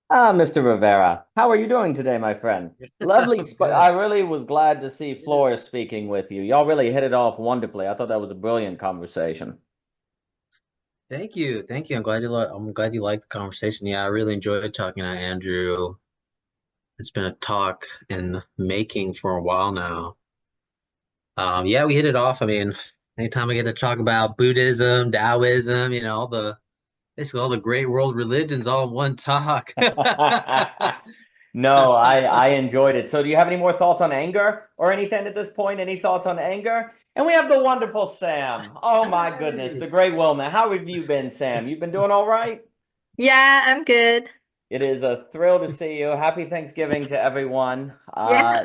Ah, Mr. Rivera, how are you doing today, my friend? Lovely. I'm good. I really was glad to see Yeah. Flores speaking with you. Y'all really hit it off wonderfully. I thought that was a brilliant conversation. Thank you. Thank you. I'm glad you liked the conversation. Yeah, I really enjoyed talking to Andrew. It's been a talk in making for a while now. Yeah, we hit it off. I mean, anytime I get to talk about Buddhism, Taoism, basically all the great world religions all in one talk. No, I enjoyed it. So, do you have any more thoughts on anger or anything at this point? Any thoughts on anger? And we have the wonderful Sam. Oh my goodness, the Hey. great Willman. How have you been, Sam? You've been doing all right? Yeah, I'm good. It is a thrill to see you. Happy Thanksgiving to everyone. Yeah.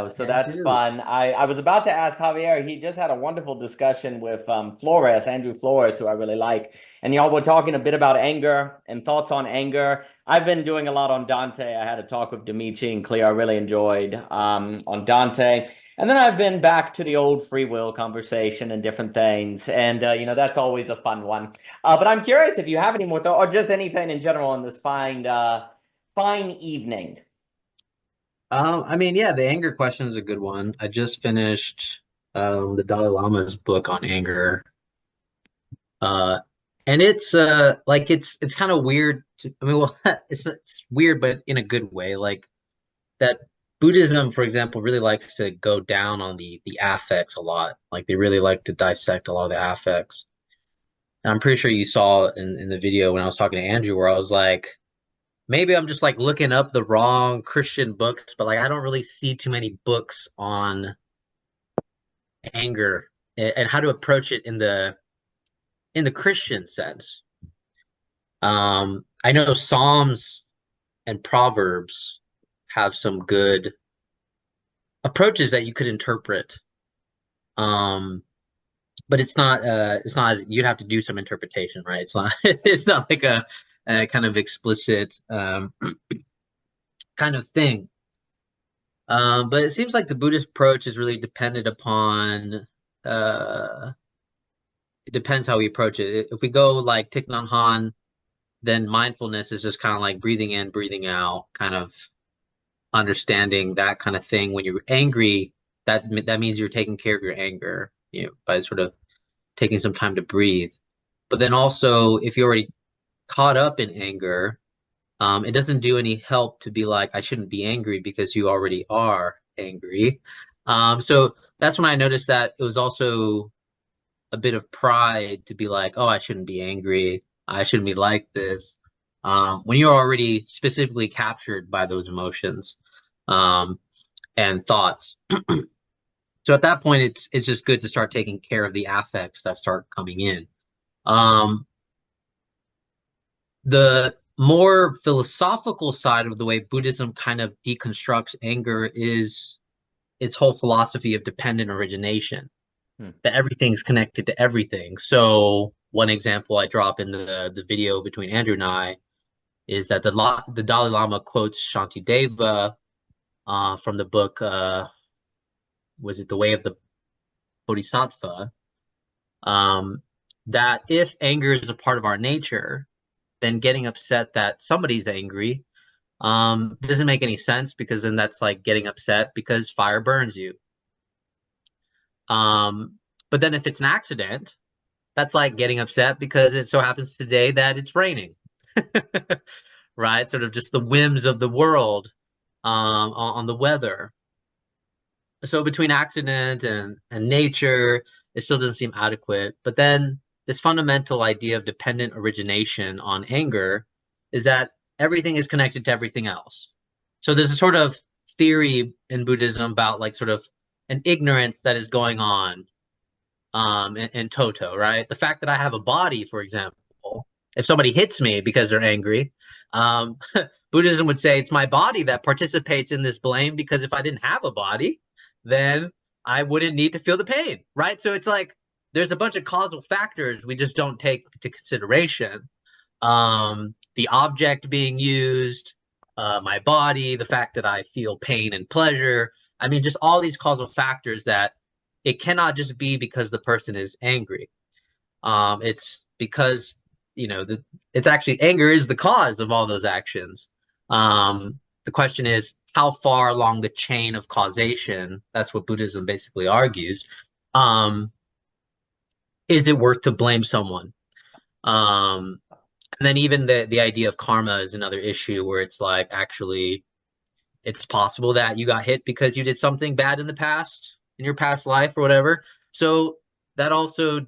So Yeah, that's too. fun. I was about to ask Javier. He just had a wonderful discussion with Flores, Andrew Flores, who I really like. And y'all were talking a bit about anger and thoughts on anger. I've been doing a lot on Dante. I had a talk with Dimitri and Cleo I really enjoyed on Dante. And then I've been back to the old free will conversation and different things. And, that's always a fun one. But I'm curious if you have any more thoughts or just anything in general on this fine evening. I mean, yeah, the anger question is a good one. I just finished the Dalai Lama's book on anger. Uh, and it's kind of weird I mean, well, it's weird, but in a good way. Like that Buddhism, for example, really likes to go down on the affects a lot. Like they really like to dissect a lot of the affects. And I'm pretty sure you saw in the video when I was talking to Andrew where I was like, maybe I'm just like looking up the wrong Christian books, but like I don't really see too many books on anger and how to approach it in the Christian sense. I know Psalms and Proverbs have some good approaches that you could interpret. Um, but it's not you'd have to do some interpretation, right? It's not it's not like a kind of explicit kind of thing. But it seems like the Buddhist approach is really dependent upon it depends how we approach it. If we go like Thich Nhat Hanh, then mindfulness is just kind of like breathing in, breathing out, kind of understanding that kind of thing. When you're angry, that means you're taking care of your anger, by sort of taking some time to breathe. But then also, if you're already caught up in anger, it doesn't do any help to be like, I shouldn't be angry because you already are angry. So that's when I noticed that it was also a bit of pride to be like, oh, I shouldn't be angry. I shouldn't be like this. When you're already specifically captured by those emotions um, and thoughts. So at that point, it's just good to start taking care of the affects that start coming in. Um, the more philosophical side of the way Buddhism kind of deconstructs anger is its whole philosophy of dependent origination, Hmm. that everything's connected to everything. So one example I drop in the video between Andrew and I is that the Dalai Lama quotes Shantideva from the book was it The Way of the Bodhisattva, um, that if anger is a part of our nature, then getting upset that somebody's angry doesn't make any sense because then that's like getting upset because fire burns you. Um, but then if it's an accident, that's like getting upset because it so happens today that it's raining, right? Sort of just the whims of the world on the weather. So between accident and nature, it still doesn't seem adequate. But then this fundamental idea of dependent origination on anger is that everything is connected to everything else. So there's a sort of theory in Buddhism about like sort of an ignorance that is going on in toto, right? The fact that I have a body, for example, if somebody hits me because they're angry, um, Buddhism would say it's my body that participates in this blame because if I didn't have a body, then I wouldn't need to feel the pain, right? So it's like there's a bunch of causal factors we just don't take into consideration. The object being used, my body, the fact that I feel pain and pleasure. I mean, just all these causal factors that it cannot just be because the person is angry. It's because it's actually anger is the cause of all those actions. The question is, how far along the chain of causation, that's what Buddhism basically argues, um, is it worth to blame someone? Um, and then even the idea of karma is another issue where it's like, actually, it's possible that you got hit because you did something bad in the past, in your past life or whatever. So that also,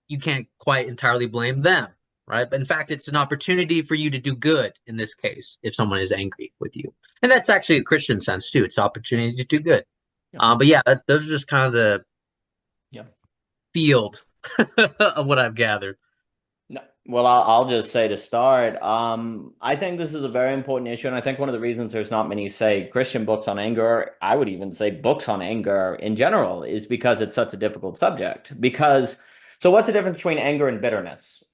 you can't quite entirely blame them, right? But in fact, it's an opportunity for you to do good in this case, if someone is angry with you. And that's actually a Christian sense too. It's an opportunity to do good. Yeah. But yeah, those are just kind of the Yeah. field of what I've gathered. No, well, I'll just say to start, I think this is a very important issue, and I think one of the reasons there's not many, say, Christian books on anger, I would even say books on anger in general, is because it's such a difficult subject. Because, so what's the difference between anger and bitterness?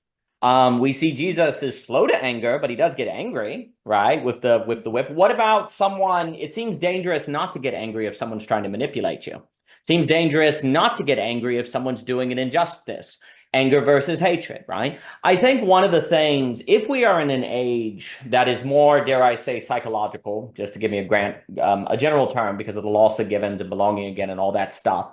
We see Jesus is slow to anger, but he does get angry, right? With the whip. What about someone? It seems dangerous not to get angry if someone's trying to manipulate you. Seems dangerous not to get angry if someone's doing an injustice. Anger versus hatred, right? I think one of the things, if we are in an age that is more, dare I say, psychological, just to give me a general term because of the loss of givens and belonging again and all that stuff,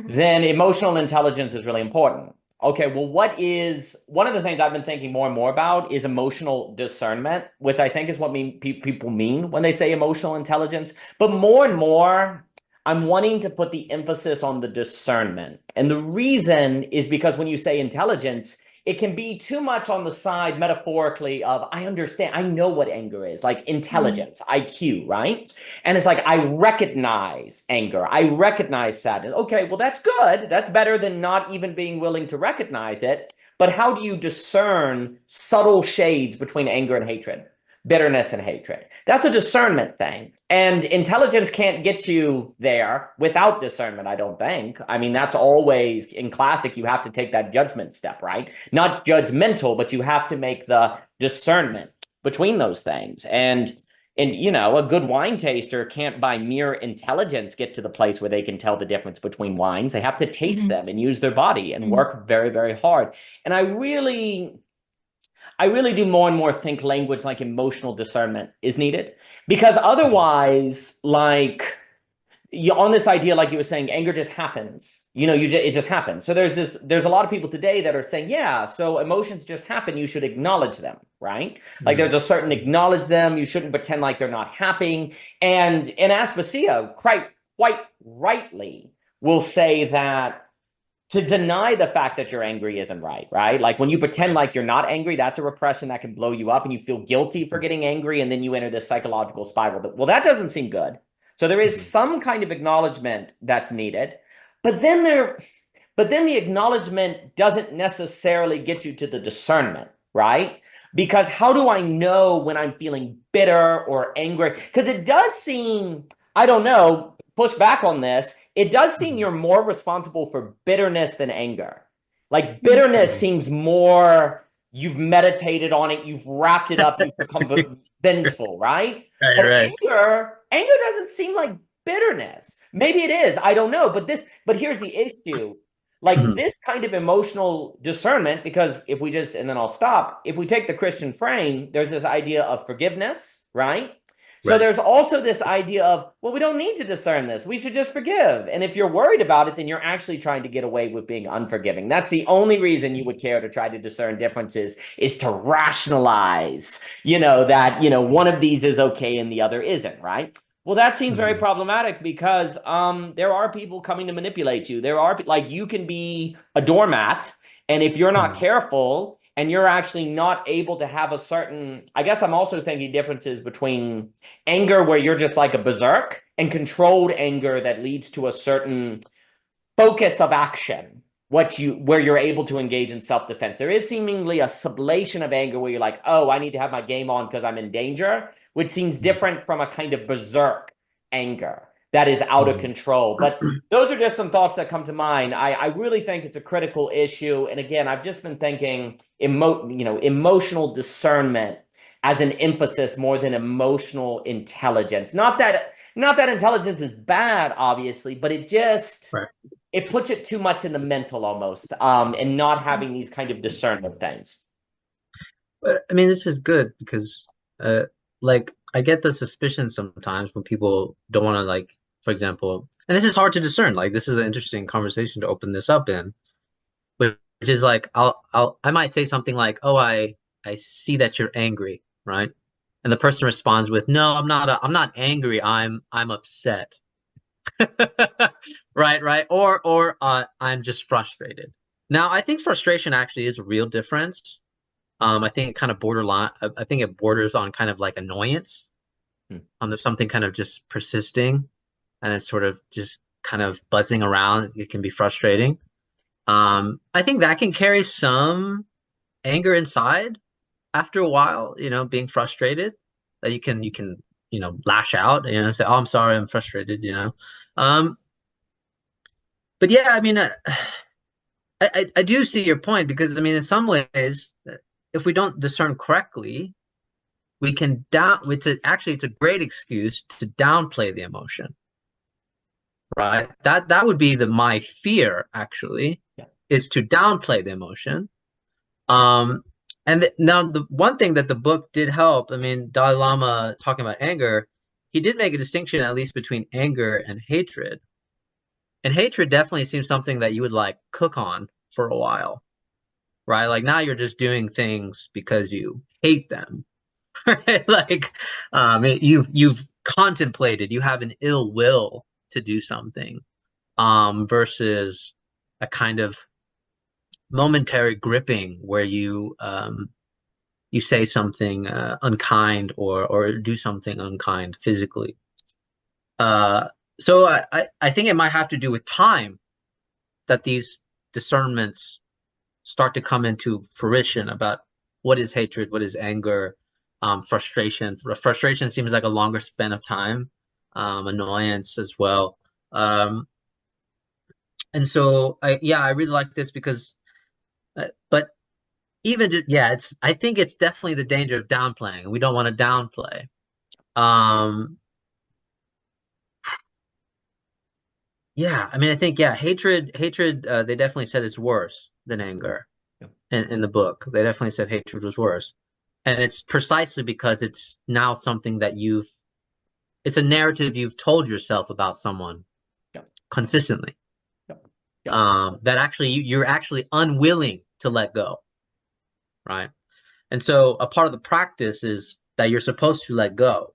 then emotional intelligence is really important. Okay, well, one of the things I've been thinking more and more about is emotional discernment, which I think is what people mean when they say emotional intelligence. But more and more, I'm wanting to put the emphasis on the discernment. And the reason is because when you say intelligence, it can be too much on the side metaphorically of, I understand, I know what anger is, like intelligence, IQ, right? And it's like, I recognize anger, I recognize sadness. Okay, well, that's good. That's better than not even being willing to recognize it. But how do you discern subtle shades between anger and hatred? Bitterness and hatred. That's a discernment thing. And intelligence can't get you there without discernment, I don't think. I mean, that's always in classic, you have to take that judgment step, right? Not judgmental, but you have to make the discernment between those things. And you know, a good wine taster can't by mere intelligence get to the place where they can tell the difference between wines. They have to taste them and use their body and work very, very hard. And I really do more and more think language like emotional discernment is needed, because otherwise, like on this idea, like you were saying, anger just happens. You know, it just happens. So there's a lot of people today that are saying, yeah, so emotions just happen. You should acknowledge them, right? Like there's a certain acknowledge them. You shouldn't pretend like they're not happening. And Aspasia quite rightly will say that to deny the fact that you're angry isn't right, right? Like when you pretend like you're not angry, that's a repression that can blow you up and you feel guilty for getting angry. And then you enter this psychological spiral. Well, that doesn't seem good. So there is some kind of acknowledgement that's needed, but then the acknowledgement doesn't necessarily get you to the discernment, right? Because how do I know when I'm feeling bitter or angry? Because it does seem, I don't know, push back on this, it does seem you're more responsible for bitterness than anger. Like bitterness seems more, you've meditated on it, you've wrapped it up, you've become vengeful, right? But anger doesn't seem like bitterness. Maybe it is, I don't know. But here's the issue. Like this kind of emotional discernment, because if we just, and then I'll stop, if we take the Christian frame, there's this idea of forgiveness, right? So there's also this idea of, well, we don't need to discern this. We should just forgive. And if you're worried about it, then you're actually trying to get away with being unforgiving. That's the only reason you would care to try to discern differences, is to rationalize, you know, that, you know, one of these is okay and the other isn't, right? Well, that seems very problematic because there are people coming to manipulate you. There are, like, you can be a doormat, and if you're not careful, and you're actually not able to have a certain, I guess I'm also thinking differences between anger where you're just like a berserk and controlled anger that leads to a certain focus of action, where you're able to engage in self-defense. There is seemingly a sublation of anger where you're like, oh, I need to have my game on because I'm in danger, which seems different from a kind of berserk anger that is out of control. But those are just some thoughts that come to mind. I really think it's a critical issue. And again, I've just been thinking, emotional discernment as an emphasis more than emotional intelligence. Not that intelligence is bad, obviously, but it just, it puts it too much in the mental almost, and not having these kind of discernment things. But I mean, this is good because like I get the suspicion sometimes when people don't want to, like, for example, and this is hard to discern. Like, this is an interesting conversation to open this up in, which is like I might say something like, "Oh, I see that you're angry," right? And the person responds with, "No, I'm not angry. I'm upset." Right, right. Or I'm just frustrated. Now, I think frustration actually is a real difference. I think it kind of borderline. I think it borders on kind of like annoyance. Hmm. There's something kind of just persisting, and it's sort of just kind of buzzing around. It can be frustrating. I think that can carry some anger inside after a while. Being frustrated, that you can lash out. Say, "Oh, I'm sorry, I'm frustrated." Um, but yeah, I mean, I do see your point, because I mean, in some ways, if we don't discern correctly, we can it's a great excuse to downplay the emotion, right? That would be my fear, actually, Yeah. is to downplay the emotion. Now the one thing that the book did help, I mean, Dalai Lama talking about anger, he did make a distinction at least between anger and hatred. And hatred definitely seems something that you would like cook on for a while, right? Like now you're just doing things because you hate them, right? Like you've contemplated, you have an ill will to do something, versus a kind of momentary gripping where you say something unkind, or do something unkind physically. Uh, so I think it might have to do with time that these discernments start to come into fruition about what is hatred, what is anger, frustration. Frustration seems like a longer span of time, annoyance as well. And so I really like this because, but even just, yeah, I think it's definitely the danger of downplaying. We don't want to downplay. Yeah, I mean, I think, yeah, hatred. They definitely said it's worse than anger. Yeah. In the book. They definitely said hatred was worse. And it's precisely because it's now something that it's a narrative you've told yourself about someone Yeah. consistently. Yeah. Yeah. That actually you're actually unwilling to let go, right? And so a part of the practice is that you're supposed to let go.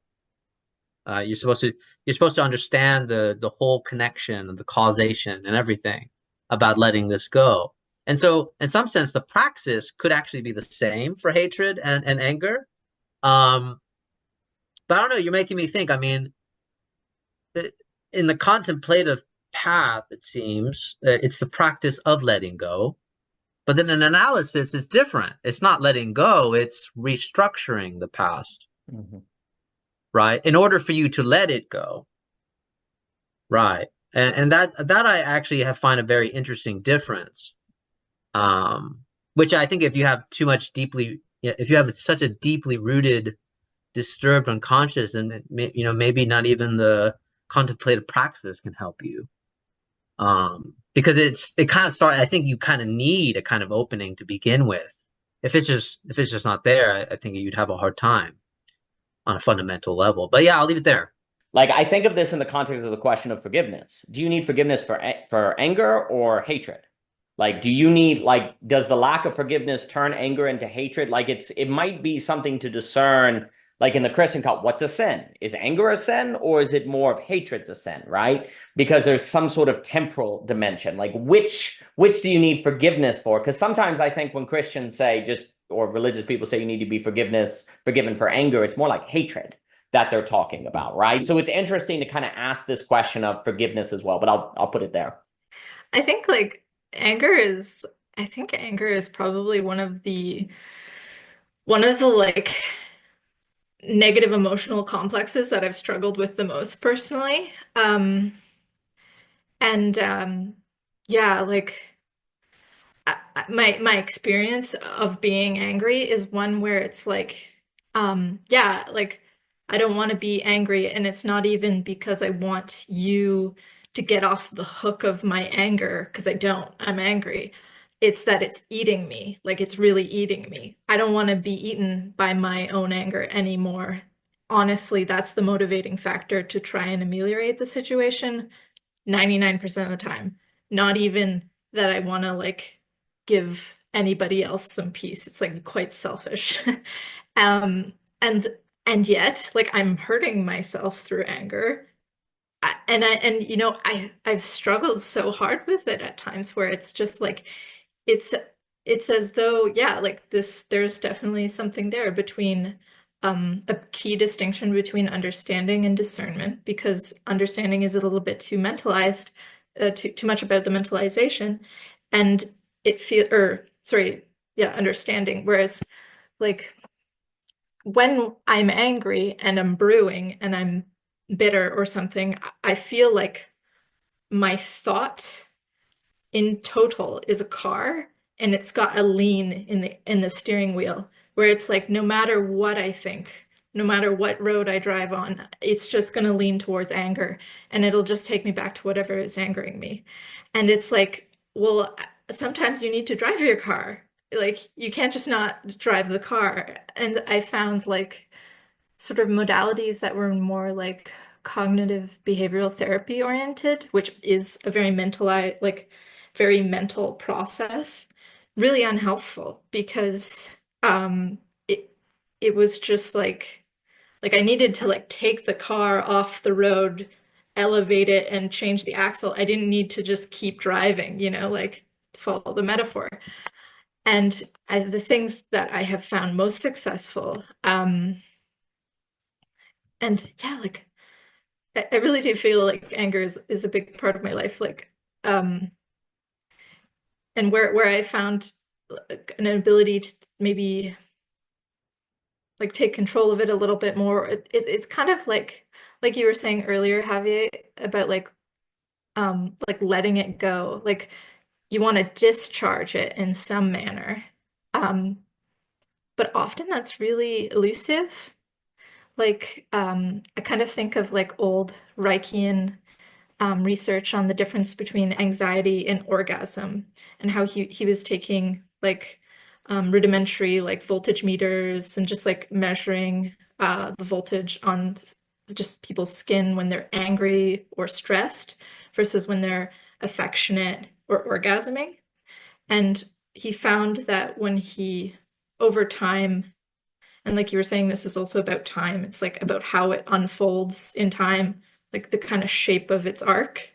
You're supposed to understand the whole connection and the causation and everything about letting this go. And so, in some sense, the praxis could actually be the same for hatred and anger. But I don't know, you're making me think. I mean, in the contemplative path, it seems it's the practice of letting go. But then an analysis is different. It's not letting go, it's restructuring the past, Mm-hmm. right? In order for you to let it go. Right. And that I actually have find a very interesting difference. Which I think if you have if you have such a deeply rooted, disturbed unconscious, and maybe not even the contemplative practice can help you. Because it kind of I think you kind of need a kind of opening to begin with. If it's just not there, I think you'd have a hard time on a fundamental level. But yeah, I'll leave it there. Like, I think of this in the context of the question of forgiveness. Do you need forgiveness for anger or hatred? Like, do you need, like, does the lack of forgiveness turn anger into hatred? Like, it might be something to discern, like in the Christian cult, what's a sin? Is anger a sin, or is it more of hatred's a sin, right? Because there's some sort of temporal dimension. Like, which do you need forgiveness for? Because sometimes I think when Christians say or religious people say you need to be forgiven for anger, it's more like hatred that they're talking about, right? So it's interesting to kind of ask this question of forgiveness as well, but I'll put it there. I think like anger is I think anger is probably one of the like negative emotional complexes that I've struggled with the most personally. And yeah, like my experience of being angry is one where it's like, yeah, like I don't want to be angry, and it's not even because I want you to get off the hook of my anger, because I don't. I'm angry. It's that it's eating me, like it's really eating me. I don't want to be eaten by my own anger anymore. honestly, that's the motivating factor to try and ameliorate the situation 99% of the time. Not even that I want to like give anybody else some peace. It's like quite selfish. Um, and and yet, like I'm hurting myself through anger. And you know, I've struggled so hard with it at times where it's just like it's it's as though, yeah, like this, there's definitely something there between a key distinction between understanding and discernment, because understanding is a little bit too mentalized, too much about the mentalization, and it feel or sorry, yeah, understanding. Whereas like when I'm angry and I'm brewing and I'm bitter or something, I feel like my thought in total is a car, and it's got a lean in the steering wheel, where it's like no matter what I think, no matter what road I drive on, it's just going to lean towards anger, and it'll just take me back to whatever is angering me. And it's like, well, sometimes you need to drive your car. Like you can't just not drive the car. And I found like sort of modalities that were more like cognitive behavioral therapy oriented, which is a very like very mental process, really unhelpful because it it was just like I needed to like take the car off the road, elevate it, and change the axle. I didn't need to just keep driving, you know, like to follow the metaphor. And the things that I have found most successful, and yeah, like I really do feel like anger is a big part of my life. Like, and where I found like, an ability to maybe like take control of it a little bit more. It's kind of like you were saying earlier, Javier, about like letting it go. Like you want to discharge it in some manner. Um, but often that's really elusive. Like I kind of think of like old Reichian research on the difference between anxiety and orgasm, and how he was taking like rudimentary like voltage meters and just like measuring the voltage on just people's skin when they're angry or stressed versus when they're affectionate or orgasming. And he found that when he, over time, and like you were saying, this is also about time. It's like about how it unfolds in time, like the kind of shape of its arc.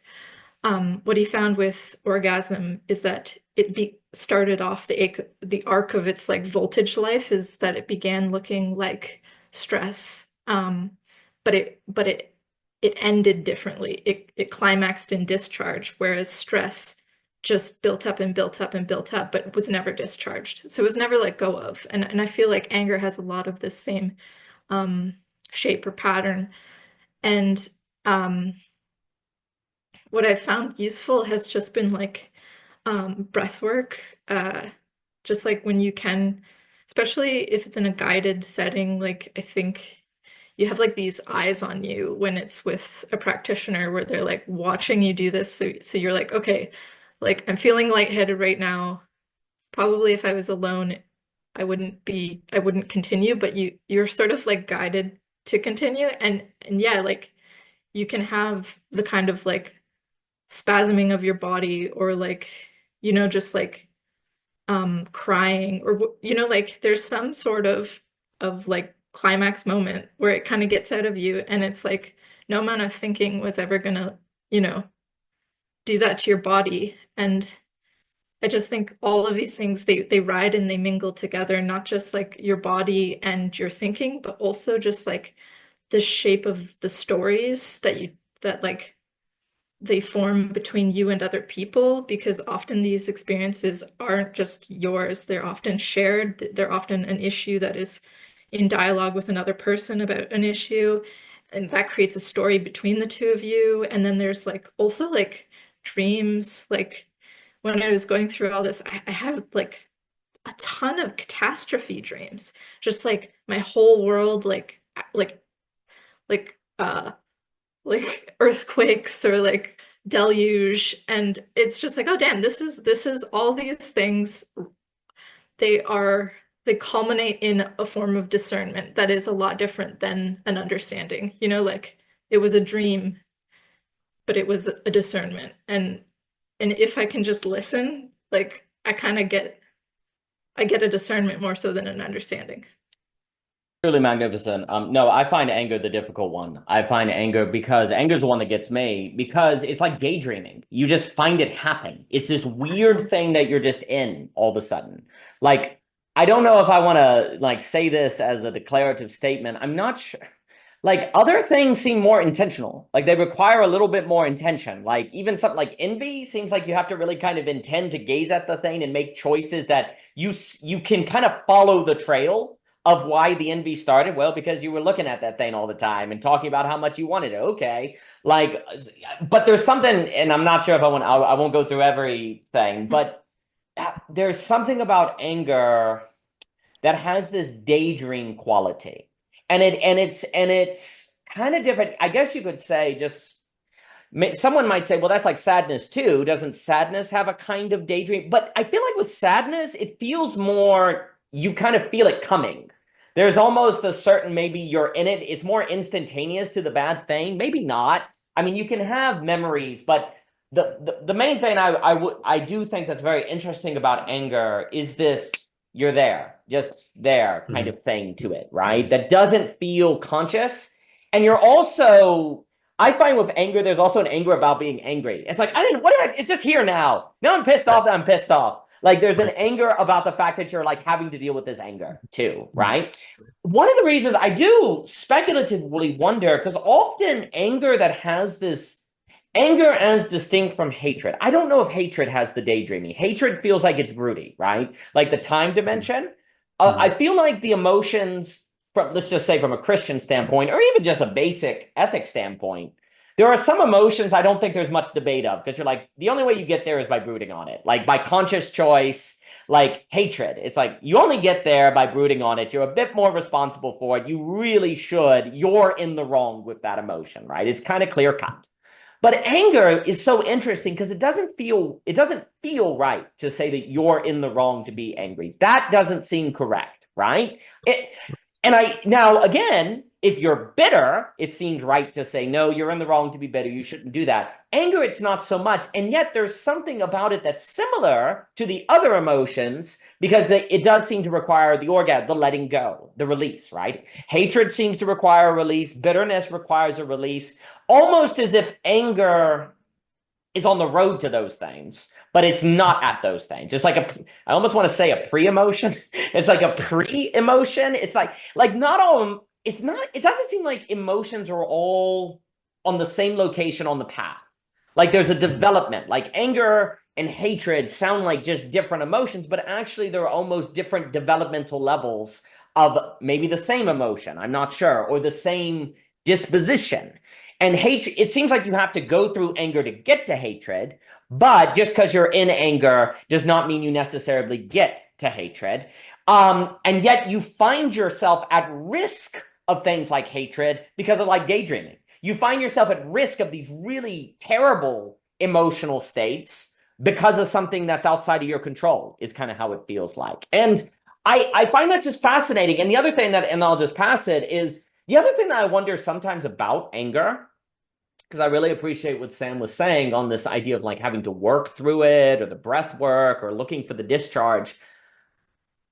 What he found with orgasm is that it started off the arc of its like voltage life is that it began looking like stress, but it ended differently. It climaxed in discharge, whereas stress just built up and built up and built up, but was never discharged. So it was never let go of. And I feel like anger has a lot of this same um, shape or pattern. And um, what I've found useful has just been like breath work, just like when you can, especially if it's in a guided setting, like I think you have like these eyes on you when it's with a practitioner where they're like watching you do this. So you're like, okay, like I'm feeling lightheaded right now. Probably if I was alone, I wouldn't continue, but you're sort of like guided to continue. And yeah, like you can have the kind of like spasming of your body or like, you know, just like crying or you know, like there's some sort of like climax moment where it kind of gets out of you, and it's like no amount of thinking was ever gonna, you know, do that to your body. And I just think all of these things they ride and they mingle together, not just like your body and your thinking, but also just like the shape of the stories that like they form between you and other people, because often these experiences aren't just yours, they're often shared, they're often an issue that is in dialogue with another person about an issue, and that creates a story between the two of you. And then there's like also like dreams. Like when I was going through all this, I have like a ton of catastrophe dreams, just like my whole world like like uh like earthquakes or like deluge, and it's just like, oh damn, this is all these things, they are they culminate in a form of discernment that is a lot different than an understanding. You know, like it was a dream, but it was a discernment. And if I can just listen, like I kind of get a discernment more so than an understanding. Truly magnificent. No, I find anger the difficult one. I find anger because anger is the one that gets me because it's like daydreaming. You just find it happen. It's this weird thing that you're just in all of a sudden. Like, I don't know if I want to like say this as a declarative statement. I'm not sure. Like other things seem more intentional. Like they require a little bit more intention. Like even something like envy seems like you have to really kind of intend to gaze at the thing and make choices that you can kind of follow the trail of why the envy started. Well, because you were looking at that thing all the time and talking about how much you wanted it. Okay. Like, but there's something, and I'm not sure if I won't go through everything, but there's something about anger that has this daydream quality. And it's kind of different. I guess you could say just someone might say, well, that's like sadness too. Doesn't sadness have a kind of daydream? But I feel like with sadness, it feels more, you kind of feel it coming. There's almost a certain, maybe you're in it. It's more instantaneous to the bad thing. Maybe not. I mean, you can have memories, but the main thing I do think that's very interesting about anger is this, you're there, just there kind of thing to it, right? That doesn't feel conscious. And you're also, I find with anger, there's also an anger about being angry. It's like, it's just here now. Now I'm pissed off that I'm pissed off. Like there's an anger about the fact that you're like having to deal with this anger too, right? One of the reasons I do speculatively wonder, because often anger that has this anger as distinct from hatred. I don't know if hatred has the daydreaming. Hatred feels like it's broody, right? Like the time dimension. I feel like the emotions, let's just say from a Christian standpoint, or even just a basic ethics standpoint, there are some emotions I don't think there's much debate of, because you're like, the only way you get there is by brooding on it. Like by conscious choice, like hatred. It's like, you only get there by brooding on it. You're a bit more responsible for it. You really should. You're in the wrong with that emotion, right? It's kind of clear cut. But anger is so interesting because it doesn't feel right to say that you're in the wrong to be angry. That doesn't seem correct, right? Now again, if you're bitter, it seems right to say, no, you're in the wrong to be bitter. You shouldn't do that. Anger, it's not so much. And yet there's something about it that's similar to the other emotions because it does seem to require the orgasm, the letting go, the release, right? Hatred seems to require a release. Bitterness requires a release, almost as if anger is on the road to those things, but it's not at those things. It's like I almost want to say a pre-emotion. It's like a pre-emotion. It's like not all, it doesn't seem like emotions are all on the same location on the path. Like there's a development, like anger and hatred sound like just different emotions, but actually there are almost different developmental levels of maybe the same emotion, I'm not sure, or the same disposition. And hatred, it seems like you have to go through anger to get to hatred, but just because you're in anger does not mean you necessarily get to hatred. And yet you find yourself at risk of things like hatred because of like daydreaming. You find yourself at risk of these really terrible emotional states because of something that's outside of your control is kind of how it feels like. And I find that just fascinating. And the other thing and I'll just pass it, is the other thing that I wonder sometimes about anger, because I really appreciate what Sam was saying on this idea of like having to work through it or the breath work or looking for the discharge.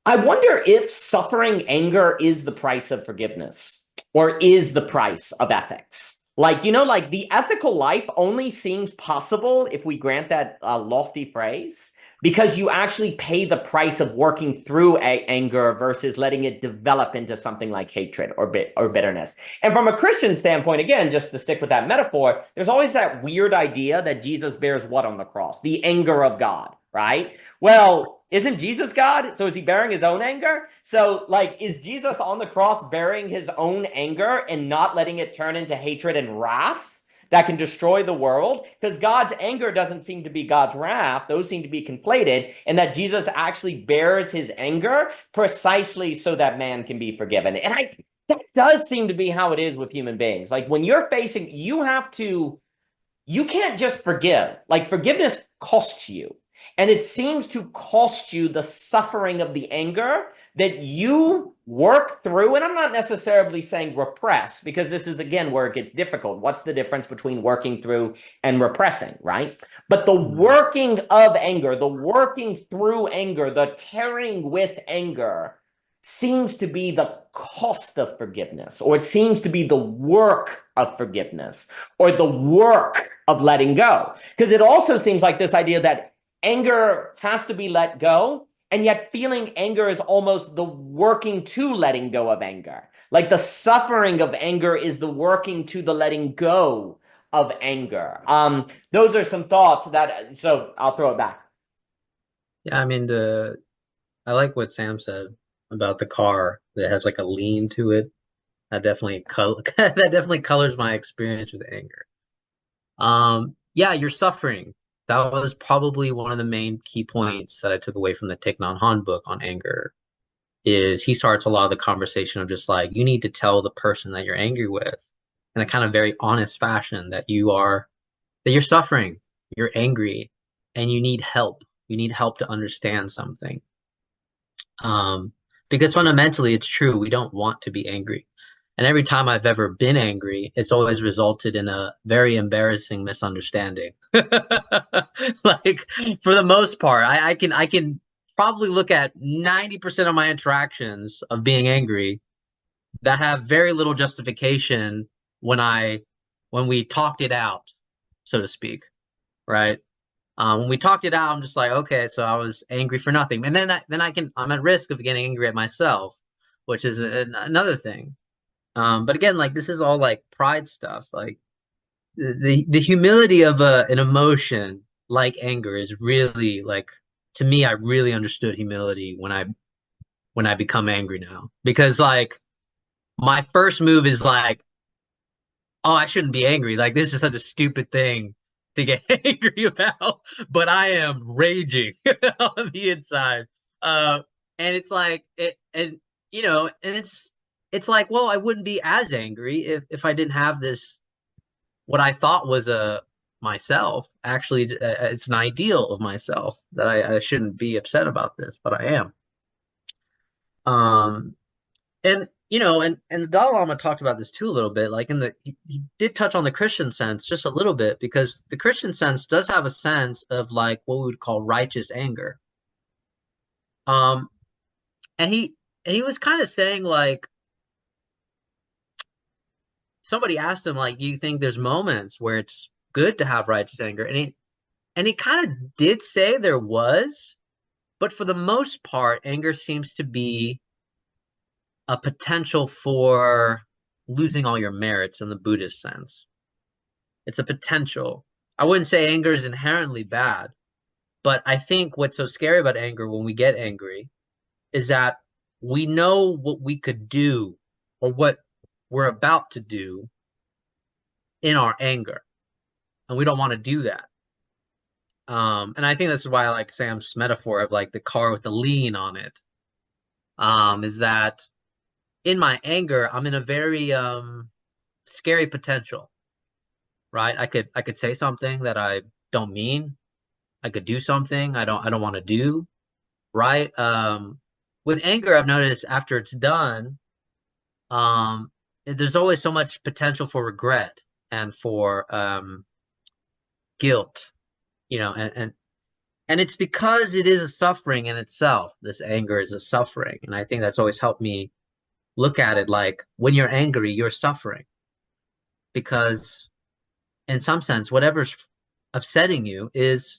I wonder if suffering anger is the price of forgiveness or is the price of ethics. Like, like the ethical life only seems possible if we grant that lofty phrase, because you actually pay the price of working through anger versus letting it develop into something like hatred or bitterness. And from a Christian standpoint, again, just to stick with that metaphor, there's always that weird idea that Jesus bears what on the cross? The anger of God, right? Well, isn't Jesus God? So is he bearing his own anger? So like, is Jesus on the cross bearing his own anger and not letting it turn into hatred and wrath that can destroy the world? Because God's anger doesn't seem to be God's wrath. Those seem to be conflated, and that Jesus actually bears his anger precisely so that man can be forgiven. And that does seem to be how it is with human beings. Like when you're facing, you can't just forgive. Like forgiveness costs you. And it seems to cost you the suffering of the anger that you work through. And I'm not necessarily saying repress, because this is, again, where it gets difficult. What's the difference between working through and repressing, right? But the working of anger, the working through anger, the tearing with anger seems to be the cost of forgiveness, or it seems to be the work of forgiveness, or the work of letting go. Because it also seems like this idea that anger has to be let go, and yet feeling anger is almost the working to letting go of anger. Like the suffering of anger is the working to the letting go of anger. Those are some thoughts that, so I'll throw it back. Yeah, I mean, I like what Sam said about the car that has like a lean to it. That definitely that definitely colors my experience with anger. Yeah, you're suffering. That was probably one of the main key points that I took away from the Thich Nhat Hanh book on anger, is he starts a lot of the conversation of just like, you need to tell the person that you're angry with in a kind of very honest fashion that you're suffering, you're angry, and you need help. You need help to understand something. Because fundamentally, it's true, we don't want to be angry. And every time I've ever been angry, it's always resulted in a very embarrassing misunderstanding. Like, for the most part, I can probably look at 90% of my interactions of being angry that have very little justification when we talked it out, so to speak, right? When we talked it out, I'm just like, okay, so I was angry for nothing, and then I'm at risk of getting angry at myself, which is another thing. But again, like, this is all like pride stuff. Like the humility of an emotion like anger is really, like, to me, I really understood humility when I become angry now, because like my first move is like, oh, I shouldn't be angry. Like, this is such a stupid thing to get angry about, but I am raging on the inside. And it's like and it's like, well, I wouldn't be as angry if I didn't have this, what I thought was a myself. Actually, it's an ideal of myself that I shouldn't be upset about this, but I am. Um, and and the Dalai Lama talked about this too a little bit. Like, he did touch on the Christian sense just a little bit, because the Christian sense does have a sense of like what we would call righteous anger. Um, and he was kind of saying, like, somebody asked him, like, you think there's moments where it's good to have righteous anger? And he kind of did say there was, but for the most part, anger seems to be a potential for losing all your merits in the Buddhist sense. It's a potential. I wouldn't say anger is inherently bad, but I think what's so scary about anger when we get angry is that we know what we could do, or what we're about to do in our anger, and we don't want to do that. And I think this is why I like Sam's metaphor of like the car with the lean on it. Is that in my anger, I'm in a very scary potential, right? I could say something that I don't mean. I could do something I don't want to do, right? With anger, I've noticed after it's done, there's always so much potential for regret and for guilt, and it's because it is a suffering in itself. This anger is a suffering, and I think that's always helped me look at it like, when you're angry, you're suffering, because in some sense, whatever's upsetting you is,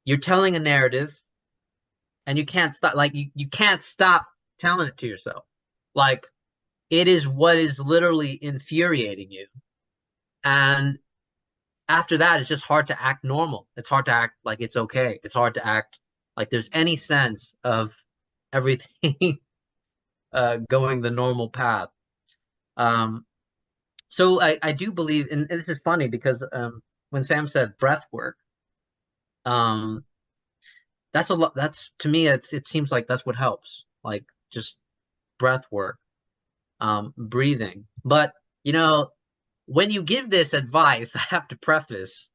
you're telling a narrative, and you can't stop. Like, you can't stop telling it to yourself. Like, it is what is literally infuriating you, and after that, it's just hard to act normal. It's hard to act like it's okay. It's hard to act like there's any sense of everything going the normal path. So I do believe, and this is funny because when Sam said breath work, um, that's a lot. That's, to me, it seems like that's what helps, like just breath work, breathing. But when you give this advice, I have to preface,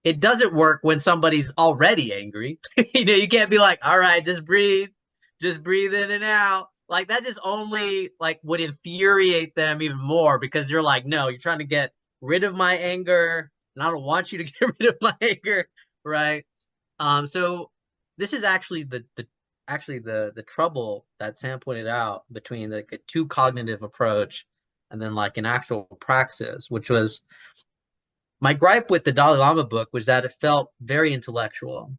it doesn't work when somebody's already angry. You can't be like, all right, just breathe in and out. Like that just only like would infuriate them even more, because you're like, no, you're trying to get rid of my anger, and I don't want you to get rid of my anger, right? So this is actually the trouble that Sam pointed out between like a too cognitive approach and then like an actual praxis, which was my gripe with the Dalai Lama book was that it felt very intellectual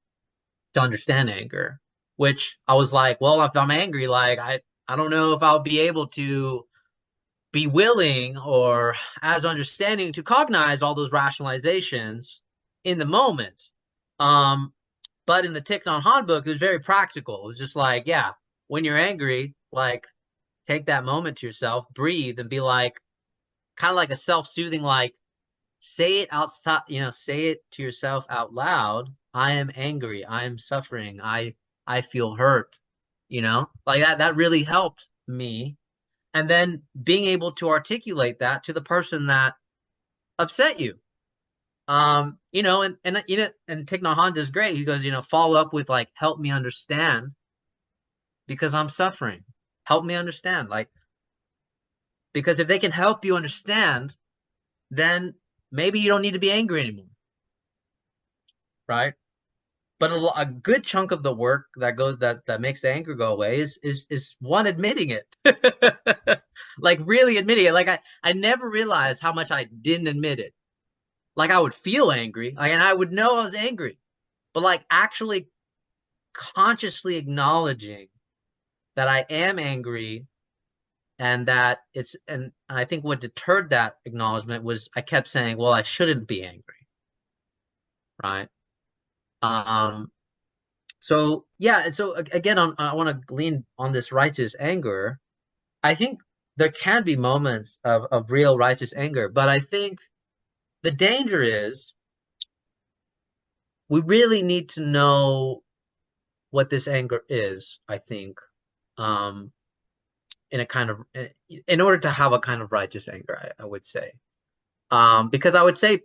to understand anger, which I was like, well, if I'm angry, like I don't know if I'll be able to be willing or as understanding to cognize all those rationalizations in the moment. But in the Thich Nhat Hanh book, it was very practical. It was just like, yeah, when you're angry, like take that moment to yourself, breathe, and be like, kind of like a self-soothing, like say it outside, say it to yourself out loud. I am angry. I am suffering. I feel hurt. Like that really helped me. And then being able to articulate that to the person that upset you. And Thich Nhat Hanh does great. He goes, follow up with like, help me understand because I'm suffering. Help me understand. Like, because if they can help you understand, then maybe you don't need to be angry anymore. Right? But a good chunk of the work that makes the anger go away is one, admitting it. Like really admitting it. Like I never realized how much I didn't admit it. Like I would feel angry, like, and I would know I was angry, but like actually consciously acknowledging that I am angry, and that and I think what deterred that acknowledgement was I kept saying, well, I shouldn't be angry. Right. So yeah, so again, I want to lean on this righteous anger. I think there can be moments of real righteous anger, but I think the danger is we really need to know what this anger is, I think, in a kind of, in order to have a kind of righteous anger, I would say. Because I would say,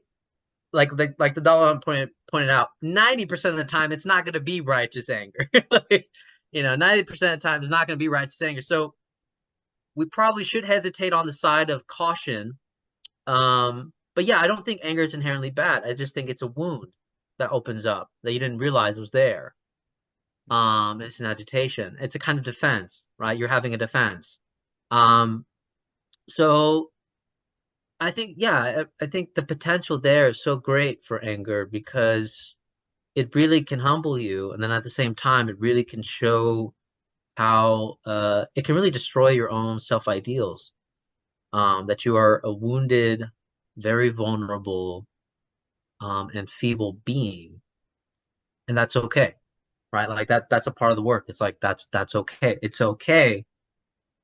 like the Dalai Lama pointed out, 90% of the time it's not going to be righteous anger. Like, 90% of the time it's not going to be righteous anger. So we probably should hesitate on the side of caution. But yeah, I don't think anger is inherently bad. I just think it's a wound that opens up that you didn't realize was there. It's an agitation. It's a kind of defense, right? You're having a defense. So I think, yeah, I think the potential there is so great for anger because it really can humble you, and then at the same time, it really can show how it can really destroy your own self-ideals. That you are a wounded, very vulnerable, and feeble being, and that's okay, right? Like that's a part of the work. It's like that's okay. It's okay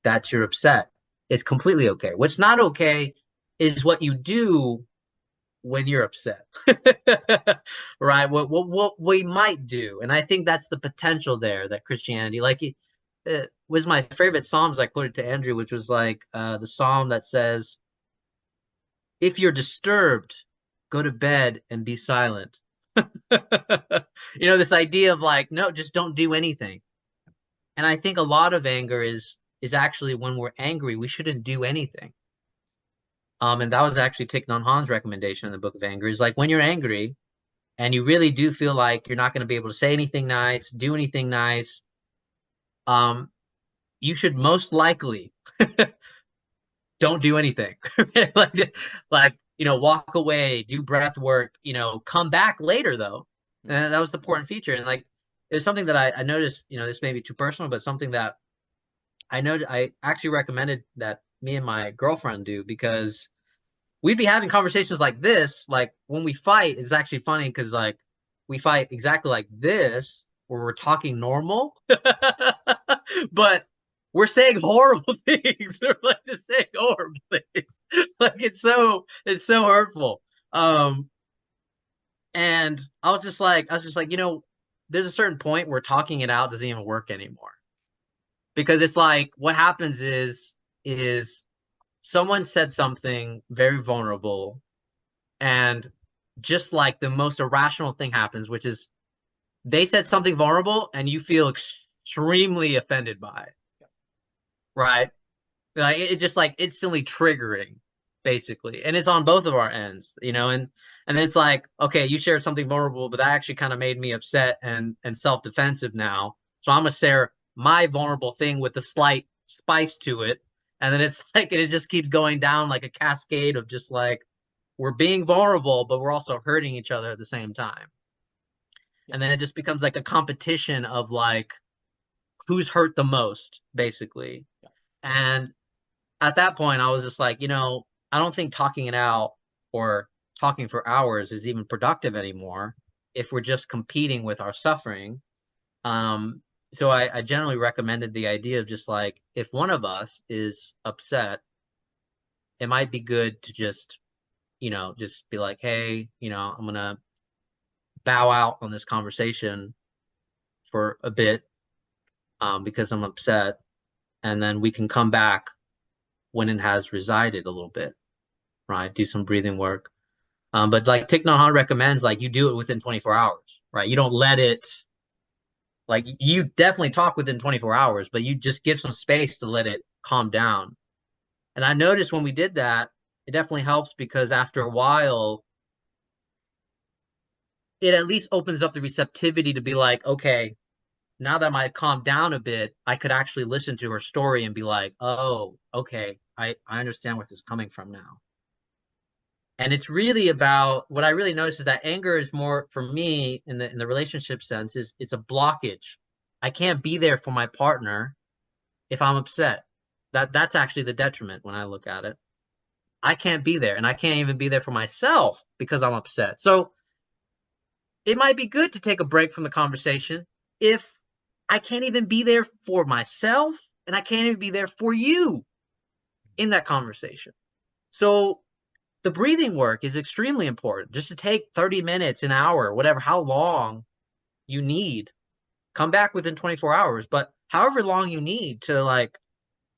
that you're upset. It's completely okay. What's not okay is what you do when you're upset, right? What we might do, and I think that's the potential there that Christianity, like it was my favorite Psalms I quoted to Andrew, which was like the Psalm that says, "If you're disturbed, go to bed and be silent." This idea of like, no, just don't do anything. And I think a lot of anger is actually when we're angry, we shouldn't do anything. And that was actually Thich Nhat Hanh's recommendation in the Book of Anger, is like when you're angry and you really do feel like you're not going to be able to say anything nice, do anything nice, you should most likely don't do anything. like walk away, do breath work, come back later though. And that was the important feature. And like it's something that I noticed, this may be too personal, but something that I actually recommended that me and my girlfriend do, because we'd be having conversations like this. Like when we fight, it's actually funny because like we fight exactly like this, where we're talking normal, but we're saying horrible things. We're like just saying horrible things. Like it's so hurtful. And I was just like, there's a certain point where talking it out doesn't even work anymore. Because it's like what happens is someone said something very vulnerable, and just like the most irrational thing happens, which is they said something vulnerable and you feel extremely offended by it, right? Like it just like instantly triggering, basically, and it's on both of our ends, you know. And it's like, okay, you shared something vulnerable, but that actually kind of made me upset and self-defensive now. So I'm gonna share my vulnerable thing with a slight spice to it, and then it's like it just keeps going down like a cascade of just like we're being vulnerable, but we're also hurting each other at the same time. And then it just becomes like a competition of like who's hurt the most, basically. And at that point, I was just like, you know, I don't think talking it out or talking for hours is even productive anymore if we're just competing with our suffering. So I generally recommended the idea of just like, if one of us is upset, it might be good to just, you know, just be like, hey, you know, I'm going to bow out on this conversation for a bit because I'm upset. And then we can come back when it has resided a little bit, right? Do some breathing work. But like Thich Nhat Hanh recommends, like you do it within 24 hours, right? You don't let it, like you definitely talk within 24 hours, but you just give some space to let it calm down. And I noticed when we did that, it definitely helps because after a while, it at least opens up the receptivity to be like, okay, now that I calmed down a bit, I could actually listen to her story and be like, oh, okay, I understand where this is coming from now. And it's really about what I really notice is that anger is more for me in the relationship sense is it's a blockage. I can't be there for my partner if I'm upset. That's actually the detriment when I look at it. I can't be there, and I can't even be there for myself because I'm upset. So it might be good to take a break from the conversation if I can't even be there for myself and I can't even be there for you in that conversation. So the breathing work is extremely important. Just to take 30 minutes, an hour, whatever, how long you need. Come back within 24 hours, but however long you need to like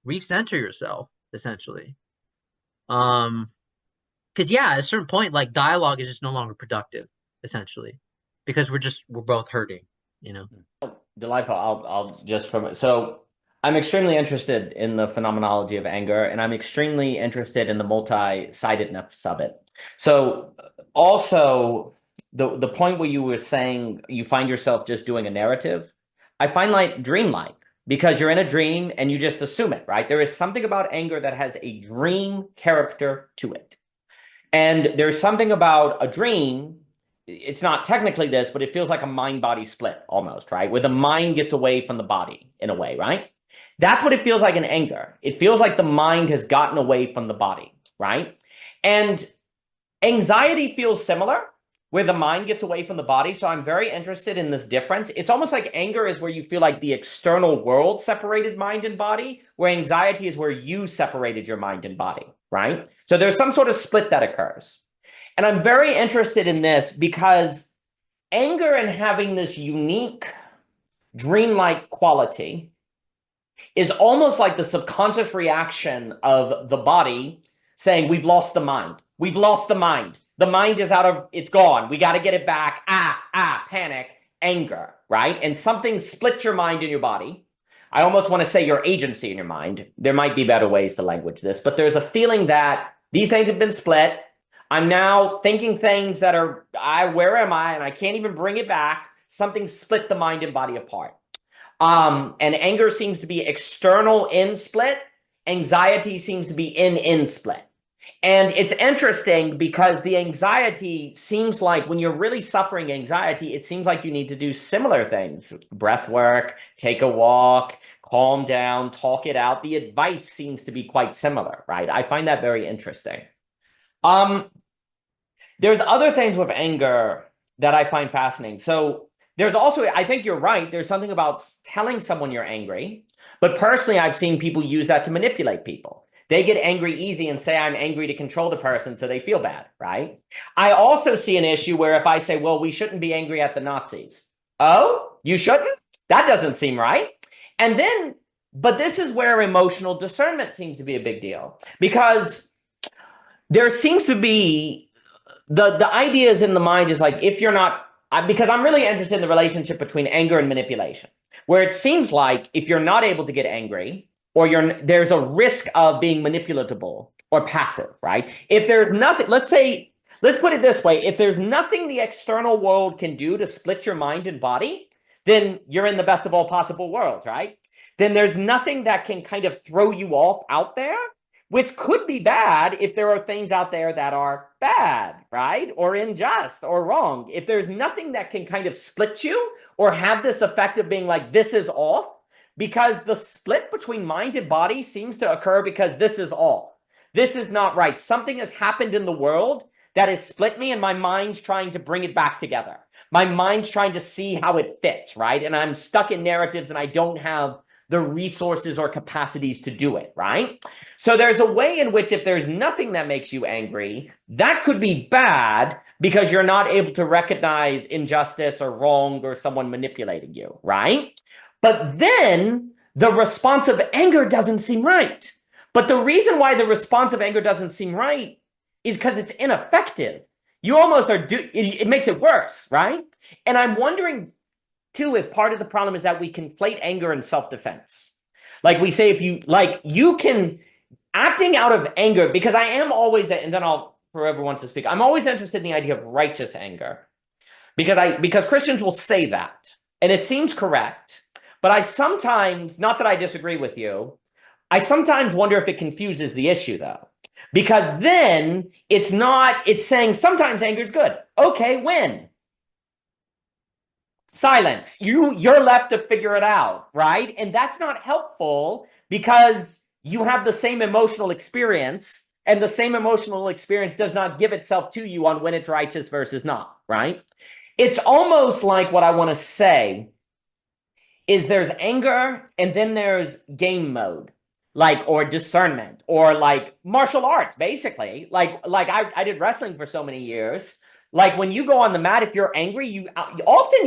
recenter yourself, essentially. Because yeah, at a certain point, like dialogue is just no longer productive, essentially, because we're both hurting, you know. Delightful. I'll just from so I'm extremely interested in the phenomenology of anger, and I'm extremely interested in the multi-sidedness of it. So also the point where you were saying you find yourself just doing a narrative, I find like dreamlike because you're in a dream and you just assume it, right? There is something about anger that has a dream character to it. And there's something about a dream, it's not technically this, but it feels like a mind-body split almost, right? Where the mind gets away from the body in a way, right? That's what it feels like in anger. It feels like the mind has gotten away from the body, right? And anxiety feels similar, where the mind gets away from the body. So I'm very interested in this difference. It's almost like anger is where you feel like the external world separated mind and body, where anxiety is where you separated your mind and body, right? So there's some sort of split that occurs. And I'm very interested in this because anger and having this unique dreamlike quality is almost like the subconscious reaction of the body saying, we've lost the mind. We've lost the mind. The mind is it's gone. We got to get it back. Panic, anger, right? And something splits your mind in your body. I almost want to say your agency in your mind. There might be better ways to language this, but there's a feeling that these things have been split. I'm now thinking things that are, where am I? And I can't even bring it back. Something split the mind and body apart. And anger seems to be external in split. Anxiety seems to be in split. And it's interesting because the anxiety seems like when you're really suffering anxiety, it seems like you need to do similar things. Breath work, take a walk, calm down, talk it out. The advice seems to be quite similar, right? I find that very interesting. There's other things with anger that I find fascinating. So there's also, I think you're right, there's something about telling someone you're angry. But personally, I've seen people use that to manipulate people. They get angry easy and say, I'm angry to control the person so they feel bad, right? I also see an issue where if I say, well, we shouldn't be angry at the Nazis. Oh, you shouldn't? That doesn't seem right. And then, but this is where emotional discernment seems to be a big deal. Because there seems to be the ideas in the mind is like, if you're not, because I'm really interested in the relationship between anger and manipulation, where it seems like if you're not able to get angry, or there's a risk of being manipulatable or passive, right? If there's nothing, let's put it this way, if there's nothing the external world can do to split your mind and body, then you're in the best of all possible worlds, right? Then there's nothing that can kind of throw you off out there, which could be bad if there are things out there that are bad, right? Or unjust or wrong. If there's nothing that can kind of split you or have this effect of being like, this is off, because the split between mind and body seems to occur because this is off. This is not right. Something has happened in the world that has split me, and my mind's trying to bring it back together. My mind's trying to see how it fits, right? And I'm stuck in narratives and I don't have the resources or capacities to do it, right? So there's a way in which if there's nothing that makes you angry, that could be bad because you're not able to recognize injustice or wrong or someone manipulating you, right? But then the response of anger doesn't seem right. But the reason why the response of anger doesn't seem right is because it's ineffective. You almost are, it makes it worse, right? And I'm wondering too, if part of the problem is that we conflate anger and self-defense. Like we say, if you, like, you can, acting out of anger, because I am always, and then whoever wants to speak, I'm always interested in the idea of righteous anger. Because Christians will say that, and it seems correct, but I sometimes, not that I disagree with you, I sometimes wonder if it confuses the issue though. Because then it's saying sometimes anger is good. Okay, when? Silence. You're left to figure it out, right? And that's not helpful because you have the same emotional experience, and the same emotional experience does not give itself to you on when it's righteous versus not, right? It's almost like what I want to say is there's anger and then there's game mode, like, or discernment, or like martial arts, basically. Like I did wrestling for so many years. Like when you go on the mat, if you're angry, you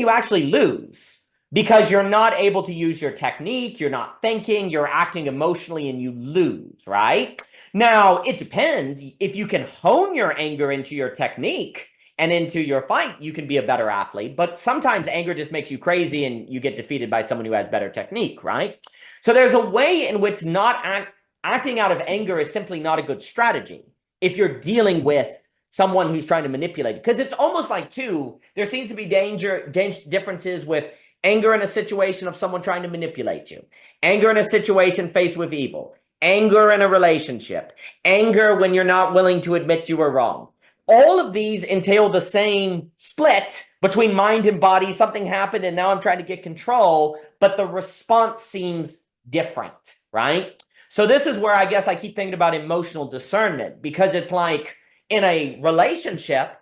actually lose because you're not able to use your technique. You're not thinking, you're acting emotionally, and you lose, right? Now, it depends. If you can hone your anger into your technique and into your fight, you can be a better athlete. But sometimes anger just makes you crazy and you get defeated by someone who has better technique, right? So there's a way in which acting out of anger is simply not a good strategy if you're dealing with someone who's trying to manipulate. Because it's almost like, too, there seems to be differences with anger in a situation of someone trying to manipulate you, anger in a situation faced with evil, anger in a relationship, anger when you're not willing to admit you were wrong. All of these entail the same split between mind and body. Something happened and now I'm trying to get control, but the response seems different, right? So this is where I guess I keep thinking about emotional discernment, because it's like in a relationship,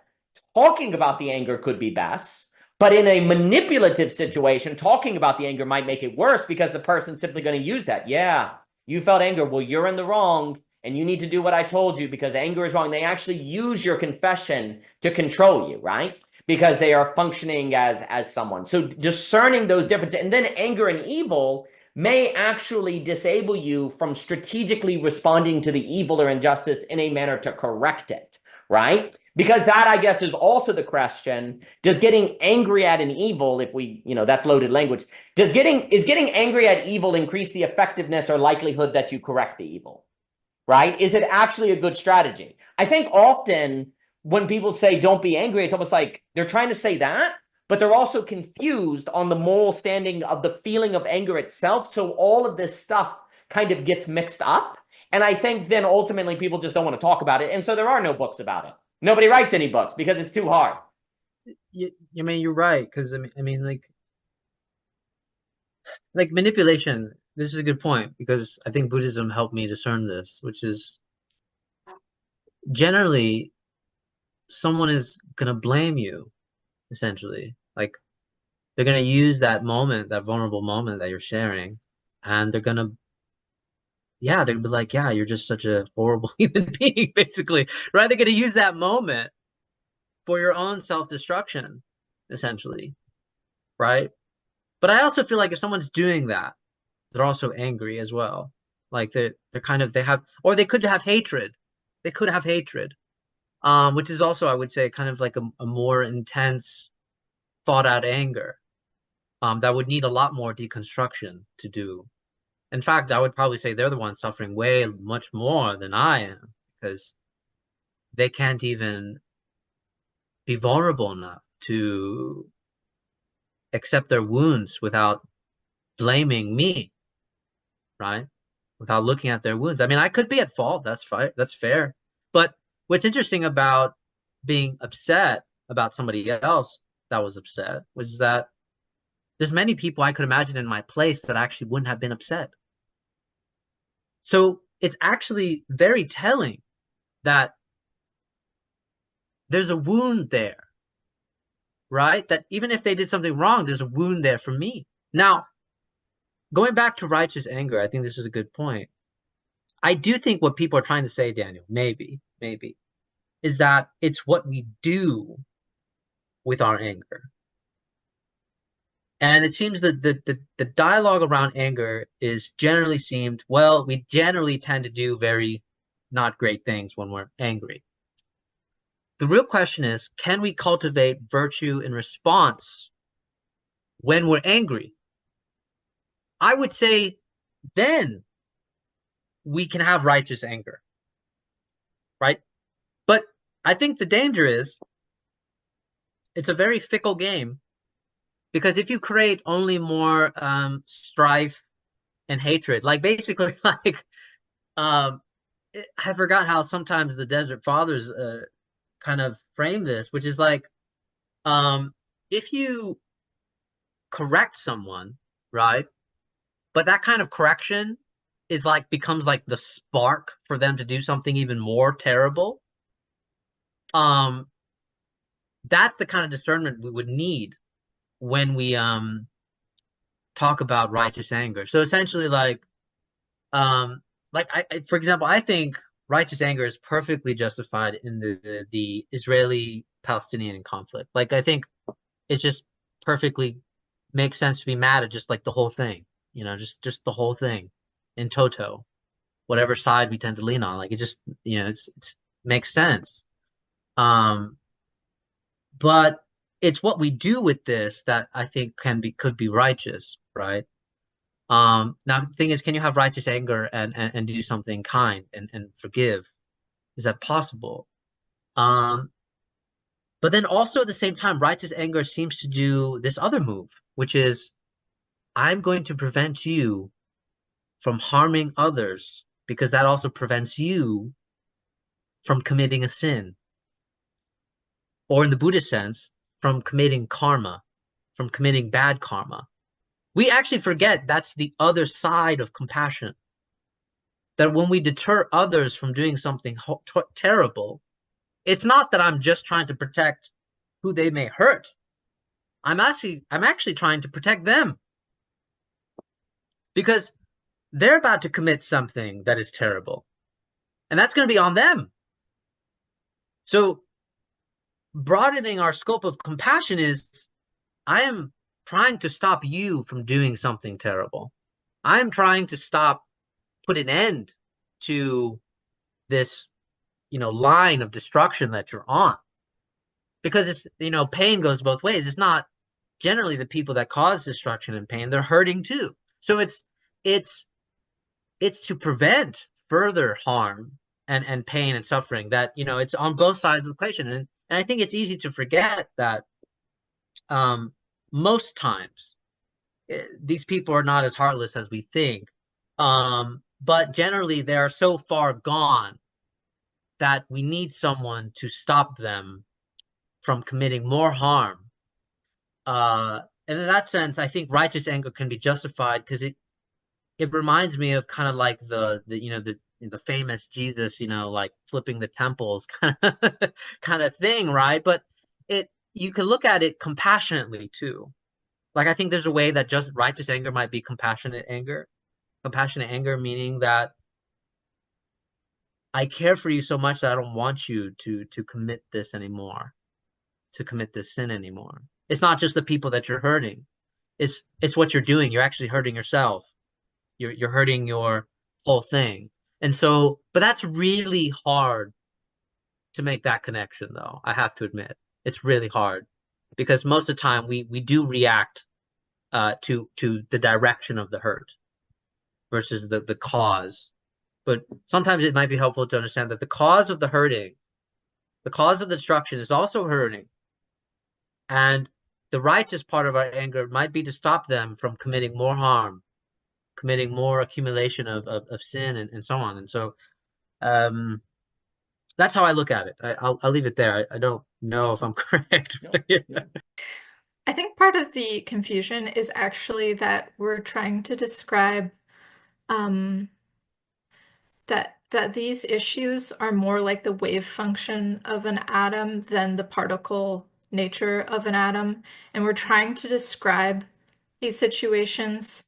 talking about the anger could be best, but in a manipulative situation, talking about the anger might make it worse because the person's simply going to use that. Yeah, you felt anger. Well, you're in the wrong and you need to do what I told you because anger is wrong. They actually use your confession to control you, right? Because they are functioning as someone. So discerning those differences, and then anger and evil may actually disable you from strategically responding to the evil or injustice in a manner to correct it, right? Because that, I guess, is also the question. Does getting angry at an evil, if we, that's loaded language, is getting angry at evil increase the effectiveness or likelihood that you correct the evil, right? Is it actually a good strategy? I think often when people say don't be angry, it's almost like they're trying to say that, but they're also confused on the moral standing of the feeling of anger itself. So all of this stuff kind of gets mixed up. And I think then ultimately people just don't want to talk about it. And so there are no books about it. Nobody writes any books because it's too hard. I mean, you're right. Because I mean, like manipulation, this is a good point, because I think Buddhism helped me discern this, which is generally someone is going to blame you, essentially. Like they're going to use that moment, that vulnerable moment that you're sharing, and they're going to be like, yeah, you're just such a horrible human being, basically, right? They're going to use that moment for your own self-destruction, essentially, right? But I also feel like if someone's doing that, they're also angry as well. Like they're kind of, they have, or they could have hatred. They could have hatred, which is also, I would say, kind of like a more intense, thought out anger, that would need a lot more deconstruction to do. In fact, I would probably say they're the ones suffering way much more than I am, because they can't even be vulnerable enough to accept their wounds without blaming me, right? Without looking at their wounds. I mean, I could be at fault. That's fine. That's fair. But what's interesting about being upset about somebody else that was upset was that there's many people I could imagine in my place that actually wouldn't have been upset. So it's actually very telling that there's a wound there, right? That even if they did something wrong, there's a wound there for me. Now, going back to righteous anger, I think this is a good point. I do think what people are trying to say, Daniel, maybe, is that it's what we do with our anger. And it seems that the dialogue around anger is generally seemed, well, we generally tend to do very not great things when we're angry. The real question is, can we cultivate virtue in response when we're angry? I would say then we can have righteous anger, right? But I think the danger is it's a very fickle game, because if you create only more strife and hatred, like basically like I forgot how sometimes the Desert Fathers kind of frame this, which is like if you correct someone, right? But that kind of correction is like becomes like the spark for them to do something even more terrible. That's the kind of discernment we would need when we talk about righteous anger. So essentially, like for example, I think righteous anger is perfectly justified in the Israeli-Palestinian conflict. Like, I think it's just perfectly makes sense to be mad at just like the whole thing, just the whole thing in toto, whatever side we tend to lean on. Like, it just, it's makes sense. But it's what we do with this that I think could be righteous, right? Now the thing is, can you have righteous anger and do something kind and forgive? Is that possible? But then also at the same time, righteous anger seems to do this other move, which is, I'm going to prevent you from harming others, because that also prevents you from committing a sin. Or in the Buddhist sense, from committing karma, from committing bad karma. We actually forget that's the other side of compassion. That when we deter others from doing something terrible, it's not that I'm just trying to protect who they may hurt. I'm actually trying to protect them. Because they're about to commit something that is terrible. And that's going to be on them. So broadening our scope of compassion is, I am trying to stop you from doing something terrible. I'm trying to put an end to this, line of destruction that you're on. Because it's, pain goes both ways. It's not generally the people that cause destruction and pain, they're hurting too. So it's to prevent further harm and pain and suffering that, it's on both sides of the equation. And I think it's easy to forget that most times these people are not as heartless as we think. But generally they're so far gone that we need someone to stop them from committing more harm. And in that sense, I think righteous anger can be justified, because it reminds me of kind of like the famous Jesus, like flipping the temples kind of thing, right? But you can look at it compassionately too. Like, I think there's a way that just righteous anger might be compassionate anger. Compassionate anger meaning that I care for you so much that I don't want you to commit this anymore, to commit this sin anymore. It's not just the people that you're hurting. It's what you're doing. You're actually hurting yourself. You're hurting your whole thing. And so, but that's really hard to make that connection, though. I have to admit, it's really hard because most of the time we do react to the direction of the hurt versus the cause. But sometimes it might be helpful to understand that the cause of the hurting, the cause of the destruction is also hurting. And the righteous part of our anger might be to stop them from committing more harm, committing more accumulation of sin and so on. And so um, that's how I look at it. I'll leave it there. I don't know if I'm correct. I think part of the confusion is actually that we're trying to describe um, that these issues are more like the wave function of an atom than the particle nature of an atom. And we're trying to describe these situations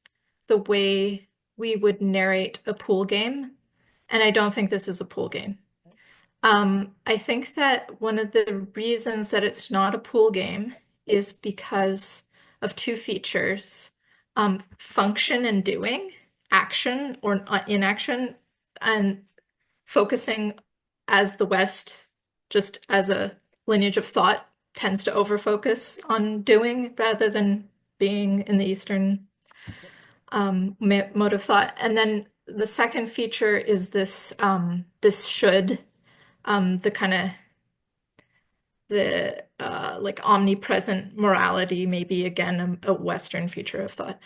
the way we would narrate a pool game. And I don't think this is a pool game. I think that one of the reasons that it's not a pool game is because of two features, function and doing, action or inaction, and focusing as the West, just as a lineage of thought, tends to overfocus on doing rather than being in the Eastern mode of thought. And then the second feature is this this should, the kind of the like omnipresent morality, maybe again a Western feature of thought.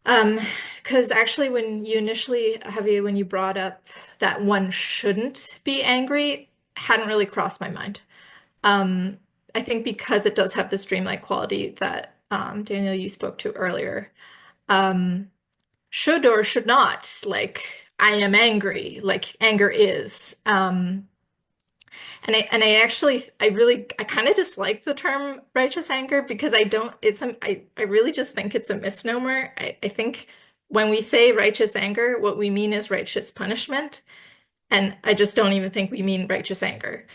Because actually, when you initially, Javier, when you brought up that one shouldn't be angry, hadn't really crossed my mind. I think because it does have this dreamlike quality that Daniel, you spoke to earlier. Should or should not, like I am angry, like anger is. And I actually I kind of dislike the term righteous anger because I really just think it's a misnomer. I think when we say righteous anger, what we mean is righteous punishment. And I just don't even think we mean righteous anger.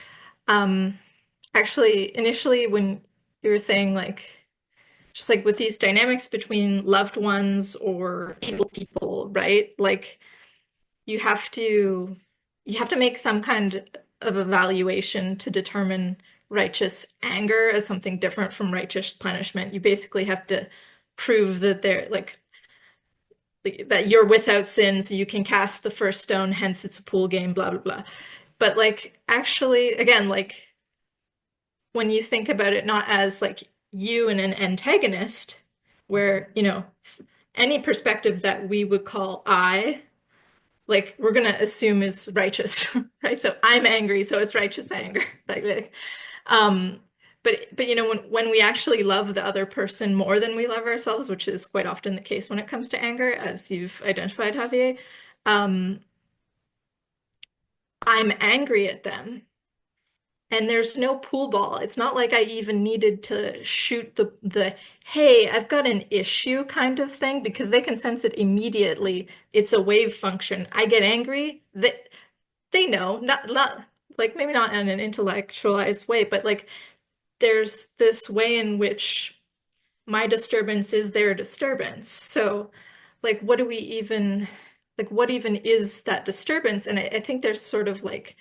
Actually, initially when you were saying like just like with these dynamics between loved ones or evil people, right? Like you have to make some kind of evaluation to determine righteous anger as something different from righteous punishment. You basically have to prove that they're like that you're without sin, so you can cast the first stone, hence it's a pool game, blah blah blah. But like actually, again, like when you think about it not as like you and an antagonist, where, you know, any perspective that we would call I, like we're gonna assume is righteous, right? So I'm angry, so it's righteous anger. Like, but you know, when we actually love the other person more than we love ourselves, which is quite often the case when it comes to anger, as you've identified, Javier, I'm angry at them. And there's no pool ball. It's not like I even needed to shoot the hey, I've got an issue kind of thing because they can sense it immediately. It's a wave function. I get angry. They know, not like maybe not in an intellectualized way, but like there's this way in which my disturbance is their disturbance. So like what even is that disturbance? And I think there's sort of like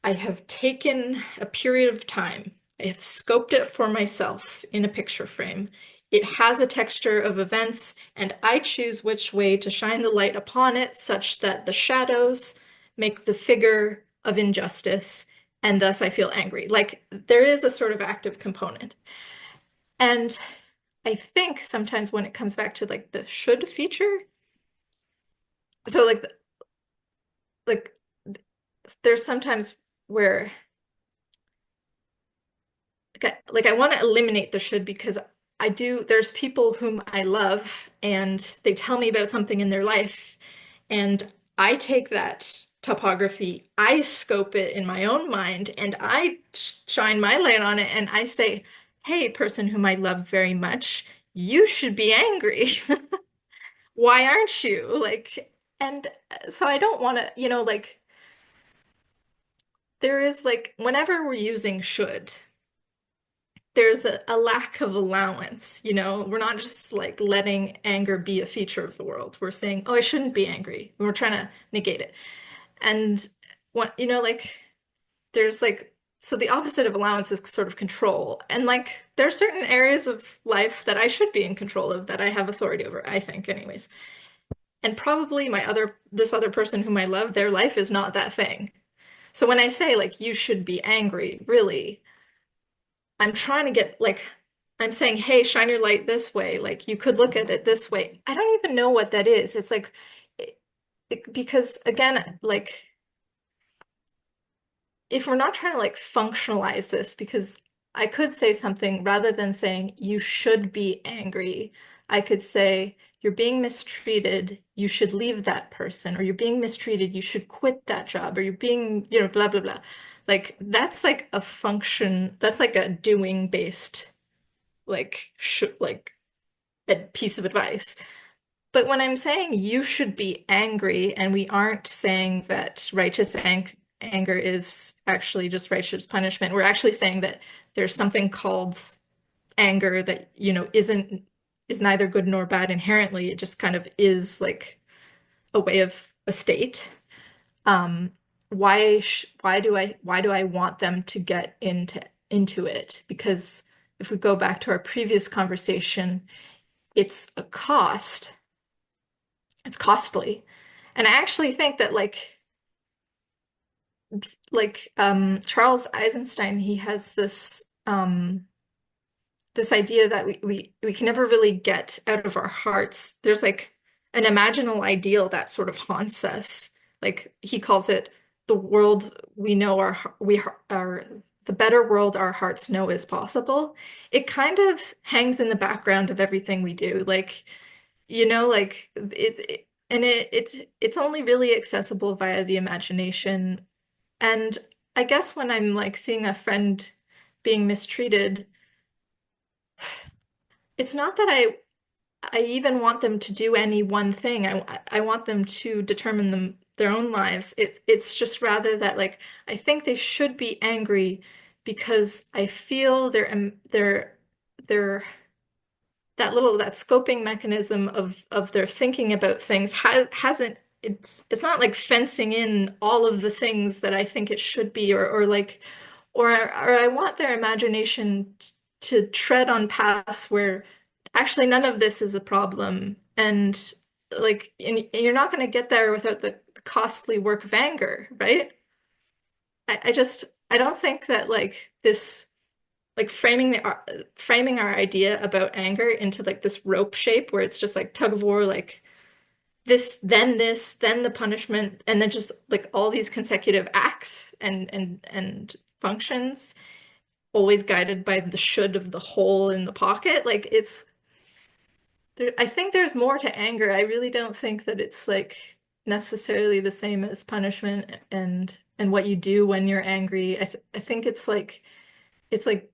I have taken a period of time. I have scoped it for myself in a picture frame. It has a texture of events, and I choose which way to shine the light upon it such that the shadows make the figure of injustice, and thus I feel angry. Like there is a sort of active component. And I think sometimes when it comes back to like the should feature, so like there's sometimes where like I want to eliminate the should because there's people whom I love and they tell me about something in their life and I take that topography, I scope it in my own mind and I shine my light on it and I say, hey, person whom I love very much, you should be angry. Why aren't you? Like, and so I don't want to, you know, like there is like whenever we're using should, there's a lack of allowance, you know, we're not just like letting anger be a feature of the world. We're saying, oh, I shouldn't be angry. We're trying to negate it. And what, you know, like there's like, so the opposite of allowance is sort of control. And like, there are certain areas of life that I should be in control of, that I have authority over, I think, anyways. And probably this other person whom I love, their life is not that thing. So when I say like, you should be angry, really, I'm trying to get like, I'm saying, hey, shine your light this way. Like, you could look at it this way. I don't even know what that is. It's like, because again, like, if we're not trying to like functionalize this, because I could say something rather than saying you should be angry, I could say you're being mistreated, you should leave that person, or you're being mistreated, you should quit that job, or you're being, you know, blah, blah, blah. Like that's like a function, that's like a doing based, like, like a piece of advice. But when I'm saying you should be angry, and we aren't saying that righteous anger is actually just righteous punishment, we're actually saying that there's something called anger that, you know, is neither good nor bad inherently. It just kind of is like a way of a state. Why do I want them to get into it? Because if we go back to our previous conversation, it's a cost. It's costly. And I actually think that Charles Eisenstein, he has this this idea that we can never really get out of our hearts. There's like an imaginal ideal that sort of haunts us. Like he calls it the world we know we are the better world our hearts know is possible. It kind of hangs in the background of everything we do. Like, you know, like it's only really accessible via the imagination. And I guess when I'm like seeing a friend being mistreated, it's not that I even want them to do any one thing. I want them to determine their own lives. It's just rather that like I think they should be angry because I feel their that scoping mechanism of their thinking about things hasn't, it's not like fencing in all of the things that I think it should be, or like or I want their imagination to tread on paths where actually none of this is a problem. And like and you're not going to get there without the costly work of anger, right? I don't think that like this, like framing our idea about anger into like this rope shape where it's just like tug of war, like this, then the punishment, and then just like all these consecutive acts and functions, always guided by the should of the hole in the pocket. Like it's there, I think there's more to anger. I really don't think that it's like necessarily the same as punishment and what you do when you're angry. I think it's like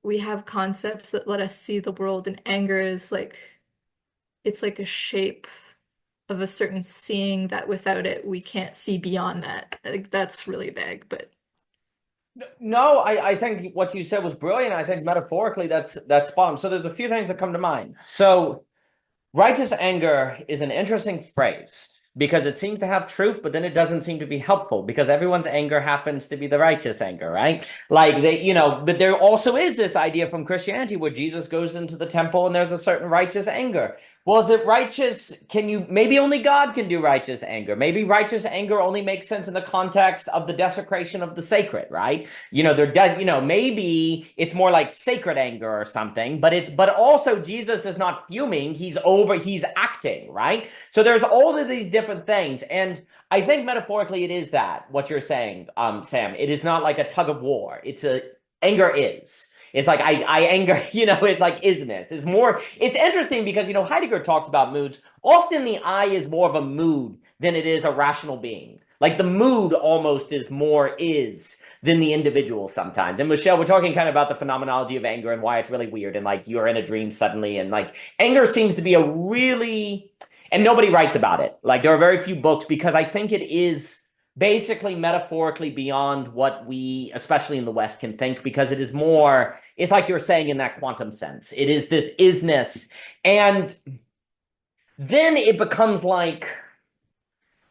we have concepts that let us see the world, and anger is like it's like a shape of a certain seeing that without it we can't see beyond that. Like that's really vague, but No, I think what you said was brilliant. I think metaphorically that's spot on. So there's a few things that come to mind. So righteous anger is an interesting phrase because it seems to have truth, but then it doesn't seem to be helpful because everyone's anger happens to be the righteous anger, right? Like they, you know, but there also is this idea from Christianity where Jesus goes into the temple and there's a certain righteous anger. Well, is it righteous? Maybe only God can do righteous anger. Maybe righteous anger only makes sense in the context of the desecration of the sacred, right? You know, maybe it's more like sacred anger or something, but also Jesus is not fuming. He's acting, right? So there's all of these different things. And I think metaphorically it is that, what you're saying, Sam. It is not like a tug of war. Anger is. It's like I anger, you know, it's like isness. It's interesting because, you know, Heidegger talks about moods. Often the I is more of a mood than it is a rational being. Like the mood almost is more is than the individual sometimes. And Michelle, we're talking kind of about the phenomenology of anger and why it's really weird. And like you're in a dream suddenly. And like anger seems to be and nobody writes about it. Like there are very few books because I think it is basically metaphorically beyond what we, especially in the West, can think, because it is more, it's like you're saying in that quantum sense. It is this isness. And then it becomes like,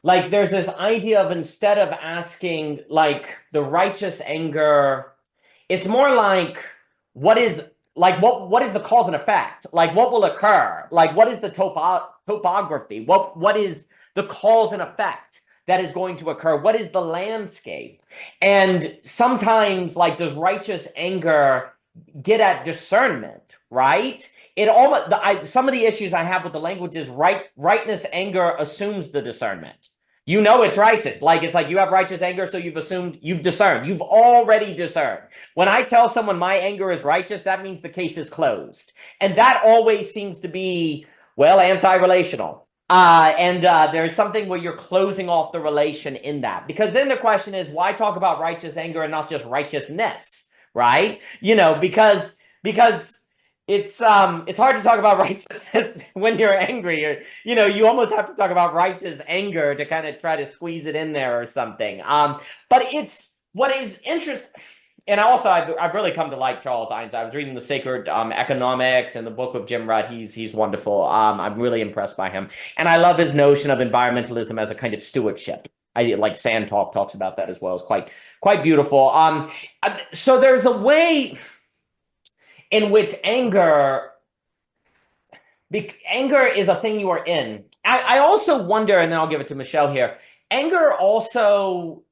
like there's this idea of, instead of asking like the righteous anger, it's more like, what is what is the cause and effect? Like, what will occur? Like, what is the topography? What is the cause and effect that is going to occur? What is the landscape? And sometimes, like, does righteous anger get at discernment, right? It almost, some of the issues I have with the language is rightness anger assumes the discernment. You know it's righteous. Like, it's like you have righteous anger, so you've assumed, you've discerned. You've already discerned. When I tell someone my anger is righteous, that means the case is closed. And that always seems to be, well, anti-relational. There's something where you're closing off the relation in that. Because then the question is, why talk about righteous anger and not just righteousness, right? You know, because it's hard to talk about righteousness when you're angry, or, you know, you almost have to talk about righteous anger to kind of try to squeeze it in there or something. But it's what is interesting. And also, I've really come to like Charles Einstein. I was reading the Sacred Economics and the book of Jim Rutt. He's wonderful. I'm really impressed by him, and I love his notion of environmentalism as a kind of stewardship. I like Sand talks about that as well. It's quite beautiful. So there's a way in which anger is a thing you are in. I also wonder, and then I'll give it to Michelle here. Anger also.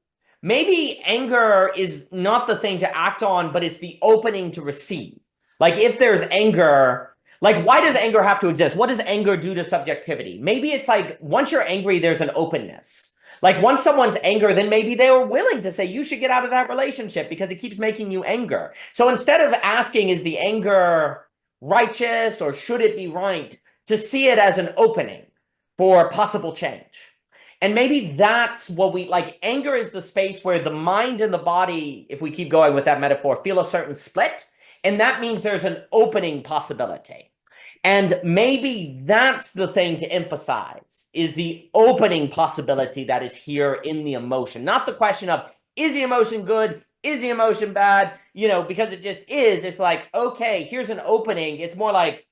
Maybe anger is not the thing to act on, but it's the opening to receive. Like, if there's anger, like, why does anger have to exist? What does anger do to subjectivity? Maybe it's like, once you're angry, there's an openness. Like, once someone's anger, then maybe they are willing to say, you should get out of that relationship because it keeps making you anger. So instead of asking, is the anger righteous or should it be right, to see it as an opening for possible change. And maybe that's what we like. Anger is the space where the mind and the body, if we keep going with that metaphor, feel a certain split. And that means there's an opening possibility. And maybe that's the thing to emphasize, is the opening possibility that is here in the emotion. Not the question of, is the emotion good? Is the emotion bad? You know, because it just is. It's like, okay, here's an opening. It's more like,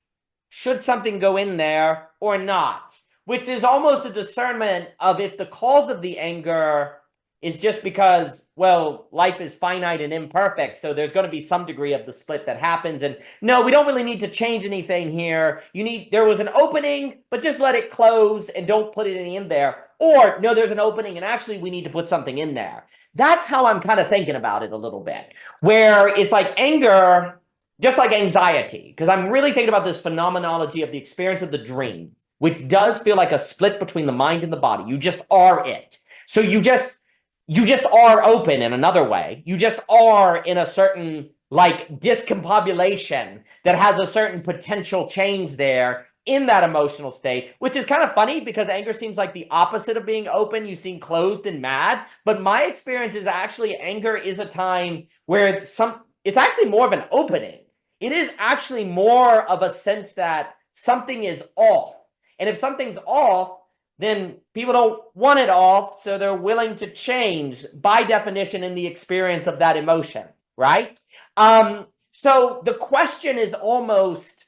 should something go in there or not? Which is almost a discernment of if the cause of the anger is just because, well, life is finite and imperfect, so there's going to be some degree of the split that happens. And no, we don't really need to change anything here. There was an opening, but just let it close and don't put any in there. Or, no, there's an opening and actually we need to put something in there. That's how I'm kind of thinking about it a little bit, where it's like anger, just like anxiety, because I'm really thinking about this phenomenology of the experience of the dream, which does feel like a split between the mind and the body. You just are it. So you just are open in another way. You just are in a certain like discombobulation that has a certain potential change there in that emotional state, which is kind of funny because anger seems like the opposite of being open. You seem closed and mad. But my experience is actually anger is a time where it's actually more of an opening. It is actually more of a sense that something is off. And if something's off, then people don't want it off, so they're willing to change by definition in the experience of that emotion, right? So the question is almost,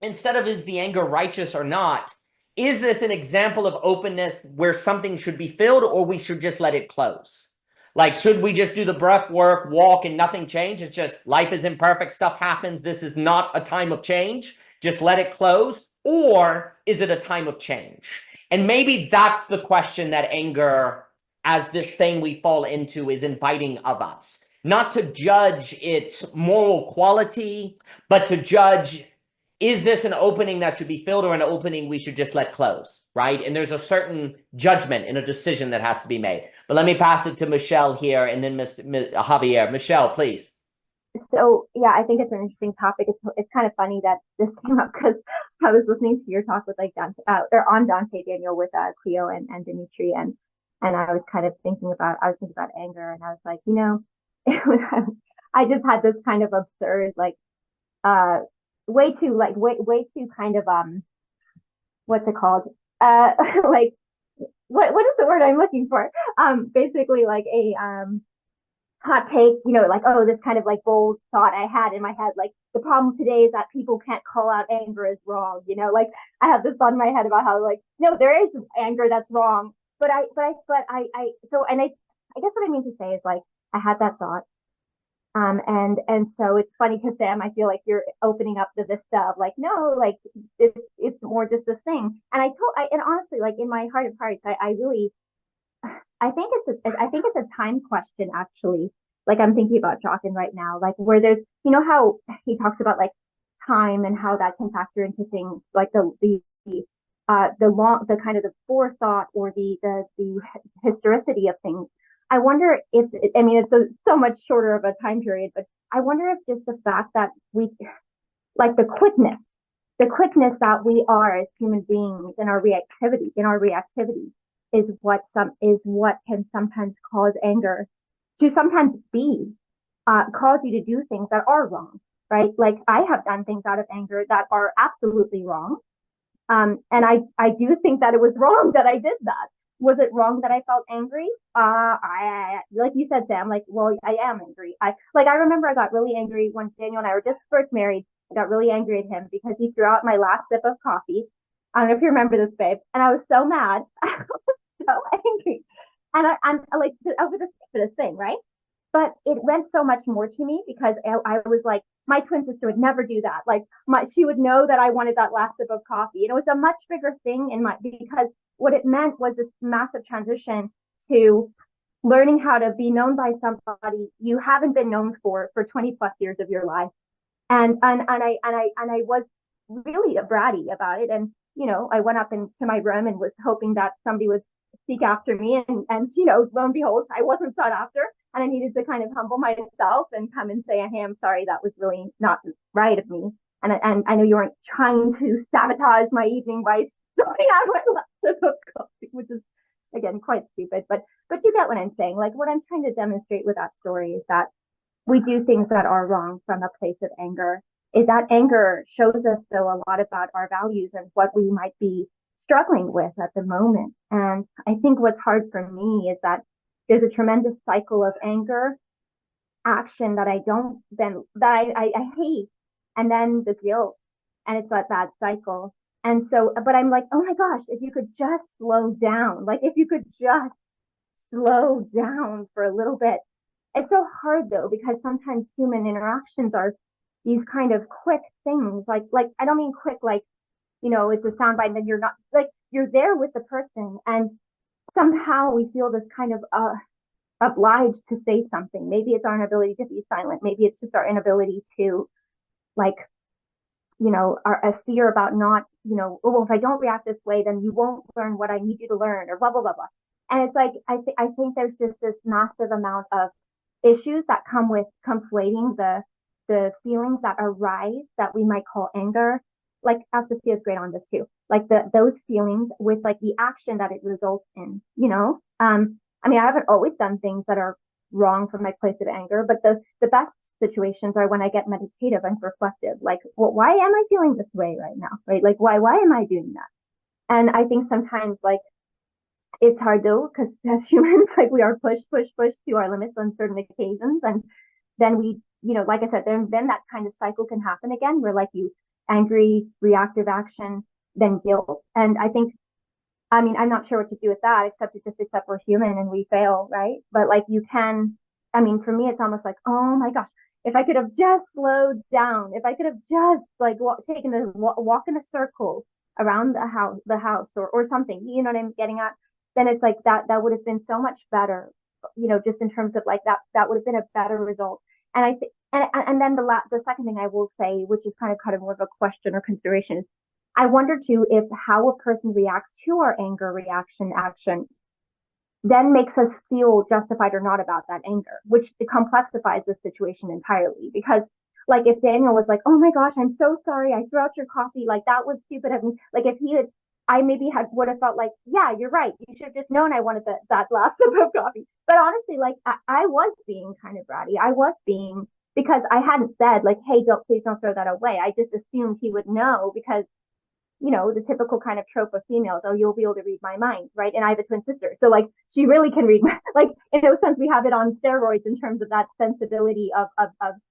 instead of is the anger righteous or not, is this an example of openness where something should be filled or we should just let it close? Like, should we just do the breath work, walk, and nothing change? It's just life is imperfect, stuff happens. This is not a time of change. Just let it close. Or is it a time of change? And maybe that's the question that anger, as this thing we fall into, is inviting of us. Not to judge its moral quality, but to judge, is this an opening that should be filled or an opening we should just let close, right? And there's a certain judgment and a decision that has to be made. But let me pass it to Michelle here and then Javier. Michelle, please. So, yeah, I think it's an interesting topic. It's kind of funny that this came up because I was listening to your talk with like Dante, or on Dante Daniel with Cleo and Dimitri, and I was kind of thinking about anger, and I was like, you know, I just had this kind of absurd like way too kind of what's it called like what is the word I'm looking for, basically like a hot take, you know, like, oh, this kind of like bold thought I had in my head, like the problem today is that people can't call out anger as wrong, you know, like I have this thought in my head about how like, no, there is anger that's wrong, so, and I guess what I mean to say is like, I had that thought. And so it's funny because Sam, I feel like you're opening up the vista of like, no, like it's more just this thing. And honestly, like in my heart of hearts, I really, I think it's a time question actually. Like I'm thinking about Jochen right now, like where there's, you know how he talks about like time and how that can factor into things like the kind of the forethought or the historicity of things. I wonder if, I mean, it's so much shorter of a time period, but I wonder if just the fact that we, like the quickness that we are as human beings in our reactivity is what can sometimes cause anger to sometimes cause you to do things that are wrong, right? Like I have done things out of anger that are absolutely wrong. And I do think that it was wrong that I did that. Was it wrong that I felt angry? Like you said, Sam, like, well, I am angry. I remember I got really angry when Daniel and I were just first married. I got really angry at him because he threw out my last sip of coffee. I don't know if you remember this, babe. And I was so mad. I was so angry. And I'm like, over the stupidest thing, right? But it meant so much more to me because I was like, my twin sister would never do that. Like she would know that I wanted that last sip of coffee. And it was a much bigger thing because what it meant was this massive transition to learning how to be known by somebody you haven't been known for 20 plus years of your life. And I was really bratty about it. And, you know, I went up into my room and was hoping that somebody would seek after me. And, you know, lo and behold, I wasn't sought after. And I needed to kind of humble myself and come and say, hey, I'm sorry, that was really not right of me. And I know you weren't trying to sabotage my evening by throwing out my last of coffee, which is, again, quite stupid. But you get what I'm saying. Like what I'm trying to demonstrate with that story is that we do things that are wrong from a place of anger. Is that anger shows us, though, a lot about our values and what we might be struggling with at the moment. And I think what's hard for me is that there's a tremendous cycle of anger action that I hate, and then the guilt, and it's that cycle. And so, but I'm like, oh my gosh, if you could just slow down, like if you could just slow down for a little bit. It's so hard though, because sometimes human interactions are these kind of quick things. Like I don't mean quick, like, you know, it's a soundbite and then you're not, like you're there with the person and somehow we feel this kind of obliged to say something. Maybe it's our inability to be silent. Maybe it's just our inability to, like, you know, a fear about not, you know, oh, well, if I don't react this way, then you won't learn what I need you to learn, or blah blah blah blah. And it's like I think there's just this massive amount of issues that come with conflating the feelings that arise that we might call anger. Like Sophia is great on this too. Like those feelings with like the action that it results in. You know, I mean, I haven't always done things that are wrong from my place of anger, but the best situations are when I get meditative and reflective. Like, well, why am I feeling this way right now? Right? Like, why am I doing that? And I think sometimes like it's hard though, because as humans, like we are pushed to our limits on certain occasions, and then we, you know, like I said, then that kind of cycle can happen again, where like you angry, reactive action, then guilt, and I think. I mean, I'm not sure what to do with that, except we're human and we fail, right? But like you can, I mean, for me, it's almost like, oh my gosh, if I could have just slowed down, if I could have just like taken a walk in a circle around the house or something, you know what I'm getting at? Then it's like that would have been so much better, you know, just in terms of like that would have been a better result. And I think, and then the second thing I will say, which is kind of more of a question or consideration, is I wonder too if how a person reacts to our anger reaction action then makes us feel justified or not about that anger, which complexifies the situation entirely. Because like if Daniel was like, oh my gosh, I'm so sorry, I threw out your coffee, like that was stupid of me. Like if he had, I maybe would have felt like, yeah, you're right, you should have just known I wanted that last sip of coffee. But honestly, like I was being kind of bratty. I was being, because I hadn't said like, hey, please don't throw that away. I just assumed he would know, because you know, the typical kind of trope of females, oh, you'll be able to read my mind, right? And I have a twin sister. So like she really can read like in no sense we have it on steroids in terms of that sensibility of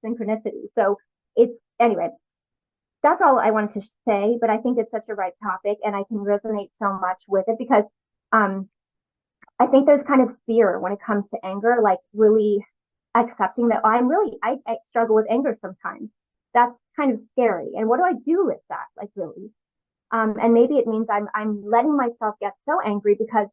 synchronicity. So it's anyway, that's all I wanted to say, but I think it's such a right topic and I can resonate so much with it because I think there's kind of fear when it comes to anger, like really accepting that I struggle with anger sometimes. That's kind of scary. And what do I do with that? Like really? And maybe it means I'm letting myself get so angry because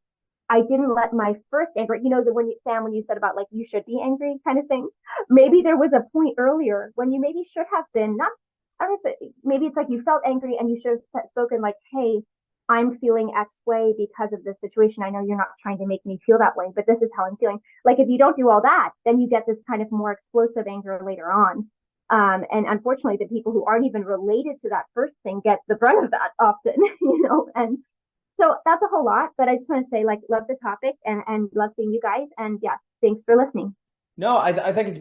I didn't let my first anger, when you said about like you should be angry kind of thing. Maybe there was a point earlier when you maybe should have been not. I don't know if maybe it's like you felt angry and you should have spoken like, "Hey, I'm feeling X way because of this situation. I know you're not trying to make me feel that way, but this is how I'm feeling." Like if you don't do all that, then you get this kind of more explosive anger later on. And unfortunately, the people who aren't even related to that first thing get the brunt of that often, and so that's a whole lot, but I just want to say, like, love the topic and love seeing you guys. And yeah, thanks for listening. No, I think it's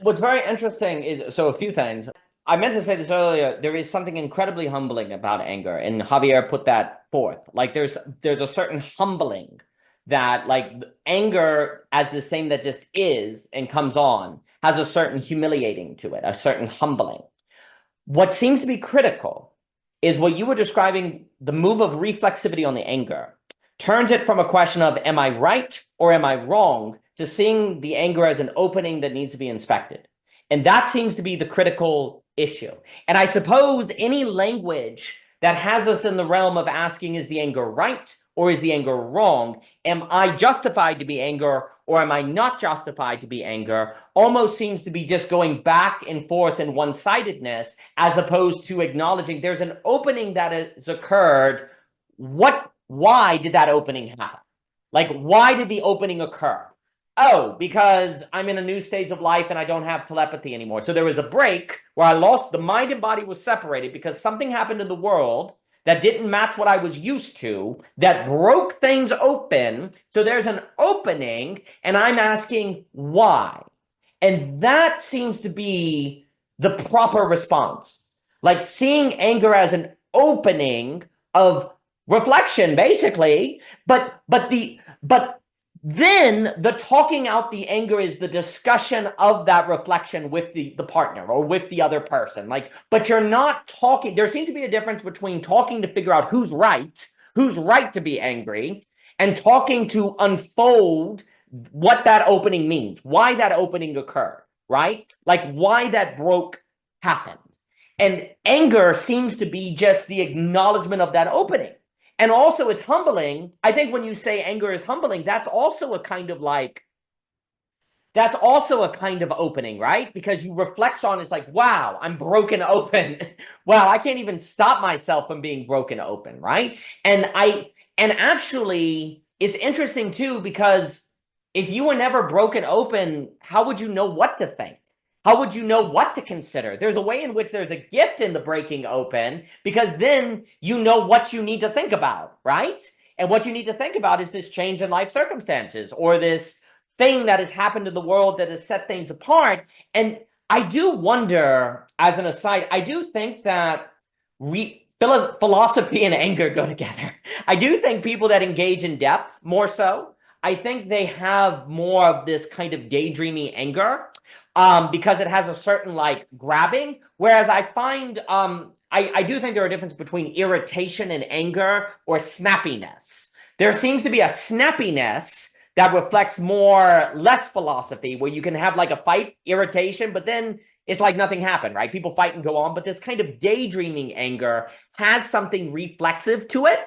what's very interesting is so a few things. I meant to say this earlier. There is something incredibly humbling about anger, and Javier put that forth. Like there's a certain humbling that like anger as this thing that just is and comes on has a certain humiliating to it, a certain humbling. What seems to be critical is what you were describing, the move of reflexivity on the anger turns it from a question of am I right or am I wrong to seeing the anger as an opening that needs to be inspected. And that seems to be the critical issue. And I suppose any language that has us in the realm of asking, is the anger right or is the anger wrong? Am I justified to be anger or am I not justified to be anger? Almost seems to be just going back and forth in one-sidedness as opposed to acknowledging there's an opening that has occurred. Why did that opening happen? Like, why did the opening occur? Oh, because I'm in a new stage of life and I don't have telepathy anymore. So there was a break where I lost, the mind and body was separated because something happened in the world that didn't match what I was used to, that broke things open. So there's an opening and I'm asking why. And that seems to be the proper response. Like seeing anger as an opening of reflection, basically, but then the talking out the anger is the discussion of that reflection with the partner or with the other person. Like, but you're not talking. There seems to be a difference between talking to figure out who's right to be angry, and talking to unfold what that opening means, why that opening occurred, right? Like why that broke happened. And anger seems to be just the acknowledgement of that opening. And also it's humbling. I think when you say anger is humbling, that's also a kind of opening, right? Because you reflect on it's like, wow, I'm broken open. Wow, I can't even stop myself from being broken open, right? And actually it's interesting too, because if you were never broken open, how would you know what to think? How would you know what to consider? There's a way in which there's a gift in the breaking open, because then you know what you need to think about, right? And what you need to think about is this change in life circumstances or this thing that has happened in the world that has set things apart. And I do wonder, as an aside, I do think that philosophy and anger go together. I do think people that engage in depth more so, I think they have more of this kind of daydreamy anger. Because it has a certain like grabbing, whereas I find I do think there are a difference between irritation and anger or snappiness. There seems to be a snappiness that reflects less philosophy, where you can have like a fight, irritation, but then it's like nothing happened, right? People fight and go on, but this kind of daydreaming anger has something reflexive to it,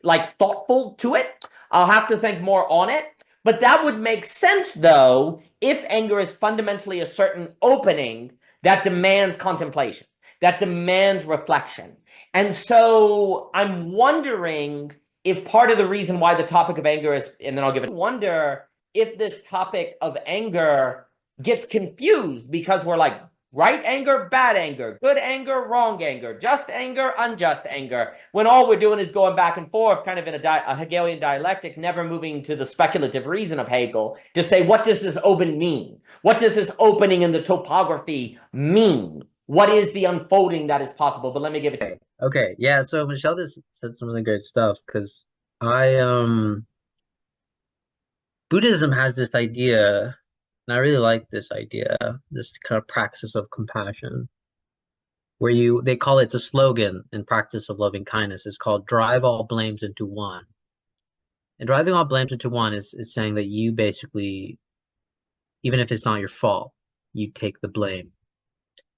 like thoughtful to it. I'll have to think more on it. But that would make sense, though, if anger is fundamentally a certain opening that demands contemplation, that demands reflection. And so I'm wondering if part of the reason why the topic of anger is, and then I'll give it, wonder if this topic of anger gets confused because we're like, right anger, bad anger, good anger, wrong anger, just anger, unjust anger, when all we're doing is going back and forth kind of in a Hegelian dialectic, never moving to the speculative reason of Hegel to say, what does this open mean? What does this opening in the topography mean? What is the unfolding that is possible? But let me give it to you. Okay, yeah, so Michelle just said some really great stuff, because Buddhism has this idea, and I really like this idea, this kind of praxis of compassion, where they call it's a slogan in practice of loving kindness. It's called drive all blames into one. And driving all blames into one is saying that you basically, even if it's not your fault, you take the blame.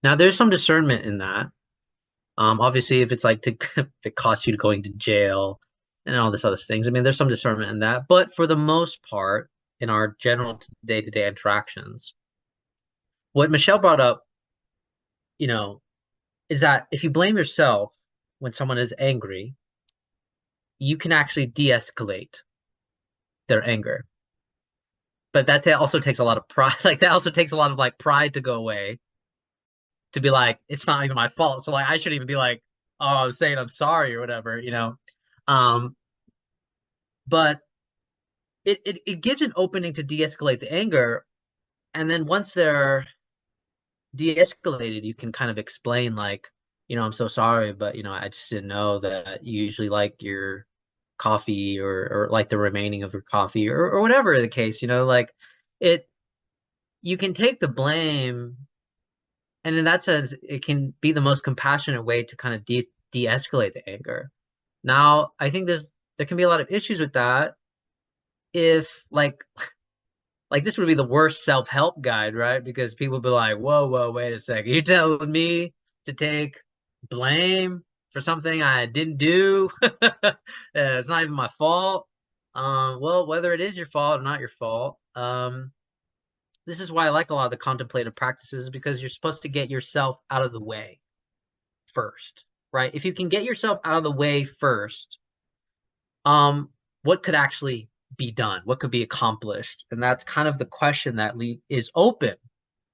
Now, there's some discernment in that. Obviously, if it's like if it costs you going to jail and all this other things, I mean, there's some discernment in that. But for the most part, in our general day-to-day interactions, what Michelle brought up, is that if you blame yourself when someone is angry, you can actually de-escalate their anger. But that also takes a lot of pride. Like that also takes a lot of like pride to go away. To be like, it's not even my fault. So like I shouldn't even be like, oh, I'm saying I'm sorry or whatever, But it gives an opening to de-escalate the anger. And then once they're de-escalated, you can kind of explain like, I'm so sorry, but I just didn't know that you usually like your coffee or like the remaining of your coffee or whatever the case, like you can take the blame, and in that sense, it can be the most compassionate way to kind of de-escalate the anger. Now, I think there can be a lot of issues with that if like this would be the worst self-help guide, right? Because people be like, whoa, wait a second. You're telling me to take blame for something I didn't do? It's not even my fault. Well, whether it is your fault or not your fault, this is why I like a lot of the contemplative practices, because you're supposed to get yourself out of the way first, right? If you can get yourself out of the way first, what could actually be done? What could be accomplished? And that's kind of the question that is open,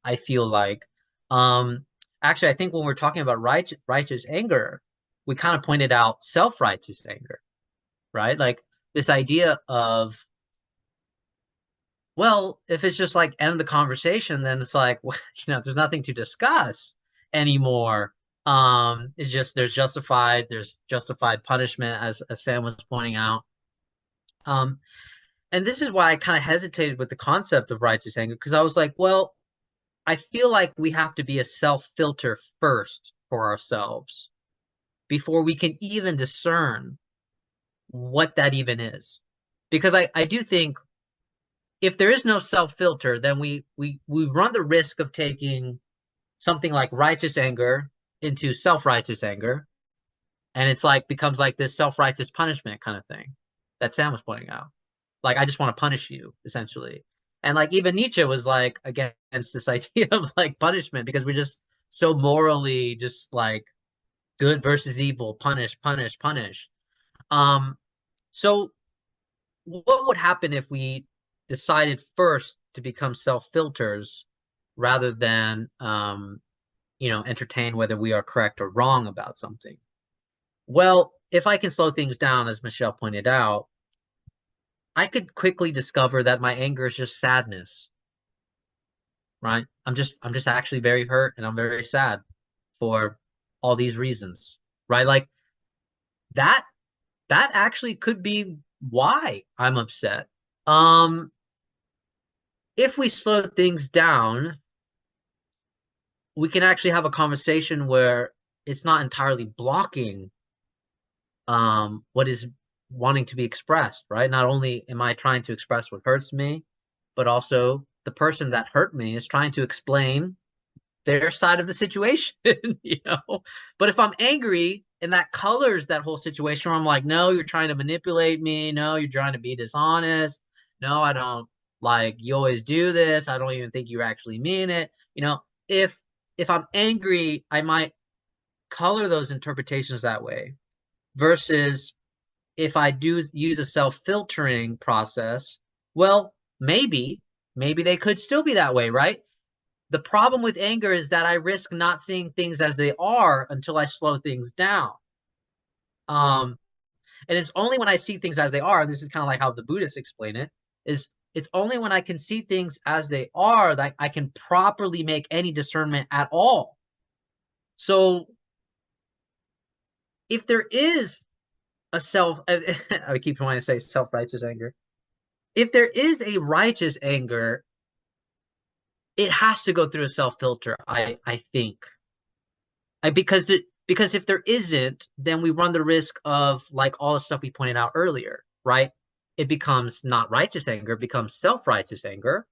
I feel like. Actually, I think when we're talking about righteous anger, we kind of pointed out self-righteous anger, right? Like this idea of, well, if it's just like end the conversation, then it's like, well, there's nothing to discuss anymore. It's just there's justified punishment, as Sam was pointing out. And this is why I kind of hesitated with the concept of righteous anger, because I was like, well, I feel like we have to be a self-filter first for ourselves before we can even discern what that even is. Because I do think if there is no self-filter, then we run the risk of taking something like righteous anger into self-righteous anger. And it's like becomes like this self-righteous punishment kind of thing that Sam was pointing out. Like, I just want to punish you, essentially. And like even Nietzsche was like against this idea of like punishment, because we're just so morally just like good versus evil, punish. So what would happen if we decided first to become self-filters rather than entertain whether we are correct or wrong about something? Well, if I can slow things down, as Michelle pointed out, I could quickly discover that my anger is just sadness, right? I'm just actually very hurt and I'm very sad for all these reasons, right? Like that actually could be why I'm upset. If we slow things down, we can actually have a conversation where it's not entirely blocking what is wanting to be expressed, right? Not only am I trying to express what hurts me, but also the person that hurt me is trying to explain their side of the situation, But if I'm angry and that colors that whole situation, where I'm like, no, you're trying to manipulate me. No, you're trying to be dishonest. No, I don't like, you always do this. I don't even think you actually mean it. If I'm angry, I might color those interpretations that way, versus if I do use a self-filtering process, well, maybe they could still be that way, right? The problem with anger is that I risk not seeing things as they are until I slow things down. And it's only when I see things as they are, and this is kind of like how the Buddhists explain it, is it's only when I can see things as they are that I can properly make any discernment at all. So if there is I keep wanting to say self-righteous anger. If there is a righteous anger, it has to go through a self-filter, I think. Because if there isn't, then we run the risk of like all the stuff we pointed out earlier, right? it becomes not righteous anger, it becomes self-righteous anger.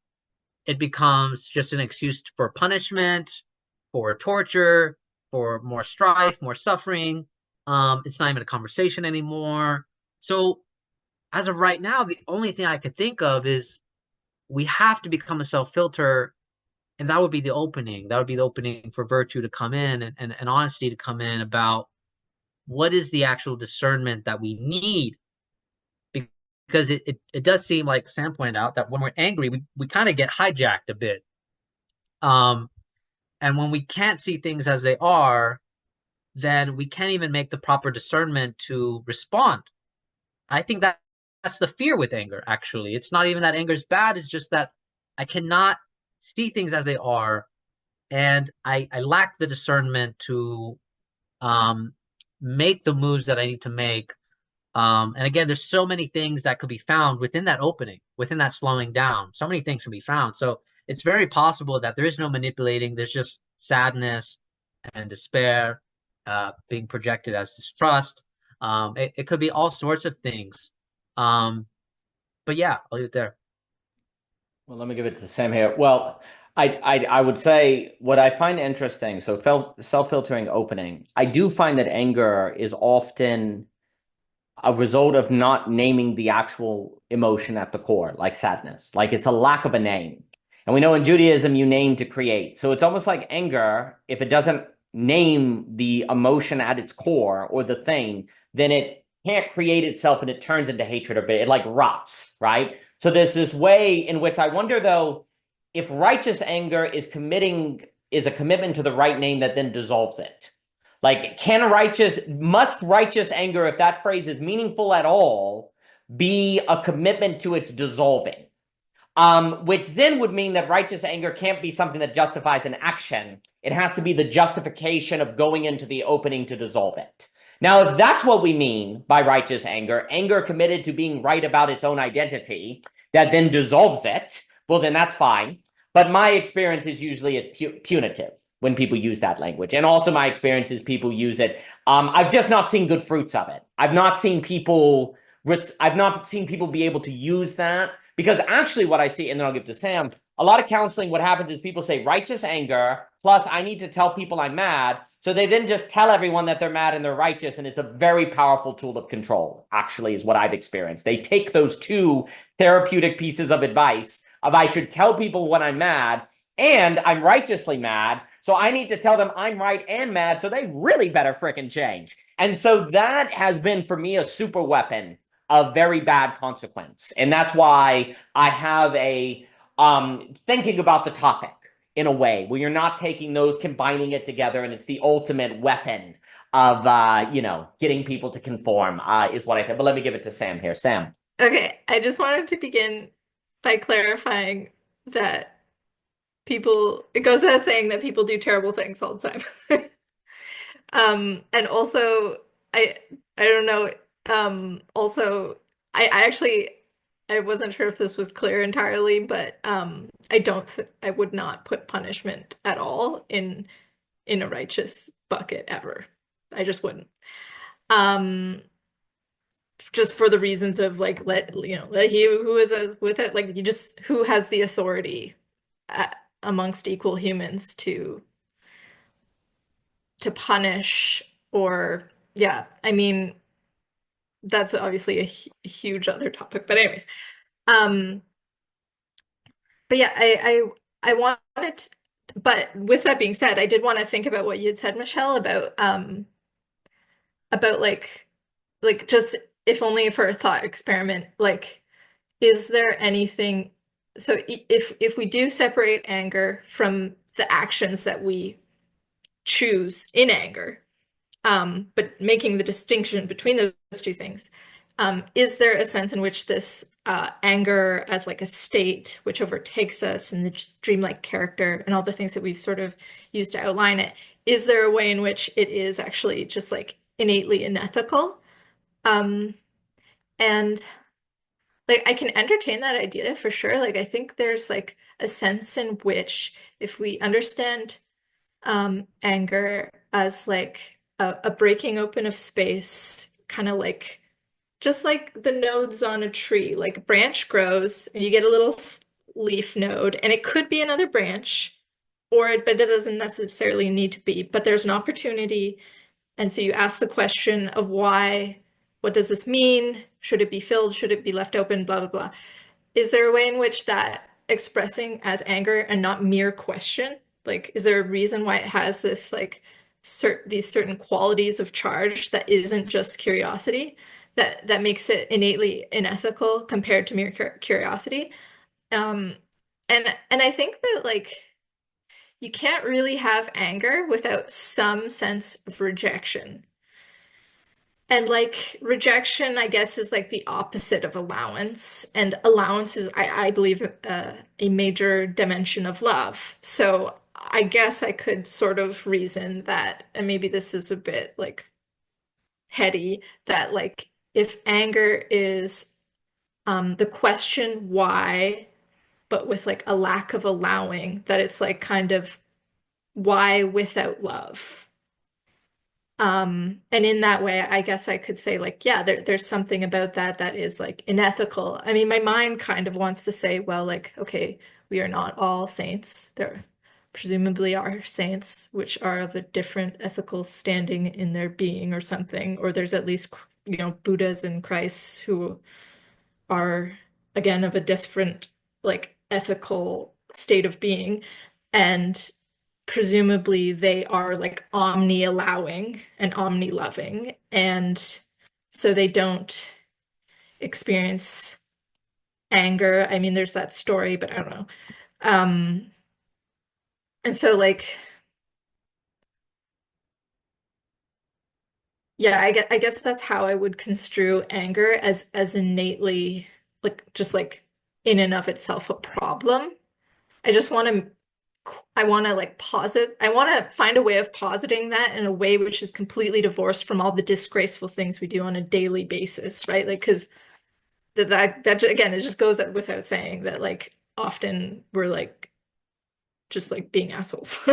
It becomes just an excuse for punishment, for torture, for more strife, more suffering. It's not even a conversation anymore. So as of right now, the only thing I could think of is we have to become a self-filter, and that would be the opening. That would be the opening for virtue to come in and honesty to come in about what is the actual discernment that we need. Because it does seem like Sam pointed out that when we're angry, we kind of get hijacked a bit. And when we can't see things as they are, then we can't even make the proper discernment to respond. I think that's the fear with anger, actually. It's not even that anger is bad, it's just that I cannot see things as they are, and I lack the discernment to make the moves that I need to make. And again, there's so many things that could be found within that opening, within that slowing down. So many things can be found. So it's very possible that there is no manipulating. There's just sadness and despair being projected as distrust. It could be all sorts of things. But yeah, I'll leave it there. Well, let me give it to Sam here. Well, I would say what I find interesting, so self-filtering opening, I do find that anger is often a result of not naming the actual emotion at the core, like sadness. Like it's a lack of a name. And we know in Judaism, you name to create. So it's almost like anger, if it doesn't name the emotion at its core or the thing, then it can't create itself and it turns into hatred or it like rots, right? So there's this way in which I wonder, though, if righteous anger is a commitment to the right name that then dissolves it. Like, must righteous anger, if that phrase is meaningful at all, be a commitment to its dissolving? Which then would mean that righteous anger can't be something that justifies an action. It has to be the justification of going into the opening to dissolve it. Now, if that's what we mean by righteous anger, anger committed to being right about its own identity, that then dissolves it, well, then that's fine. But my experience is usually punitive when people use that language. And also my experience is people use it. I've just not seen good fruits of it. I've not seen people be able to use that, because actually what I see, and then I'll give to Sam, a lot of counseling, what happens is people say righteous anger, plus I need to tell people I'm mad. So they then just tell everyone that they're mad and they're righteous. And it's a very powerful tool of control, actually, is what I've experienced. They take those two therapeutic pieces of advice of I should tell people when I'm mad and I'm righteously mad. So I need to tell them I'm right and mad. So they really better frickin' change. And so that has been for me a super weapon of very bad consequence. And that's why I have a thinking about the topic in a way where you're not taking those, combining it together, and it's the ultimate weapon of getting people to conform is what I think. But let me give it to Sam here. Sam. Okay, I just wanted to begin by clarifying that it goes without saying that people do terrible things all the time. And also I don't know, also I wasn't sure if this was clear entirely, but I would not put punishment at all in a righteous bucket ever. I just wouldn't. Just for the reasons of like let he who is with it, like who has the authority amongst equal humans to punish, or I mean, that's obviously a huge other topic, but anyways, but yeah, I wanted to, but with that being said, I did want to think about what you had said, Michelle, about like just if only for a thought experiment, like, is there anything, so if we do separate anger from the actions that we choose in anger, but making the distinction between those two things, is there a sense in which this anger as like a state which overtakes us and the dreamlike character and all the things that we've sort of used to outline it, is there a way in which it is actually just like innately unethical? And like I can entertain that idea for sure. Like I think there's like a sense in which if we understand anger as like a breaking open of space, kind of like just like the nodes on a tree, like a branch grows and you get a little leaf node, and it could be another branch, but it doesn't necessarily need to be, but there's an opportunity. And so you ask the question of why, what does this mean? Should it be filled? Should it be left open? Blah, blah, blah. Is there a way in which that expressing as anger and not mere question, like, is there a reason why it has this like these certain qualities of charge that isn't just curiosity, that makes it innately unethical compared to mere curiosity? Um, and I think that like you can't really have anger without some sense of rejection. And like rejection, I guess, is like the opposite of allowance. And allowance is, I believe, a major dimension of love. So I guess I could sort of reason that, and maybe this is a bit like heady, that like if anger is the question why, but with like a lack of allowing, that it's like kind of why without love. And in that way, I guess I could say like, yeah, there's something about that that is like unethical. I mean, my mind kind of wants to say, well, like, okay, we are not all saints. There presumably are saints which are of a different ethical standing in their being or something, or there's at least, you know, Buddhas and Christs who are again of a different like ethical state of being. And presumably they are like omni-allowing and omni-loving, and so they don't experience anger. I mean, there's that story, but I don't know. And so like, yeah, I guess that's how I would construe anger, as innately like just like in and of itself a problem. I just want to like posit, I want to find a way of positing that in a way which is completely divorced from all the disgraceful things we do on a daily basis, right? Like, because that again, it just goes without saying that like often we're like just like being assholes.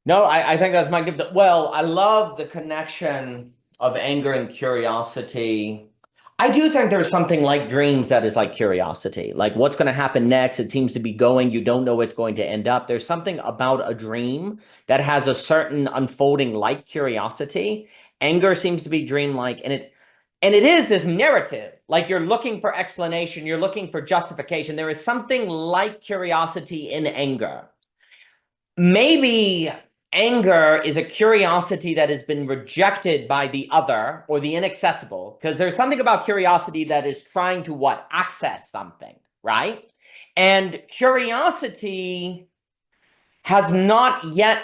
No, I think that's my gift. Well, I love the connection of anger and curiosity. I do think there's something like dreams that is like curiosity, like what's going to happen next. It seems to be going. You don't know where it's going to end up. There's something about a dream that has a certain unfolding like curiosity. Anger seems to be dreamlike, and it is this narrative. Like you're looking for explanation, you're looking for justification. There is something like curiosity in anger. Maybe anger is a curiosity that has been rejected by the other or the inaccessible, because there's something about curiosity that is trying to what? Access something, right? And curiosity has not yet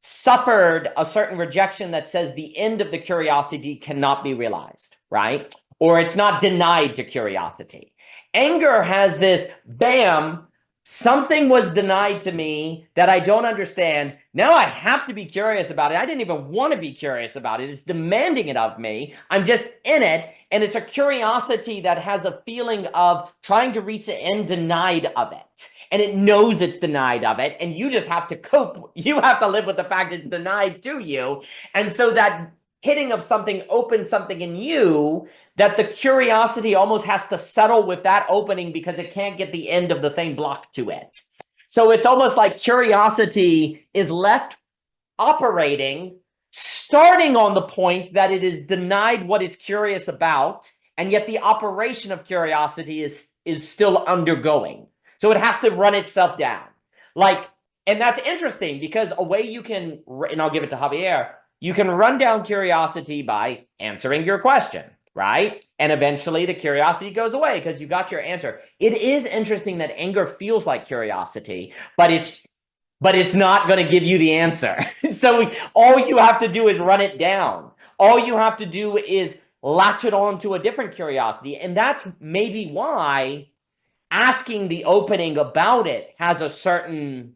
suffered a certain rejection that says the end of the curiosity cannot be realized, right? Or it's not denied to curiosity. Anger has this, bam, something was denied to me that I don't understand. Now I have to be curious about it. I didn't even want to be curious about it. It's demanding it of me. I'm just in it. And it's a curiosity that has a feeling of trying to reach the end denied of it. And it knows it's denied of it. And you just have to cope. You have to live with the fact it's denied to you. And so that hitting of something opens something in you that the curiosity almost has to settle with that opening because it can't get the end of the thing blocked to it. So it's almost like curiosity is left operating, starting on the point that it is denied what it's curious about, and yet the operation of curiosity is still undergoing. So it has to run itself down. And that's interesting because a way you can, and I'll give it to Javier, you can run down curiosity by answering your question, right? And eventually the curiosity goes away because you got your answer. It is interesting that anger feels like curiosity, but it's not going to give you the answer. So all you have to do is run it down. All you have to do is latch it on to a different curiosity. And that's maybe why asking the opening about it has a certain,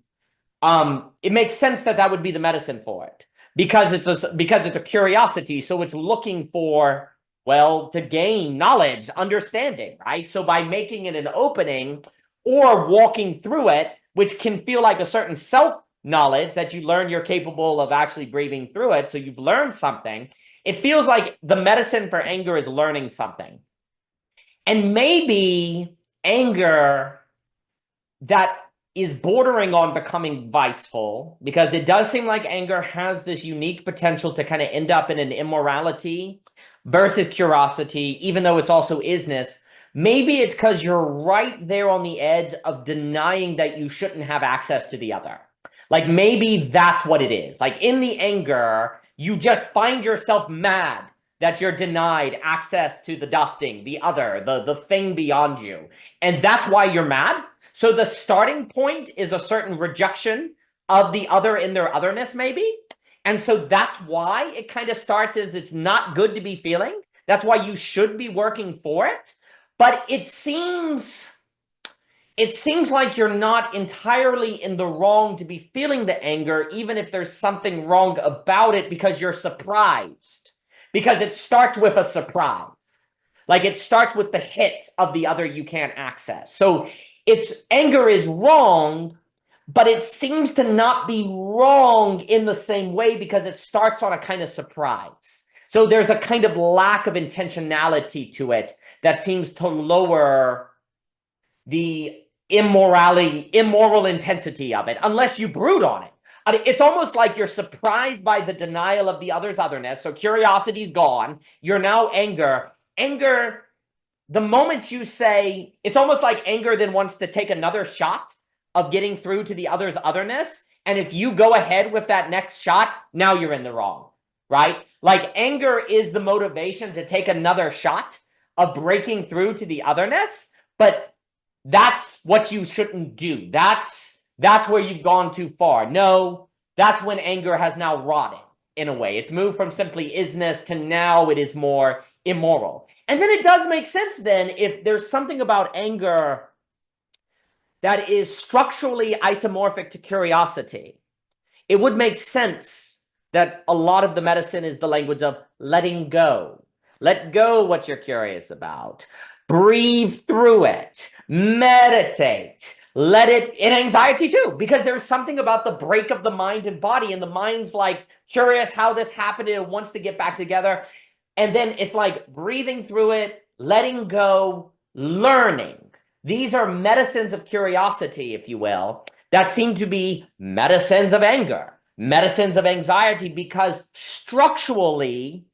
it makes sense that would be the medicine for it. Because it's a curiosity, so it's looking for, well, to gain knowledge, understanding, right? So by making it an opening or walking through it, which can feel like a certain self-knowledge that you learn you're capable of actually breathing through it, so you've learned something, It feels like the medicine for anger is learning something. And maybe anger that is bordering on becoming viceful, because it does seem like anger has this unique potential to kind of end up in an immorality versus curiosity, even though it's also isness. Maybe it's because you're right there on the edge of denying that you shouldn't have access to the other. Like maybe that's what it is. Like in the anger, you just find yourself mad that you're denied access to the dusting, the other, the thing beyond you. And that's why you're mad. So the starting point is a certain rejection of the other in their otherness, maybe. And so that's why it kind of starts as it's not good to be feeling. That's why you should be working for it. But it seems like you're not entirely in the wrong to be feeling the anger, even if there's something wrong about it, because you're surprised. Because it starts with a surprise. Like it starts with the hit of the other you can't access. So its anger is wrong, but it seems to not be wrong in the same way because it starts on a kind of surprise. So there's a kind of lack of intentionality to it that seems to lower the immoral intensity of it, unless you brood on it. I mean, it's almost like you're surprised by the denial of the other's otherness. So curiosity's gone. You're now anger. Anger, the moment you say, it's almost like anger then wants to take another shot of getting through to the other's otherness. And if you go ahead with that next shot, now you're in the wrong, right? Like anger is the motivation to take another shot of breaking through to the otherness, but that's what you shouldn't do. That's where you've gone too far. No, that's when anger has now rotted in a way. It's moved from simply isness to now it is more immoral. And then it does make sense then if there's something about anger that is structurally isomorphic to curiosity, it would make sense that a lot of the medicine is the language of letting go. Let go what you're curious about. Breathe through it. Meditate. Let it, in anxiety too, because there's something about the break of the mind and body, and the mind's like curious how this happened and it wants to get back together. And then it's like breathing through it, letting go, learning. These are medicines of curiosity, if you will, that seem to be medicines of anger, medicines of anxiety, because structurally,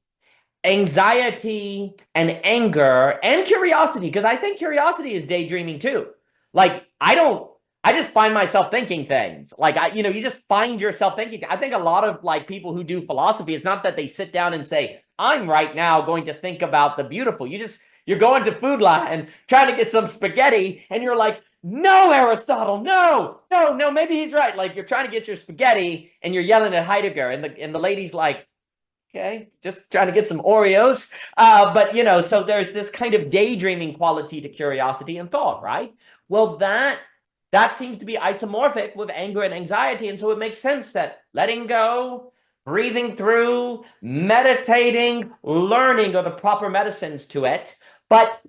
anxiety and anger and curiosity, because I think curiosity is daydreaming too. Like, I just find myself thinking things. Like, you just find yourself thinking. I think a lot of like people who do philosophy, it's not that they sit down and say, I'm right now going to think about the beautiful. You're going to Food Line trying to get some spaghetti and you're like, no, Aristotle, no, maybe he's right. Like you're trying to get your spaghetti and you're yelling at Heidegger and the lady's like, okay, just trying to get some Oreos. But so there's this kind of daydreaming quality to curiosity and thought, right? Well, that seems to be isomorphic with anger and anxiety. And so it makes sense that letting go, breathing through, meditating, learning are the proper medicines to it. But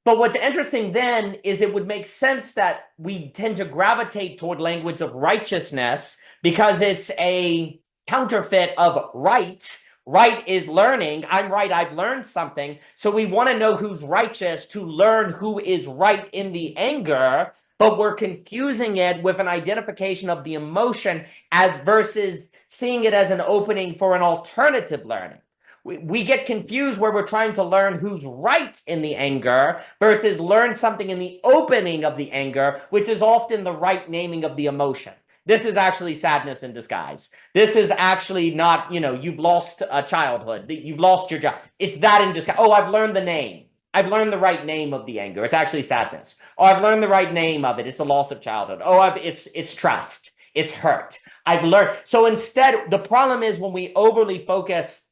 what's interesting then is it would make sense that we tend to gravitate toward language of righteousness because it's a counterfeit of right. Right is learning. I'm right. I've learned something. So we want to know who's righteous to learn who is right in the anger, but we're confusing it with an identification of the emotion as versus seeing it as an opening for an alternative learning. We get confused where we're trying to learn who's right in the anger versus learn something in the opening of the anger, which is often the right naming of the emotion. This is actually sadness in disguise. This is actually not, you've lost a childhood. You've lost your job. It's that in disguise. Oh, I've learned the name. I've learned the right name of the anger. It's actually sadness. Oh, I've learned the right name of it. It's the loss of childhood. Oh, it's trust. It's hurt. I've learned. So instead, the problem is when we overly focus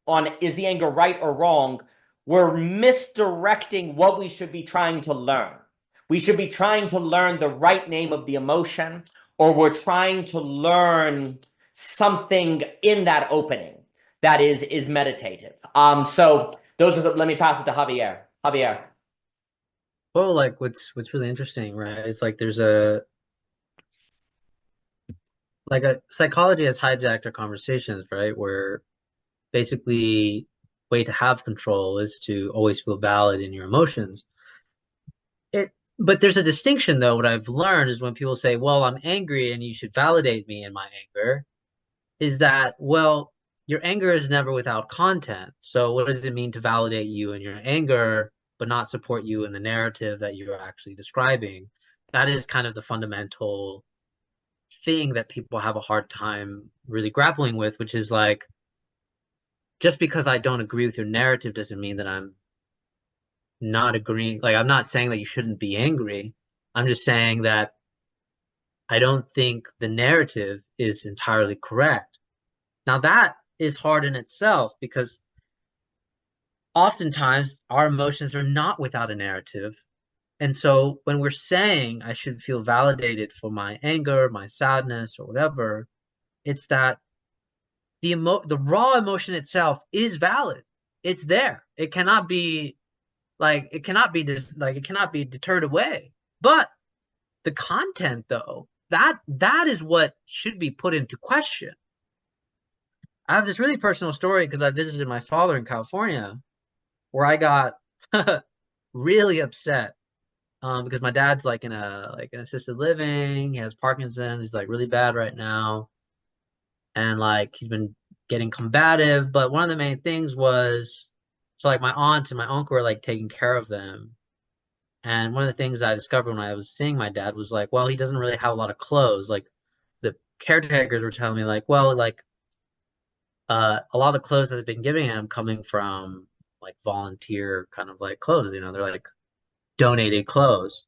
on is the anger right or wrong, we're misdirecting what we should be trying to learn. We should be trying to learn the right name of the emotion, or we're trying to learn something in that opening that is meditative. So those are let me pass it to Javier. Javier. Well, like what's really interesting, right? It's like there's like a psychology has hijacked our conversations, right? Where basically way to have control is to always feel valid in your emotions. But there's a distinction though. What I've learned is when people say, well, I'm angry and you should validate me in my anger, is that, well, your anger is never without content. So what does it mean to validate you in your anger, but not support you in the narrative that you're actually describing? That is kind of the fundamental thing that people have a hard time really grappling with, which is like, just because I don't agree with your narrative doesn't mean that I'm not agreeing. Like, I'm not saying that you shouldn't be angry. I'm just saying that I don't think the narrative is entirely correct. Now, that is hard in itself because oftentimes our emotions are not without a narrative. And so when we're saying I should feel validated for my anger, my sadness, or whatever, it's that the raw emotion itself is valid. It's there. It cannot be it cannot be it cannot be deterred away. But the content, though, that is what should be put into question. I have this really personal story because I visited my father in California, where I got really upset because my dad's like in an assisted living. He has Parkinson's. He's like really bad right now, and like he's been getting combative. But one of the main things was, so like my aunt and my uncle were like taking care of them. And one of the things I discovered when I was seeing my dad was like, well, he doesn't really have a lot of clothes. Like the caretakers were telling me like, well, like a lot of the clothes that they've been giving him coming from like volunteer kind of like clothes, you know, they're like donated clothes,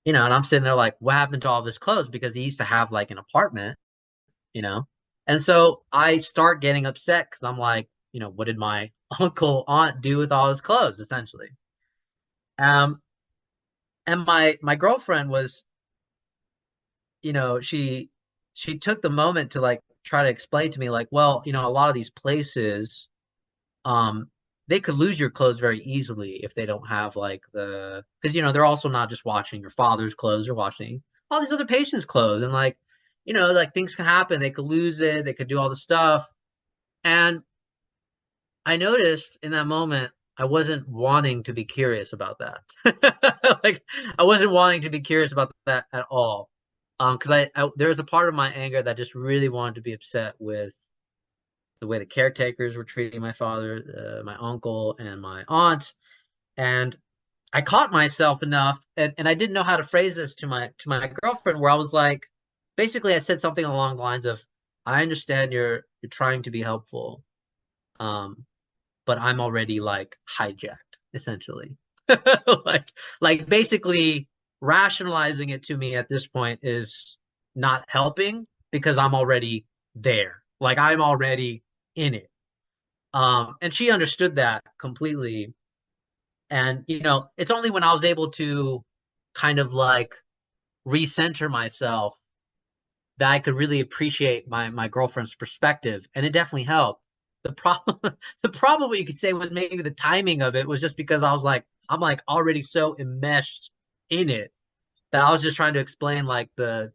you know, and I'm sitting there like, what happened to all this clothes? Because he used to have like an apartment, you know, and so I start getting upset because I'm like, you know, what did my aunt do with all his clothes, essentially? Um, and my girlfriend was, you know, she took the moment to like try to explain to me like, well, you know, a lot of these places, um, they could lose your clothes very easily if they don't have like because you know they're also not just watching your father's clothes, they're watching all these other patients' clothes, and like, you know, like things can happen, they could lose it, they could do all the stuff. And I noticed in that moment I wasn't wanting to be curious about that. Like I wasn't wanting to be curious about that at all. Because there was a part of my anger that just really wanted to be upset with the way the caretakers were treating my father, my uncle, and my aunt. And I caught myself enough, and I didn't know how to phrase this to my girlfriend, where I was like, basically, I said something along the lines of, "I understand you're trying to be helpful, um, but I'm already like hijacked, essentially." like like basically rationalizing it to me at this point is not helping because I'm already there. Like I'm already in it. And she understood that completely. And you know, it's only when I was able to kind of like recenter myself that I could really appreciate my girlfriend's perspective, and it definitely helped. The problem the problem what you could say was maybe the timing of it was just because I was like I'm like already so enmeshed in it that I was just trying to explain like the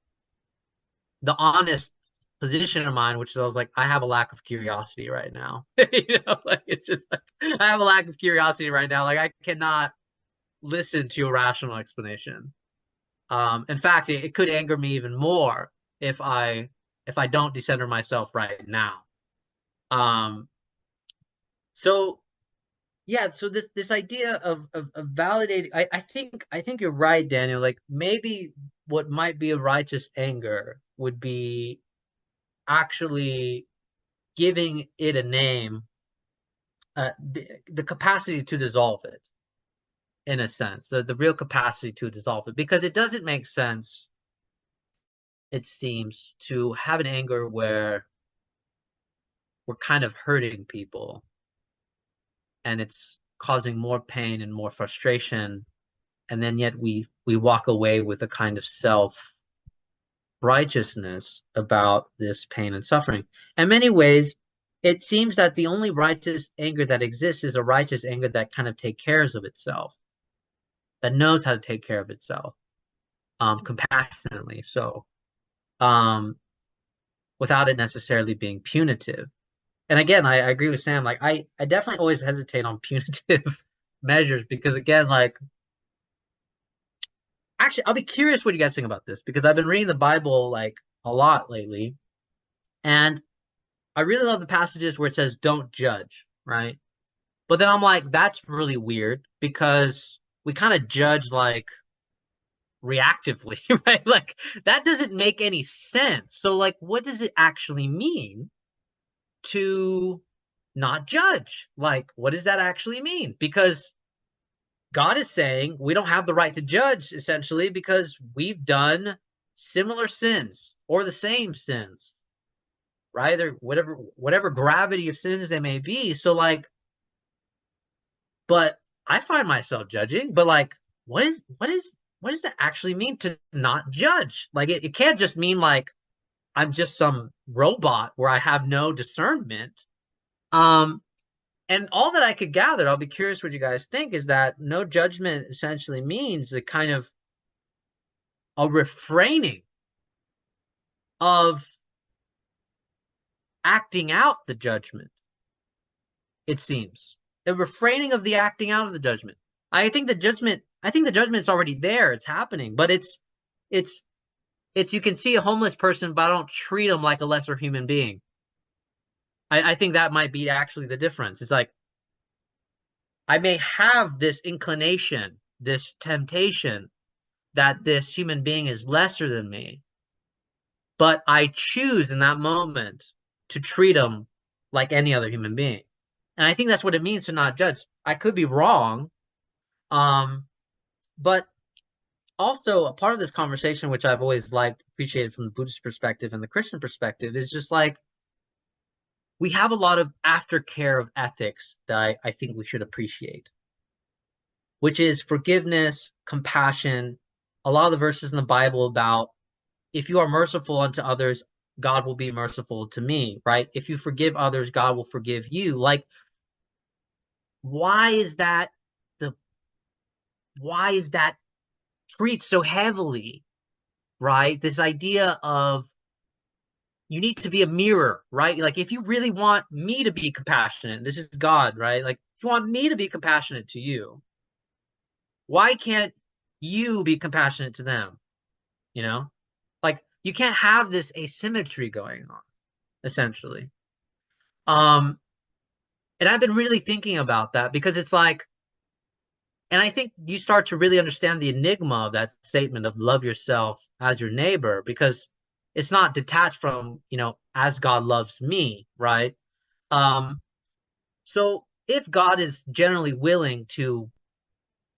honest position of mine, which is I was like, I have a lack of curiosity right now. You know, like it's just like I have a lack of curiosity right now. Like I cannot listen to a rational explanation. In fact, it could anger me even more if I don't decenter myself right now. Um, so yeah, so this idea of validating, I think you're right, Daniel. Like maybe what might be a righteous anger would be actually giving it a name, the capacity to dissolve it, in a sense, the real capacity to dissolve it, because it doesn't make sense, it seems, to have an anger where we're kind of hurting people and it's causing more pain and more frustration, and then yet we walk away with a kind of self righteousness about this pain and suffering. In many ways, it seems that the only righteous anger that exists is a righteous anger that kind of takes care of itself, that knows how to take care of itself, compassionately. So, um, without it necessarily being punitive. And again, I agree with Sam. Like I definitely always hesitate on punitive measures because again, like actually I'll be curious what you guys think about this because I've been reading the Bible like a lot lately, and I really love the passages where it says don't judge, right? But then I'm like, that's really weird because we kind of judge like reactively, right? Like that doesn't make any sense. So like what does it actually mean to not judge? Like what does that actually mean? Because God is saying we don't have the right to judge essentially because we've done similar sins or the same sins, right? Or whatever gravity of sins they may be. So like, but I find myself judging, but like what does that actually mean to not judge? Like it can't just mean like I'm just some robot where I have no discernment. And all that I could gather, I'll be curious what you guys think, is that no judgment essentially means a kind of a refraining of acting out the judgment, it seems. A refraining of the acting out of the judgment. I think the judgment's already there, it's happening, but it's you can see a homeless person, but I don't treat them like a lesser human being. I think that might be actually the difference. It's like I may have this inclination, this temptation that this human being is lesser than me, but I choose in that moment to treat them like any other human being. And I think that's what it means to not judge. I could be wrong, but also a part of this conversation, which I've always liked, appreciated from the Buddhist perspective and the Christian perspective, is just like we have a lot of aftercare of ethics that I think we should appreciate, which is forgiveness, compassion. A lot of the verses in the Bible about if you are merciful unto others, God will be merciful to me, right? If you forgive others, God will forgive you. Like, why is that treated so heavily, right? This idea of you need to be a mirror, right? Like if you really want me to be compassionate, this is God, right? Like if you want me to be compassionate to you, why can't you be compassionate to them? You know, like you can't have this asymmetry going on, essentially. And I've been really thinking about that because it's like, and I think you start to really understand the enigma of that statement of love yourself as your neighbor, because it's not detached from, as God loves me, right? So if God is generally willing to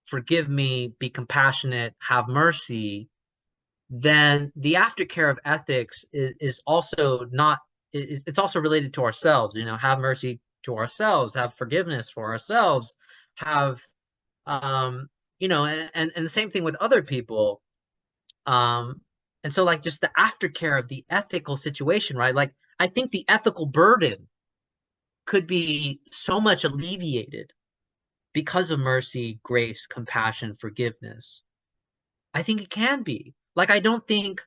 forgive me, be compassionate, have mercy, then the aftercare of ethics is also not, it's also related to ourselves, have mercy to ourselves, have forgiveness for ourselves, have, and the same thing with other people. And so like just the aftercare of the ethical situation, right? Like I think the ethical burden could be so much alleviated because of mercy, grace, compassion, forgiveness. I think it can be. Like I don't think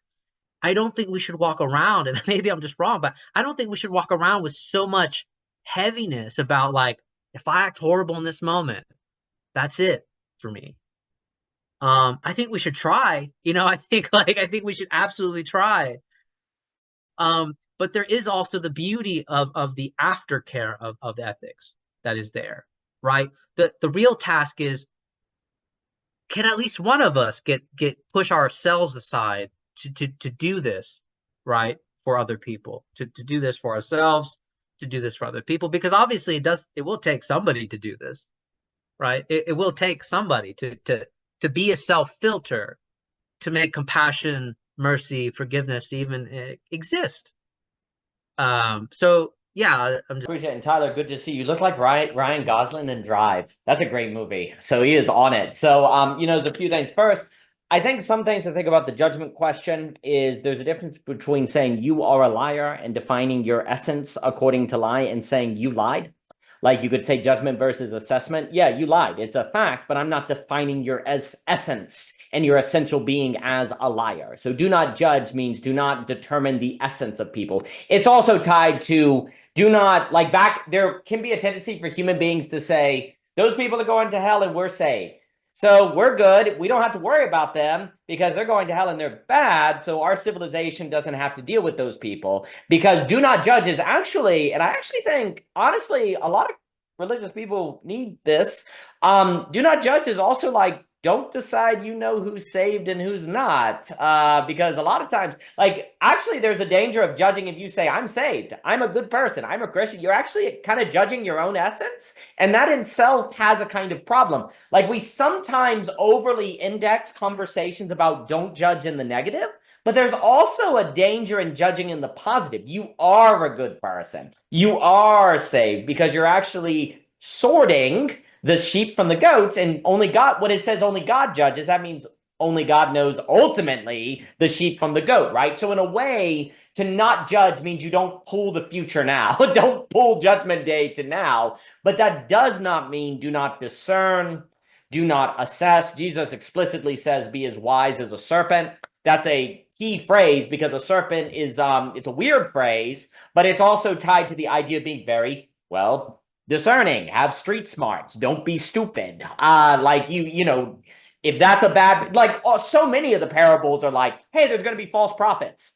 we should walk around, and maybe I'm just wrong, but I don't think we should walk around with so much heaviness about like, if I act horrible in this moment, that's it for me. I think we should try, I think we should absolutely try. But there is also the beauty of the aftercare of ethics that is there, right? The real task is, can at least one of us get push ourselves aside to do this, right? For other people, to do this for ourselves, to do this for other people, because obviously it will take somebody to do this, right? It will take somebody to be a self-filter, to make compassion, mercy, forgiveness to even exist. So yeah, I'm just Appreciate it. And Tyler, good to see you. Look like Ryan Gosling in Drive. That's a great movie. So he is on it. So there's a few things. First, I think some things to think about the judgment question is there's a difference between saying you are a liar and defining your essence according to lie and saying you lied. Like you could say judgment versus assessment. Yeah, you lied. It's a fact, but I'm not defining your essence and your essential being as a liar. So do not judge means do not determine the essence of people. It's also tied to do not, like there can be a tendency for human beings to say, those people are going to hell and we're saved. So we're good. We don't have to worry about them because they're going to hell and they're bad. So our civilization doesn't have to deal with those people, because do not judge is actually, and I actually think, honestly, a lot of religious people need this. Do not judge is also like, don't decide who's saved and who's not, because a lot of times, like, actually there's a danger of judging. If you say, I'm saved, I'm a good person, I'm a Christian, you're actually kind of judging your own essence, and that in itself has a kind of problem. Like, we sometimes overly index conversations about don't judge in the negative, but there's also a danger in judging in the positive. You are a good person, you are saved, because you're actually sorting the sheep from the goats, and only God, when it says only God judges, that means only God knows ultimately the sheep from the goat, right? So in a way, to not judge means you don't pull the future now. Don't pull judgment day to now. But that does not mean do not discern, do not assess. Jesus explicitly says, be as wise as a serpent. That's a key phrase, because a serpent is, it's a weird phrase, but it's also tied to the idea of being very, well, discerning, have street smarts, don't be stupid. Like if that's a bad, like, so many of the parables are like, hey, there's going to be false prophets.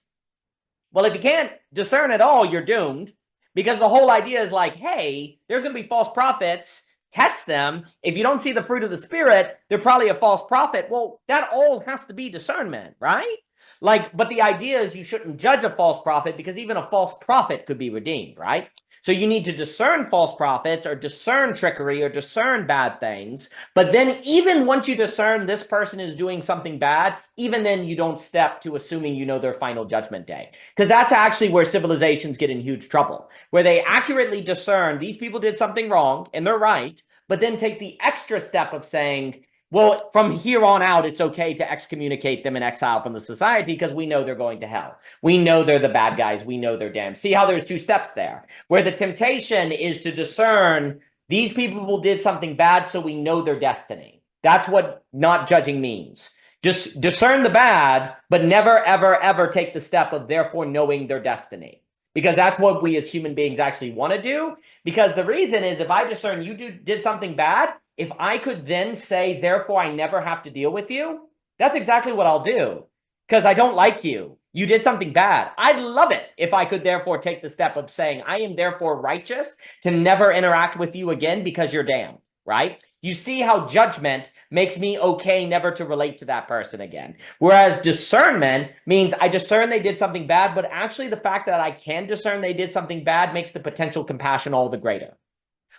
Well, if you can't discern at all, you're doomed, because the whole idea is like, hey, there's going to be false prophets, test them. If you don't see the fruit of the Spirit, they're probably a false prophet. Well, that all has to be discernment, right? Like, but the idea is you shouldn't judge a false prophet, because even a false prophet could be redeemed, right? So you need to discern false prophets, or discern trickery, or discern bad things. But then even once you discern this person is doing something bad, even then you don't step to assuming their final judgment day. Because that's actually where civilizations get in huge trouble, where they accurately discern these people did something wrong and they're right, but then take the extra step of saying, well, from here on out, it's okay to excommunicate them and exile from the society because we know they're going to hell. We know they're the bad guys. We know they're damned. See how there's two steps there, where the temptation is to discern these people did something bad, so we know their destiny. That's what not judging means. Just discern the bad, but never, ever, ever take the step of therefore knowing their destiny. Because that's what we as human beings actually want to do. Because the reason is, if I discern you did something bad, if I could then say, therefore, I never have to deal with you, that's exactly what I'll do. Because I don't like you. You did something bad. I'd love it if I could therefore take the step of saying, I am therefore righteous to never interact with you again because you're damned, right? You see how judgment makes me okay never to relate to that person again. Whereas discernment means I discern they did something bad, but actually the fact that I can discern they did something bad makes the potential compassion all the greater.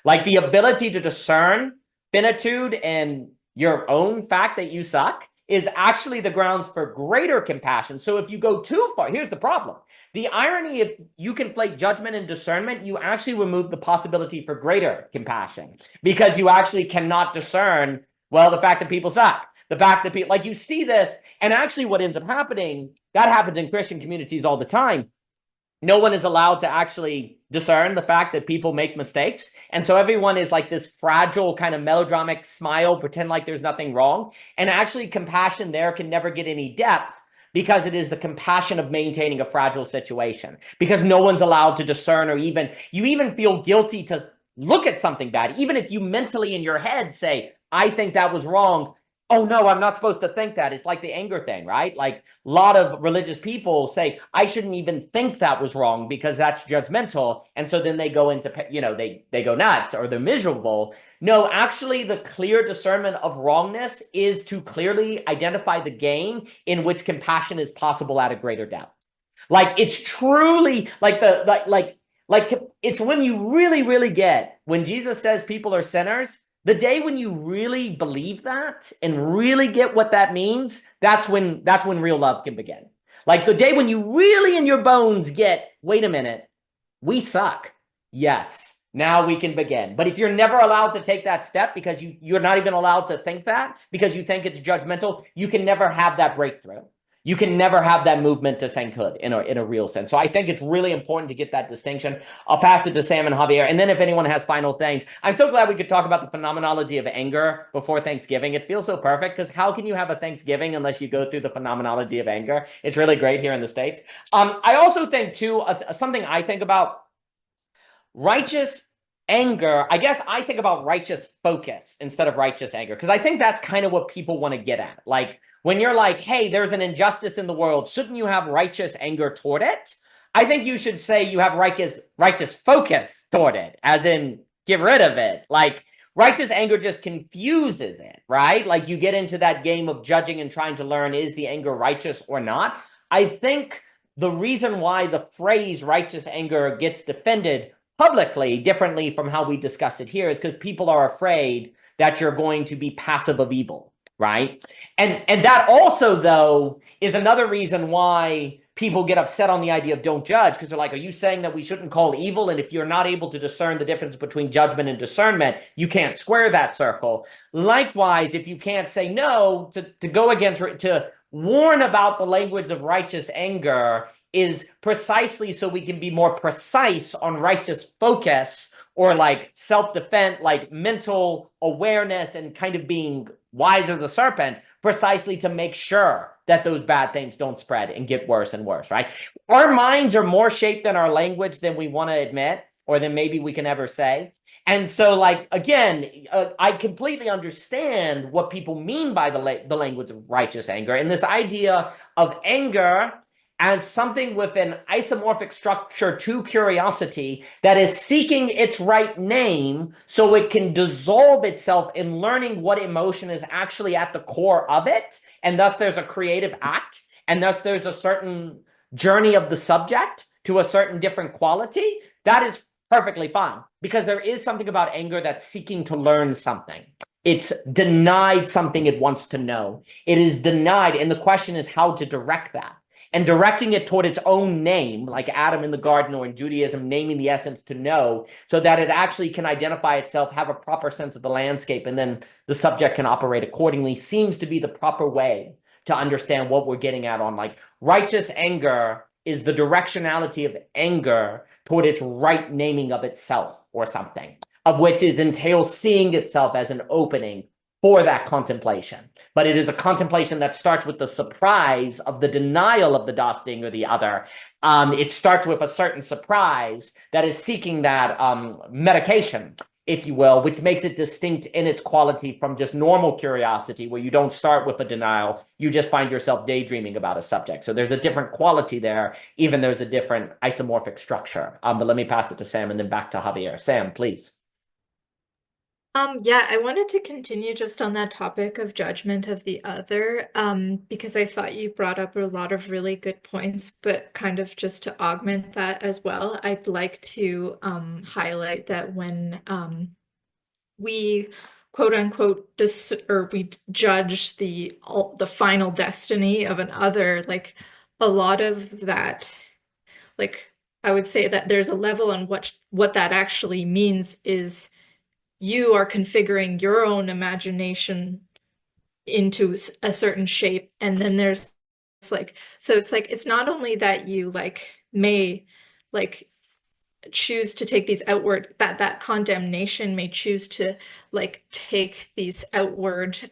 Like the ability to discern finitude and your own fact that you suck is actually the grounds for greater compassion. So if you go too far, here's the problem. The irony, if you conflate judgment and discernment, you actually remove the possibility for greater compassion, because you actually cannot discern, well, the fact that people suck, the fact that people, like, you see this, and actually what ends up happening, that happens in Christian communities all the time. No one is allowed to actually discern the fact that people make mistakes. And so everyone is like this fragile kind of melodramatic smile, pretend like there's nothing wrong. And actually compassion there can never get any depth, because it is the compassion of maintaining a fragile situation, because no one's allowed to discern, or you even feel guilty to look at something bad. Even if you mentally in your head say, I think that was wrong. Oh no, I'm not supposed to think that. It's like the anger thing, right? Like a lot of religious people say, I shouldn't even think that was wrong because that's judgmental. And so then they go into, they go nuts, or they're miserable. No, actually the clear discernment of wrongness is to clearly identify the game in which compassion is possible at a greater depth. Like it's truly like it's when you really, really get, when Jesus says people are sinners, the day when you really believe that and really get what that means, that's when real love can begin. Like the day when you really in your bones get, wait a minute, we suck. Yes, now we can begin. But if you're never allowed to take that step because you're not even allowed to think that because you think it's judgmental, you can never have that breakthrough. you can never have that movement to sainthood in a real sense. So I think it's really important to get that distinction. I'll pass it to Sam and Javier, and then if anyone has final things. I'm so glad we could talk about the phenomenology of anger before Thanksgiving. It feels so perfect, because how can you have a Thanksgiving unless you go through the phenomenology of anger? It's really great here in the States. I also think, too, something I think about, righteous anger, I guess I think about righteous focus instead of righteous anger, because I think that's kind of what people want to get at. Like, when you're like, hey, there's an injustice in the world, shouldn't you have righteous anger toward it? I think you should say you have righteous focus toward it, as in get rid of it. Like, righteous anger just confuses it, right? Like, you get into that game of judging and trying to learn, is the anger righteous or not? I think the reason why the phrase righteous anger gets defended publicly differently from how we discuss it here is because people are afraid that you're going to be passive of evil, right? And that also, though, is another reason why people get upset on the idea of don't judge, because they're like, are you saying that we shouldn't call evil? And if you're not able to discern the difference between judgment and discernment, you can't square that circle. Likewise, if you can't say no, to go against, to warn about the language of righteous anger is precisely so we can be more precise on righteous focus, or like self-defense, like mental awareness and kind of being wise as a serpent, precisely to make sure that those bad things don't spread and get worse and worse, right? Our minds are more shaped than our language than we want to admit, or than maybe we can ever say. And so, like, again, I completely understand what people mean by the language of righteous anger, and this idea of anger as something with an isomorphic structure to curiosity that is seeking its right name so it can dissolve itself in learning what emotion is actually at the core of it. And thus there's a creative act, and thus there's a certain journey of the subject to a certain different quality. That is perfectly fine, because there is something about anger that's seeking to learn something. It's denied something it wants to know. It is denied, and the question is how to direct that. And directing it toward its own name, like Adam in the garden, or in Judaism, naming the essence to know, so that it actually can identify itself, have a proper sense of the landscape, and then the subject can operate accordingly, seems to be the proper way to understand what we're getting at on, like, righteous anger is the directionality of anger toward its right naming of itself or something, of which it entails seeing itself as an opening for that contemplation. But it is a contemplation that starts with the surprise of the denial of the das Ding or the other. It starts with a certain surprise that is seeking that medication, if you will, which makes it distinct in its quality from just normal curiosity, where you don't start with a denial, you just find yourself daydreaming about a subject. So there's a different quality there, even there's a different isomorphic structure. But let me pass it to Sam and then back to Javier. Sam, please. Yeah, I wanted to continue just on that topic of judgment of the other, because I thought you brought up a lot of really good points, but kind of just to augment that as well, I'd like to highlight that when we quote unquote we judge the final destiny of an other, like a lot of that, like I would say that there's a level on what that actually means is you are configuring your own imagination into a certain shape, and then there's like, so it's like, it's not only that you like may like choose to take these outward, that condemnation may choose to like take these outward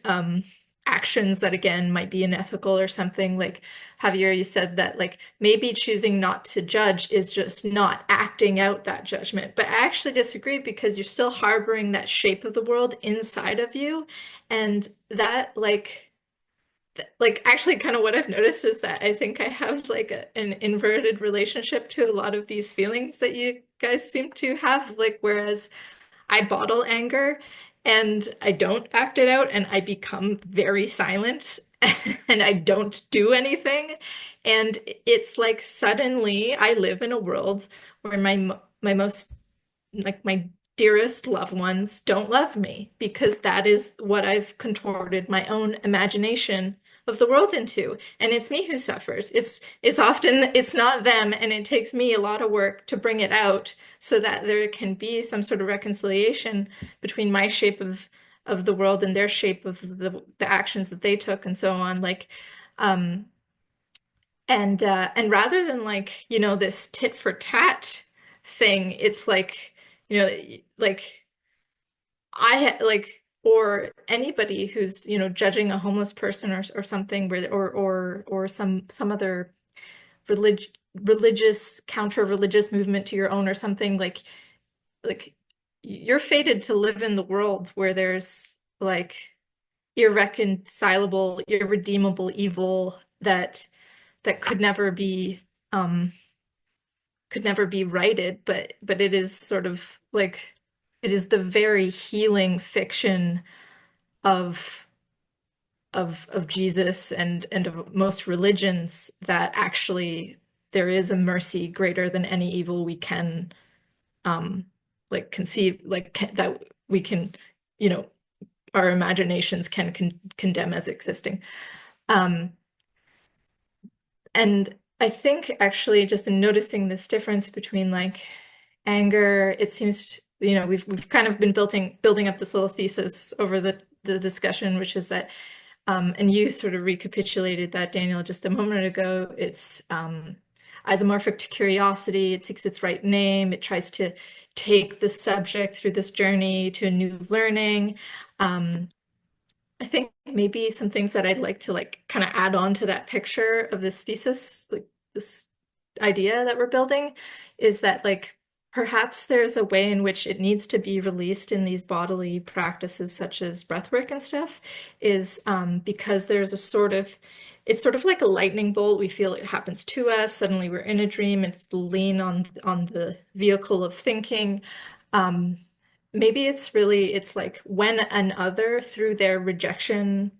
actions that again might be unethical or something. Like Javier, you said that like maybe choosing not to judge is just not acting out that judgment, but I actually disagree, because you're still harboring that shape of the world inside of you, and that like actually kind of what I've noticed is that I think I have like an inverted relationship to a lot of these feelings that you guys seem to have, like whereas I bottle anger and I don't act it out, and I become very silent and I don't do anything. And it's like suddenly I live in a world where my most, like my dearest loved ones don't love me, because that is what I've contorted my own imagination of the world into, and it's me who suffers. It's often it's not them, and it takes me a lot of work to bring it out so that there can be some sort of reconciliation between my shape of the world and their shape of the actions that they took and so on. Like And rather than like, this tit for tat thing, it's like, like or anybody who's, judging a homeless person or something, where or some other religious counter-religious movement to your own or something, like you're fated to live in the world where there's like irreconcilable, irredeemable evil that um could never be righted, but it is sort of like it is the very healing fiction of of Jesus and of most religions, that actually there is a mercy greater than any evil we can like conceive, that we can, our imaginations can condemn as existing. And I think actually just in noticing this difference between like anger, it seems, we've kind of been building up this little thesis over the discussion, which is that, and you sort of recapitulated that, Daniel, just a moment ago. It's isomorphic to curiosity. It seeks its right name. It tries to take the subject through this journey to a new learning. I think maybe some things that I'd like to like kind of add on to that picture of this thesis, like this idea that we're building, is that like perhaps there's a way in which it needs to be released in these bodily practices such as breathwork and stuff, is because there's it's sort of like a lightning bolt. We feel it happens to us. Suddenly we're in a dream. It's the lean on the vehicle of thinking. Maybe it's like when an other, through their rejection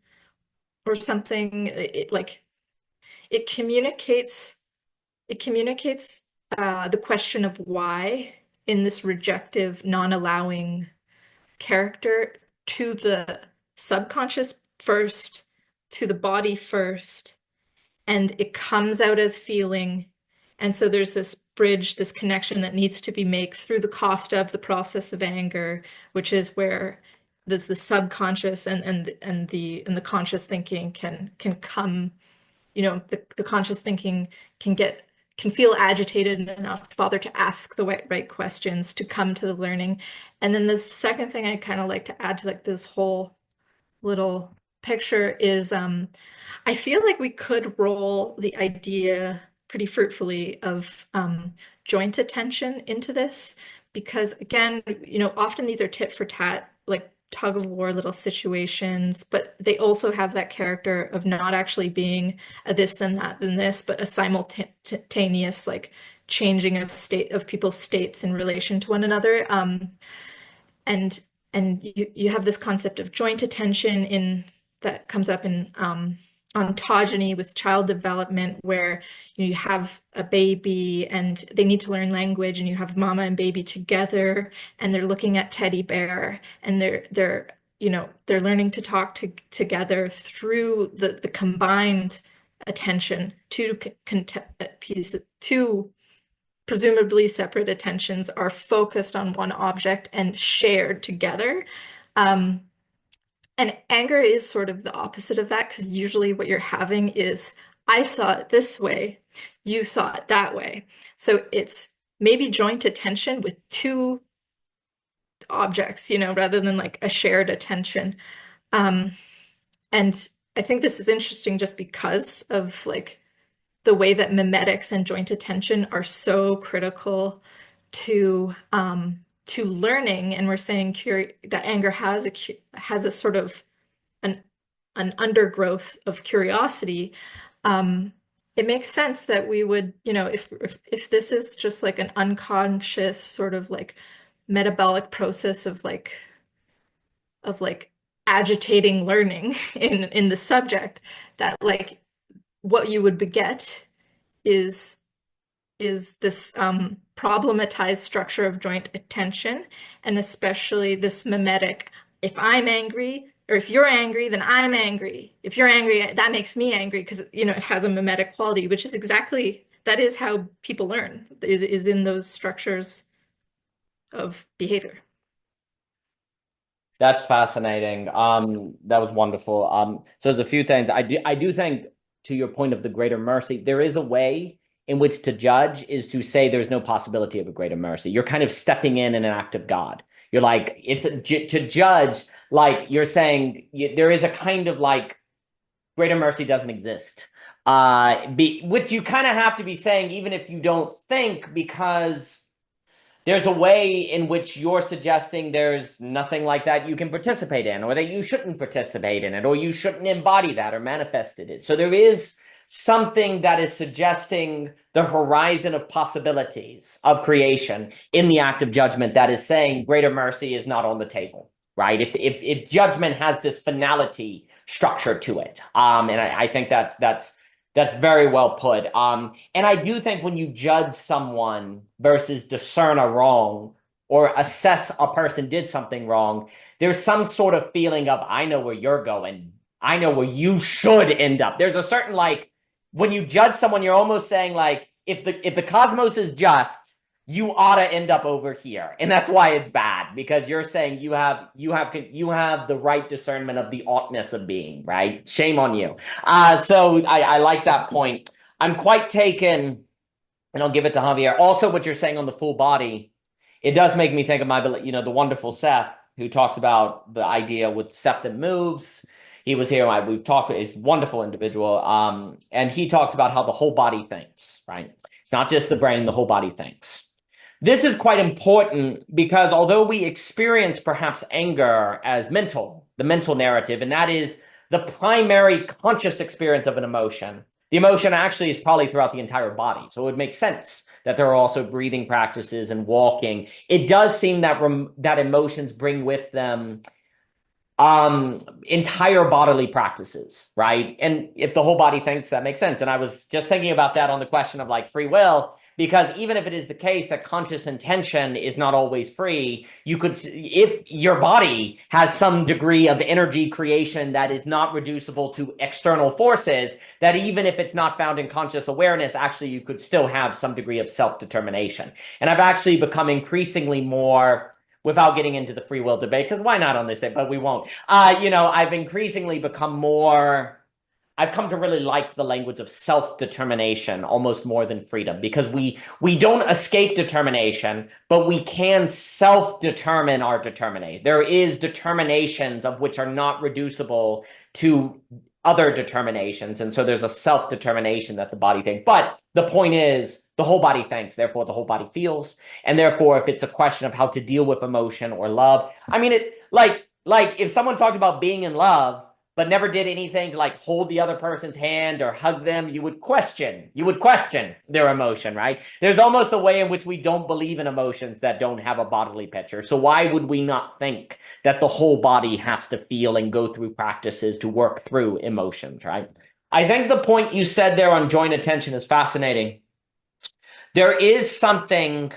or something, it communicates the question of why in this rejective, non-allowing character to the subconscious first, to the body first, and it comes out as feeling. And so there's this bridge, this connection that needs to be made through the cost of the process of anger, which is where there's the subconscious and the conscious thinking can come, the conscious thinking can feel agitated enough to bother to ask the right questions to come to the learning. And then the second thing I kind of like to add to like this whole little picture is I feel like we could roll the idea pretty fruitfully of joint attention into this, because again, often these are tit for tat, like tug of war little situations, but they also have that character of not actually being a this then that then this, but a simultaneous like changing of people's states in relation to one another. And you have this concept of joint attention that comes up in ontogeny with child development, where you have a baby and they need to learn language, and you have mama and baby together, and they're looking at teddy bear, and they're learning to talk together through the combined attention. Two presumably separate attentions are focused on one object and shared together. And anger is sort of the opposite of that, because usually what you're having is, I saw it this way, you saw it that way. So it's maybe joint attention with two objects, rather than like a shared attention. And I think this is interesting just because of like the way that mimetics and joint attention are so critical to learning. And we're saying that anger has a sort of an undergrowth of curiosity. It makes sense that we would, if this is just like an unconscious sort of like metabolic process of like agitating learning in the subject, that like what you would beget is this problematized structure of joint attention, and especially this mimetic. If I'm angry, or if you're angry, then I'm angry. If you're angry, that makes me angry, because it has a mimetic quality, which is that is how people learn, is in those structures of behavior. That's fascinating. That was wonderful. So there's a few things. I do think to your point of the greater mercy, there is a way in which to judge is to say there's no possibility of a greater mercy. You're kind of stepping in an act of God. You're like, to judge, like you're saying there is a kind of like greater mercy doesn't exist. Which you kind of have to be saying even if you don't think, because there's a way in which you're suggesting there's nothing like that you can participate in, or that you shouldn't participate in it, or you shouldn't embody that or manifest it. So there is something that is suggesting the horizon of possibilities of creation in the act of judgment that is saying greater mercy is not on the table, right? If judgment has this finality structure to it, and I think that's very well put. And I do think when you judge someone versus discern a wrong or assess a person did something wrong, there's some sort of feeling of, I know where you're going. I know where you should end up. There's a certain, like, when you judge someone, you're almost saying, like, if the cosmos is just, you ought to end up over here. And that's why it's bad, because you're saying you have the right discernment of the oughtness of being, right? Shame on you. So I like that point. I'm quite taken, and I'll give it to Javier. Also, what you're saying on the full body, it does make me think of the wonderful Seth, who talks about the idea with Seth that moves. He was here. We've talked. He's a wonderful individual. And he talks about how the whole body thinks, right? It's not just the brain, the whole body thinks. This is quite important because although we experience perhaps anger as mental, the mental narrative, and that is the primary conscious experience of an emotion, the emotion actually is probably throughout the entire body. So it would make sense that there are also breathing practices and walking. It does seem that that emotions bring with them entire bodily practices, right? And if the whole body thinks, that makes sense. And I was just thinking about that on the question of like free will, because even if it is the case that conscious intention is not always free, you could, if your body has some degree of energy creation that is not reducible to external forces, that even if it's not found in conscious awareness, actually you could still have some degree of self-determination. And I've actually become increasingly more, without getting into the free will debate, because why not on this day, but we won't. I've increasingly become more, I've come to really like the language of self-determination almost more than freedom, because we don't escape determination, but we can self-determine our determination. There is determinations of which are not reducible to other determinations, and so there's a self-determination that the body thinks. But the point is, the whole body thinks, therefore the whole body feels, and therefore if it's a question of how to deal with emotion or love, I mean, it like if someone talked about being in love, but never did anything to like hold the other person's hand or hug them, you would question their emotion, right? There's almost a way in which we don't believe in emotions that don't have a bodily picture. So why would we not think that the whole body has to feel and go through practices to work through emotions, right? I think the point you said there on joint attention is fascinating. There is something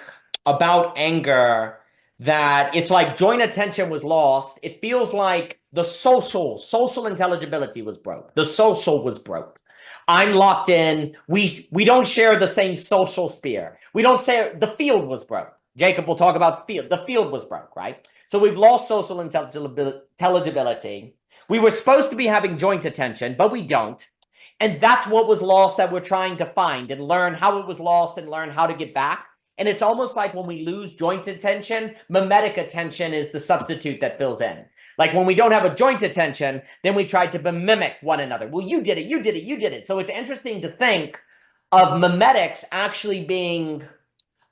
about anger that it's like joint attention was lost. It feels like the social intelligibility was broke. The social was broke. I'm locked in. We don't share the same social sphere. We don't say the field was broke. Jacob will talk about the field. The field was broke, right? So we've lost social intelligibility. We were supposed to be having joint attention, but we don't. And that's what was lost that we're trying to find and learn how it was lost and learn how to get back. And it's almost like when we lose joint attention, mimetic attention is the substitute that fills in. Like when we don't have a joint attention, then we try to mimic one another. Well, you did it, you did it, you did it. So it's interesting to think of mimetics actually being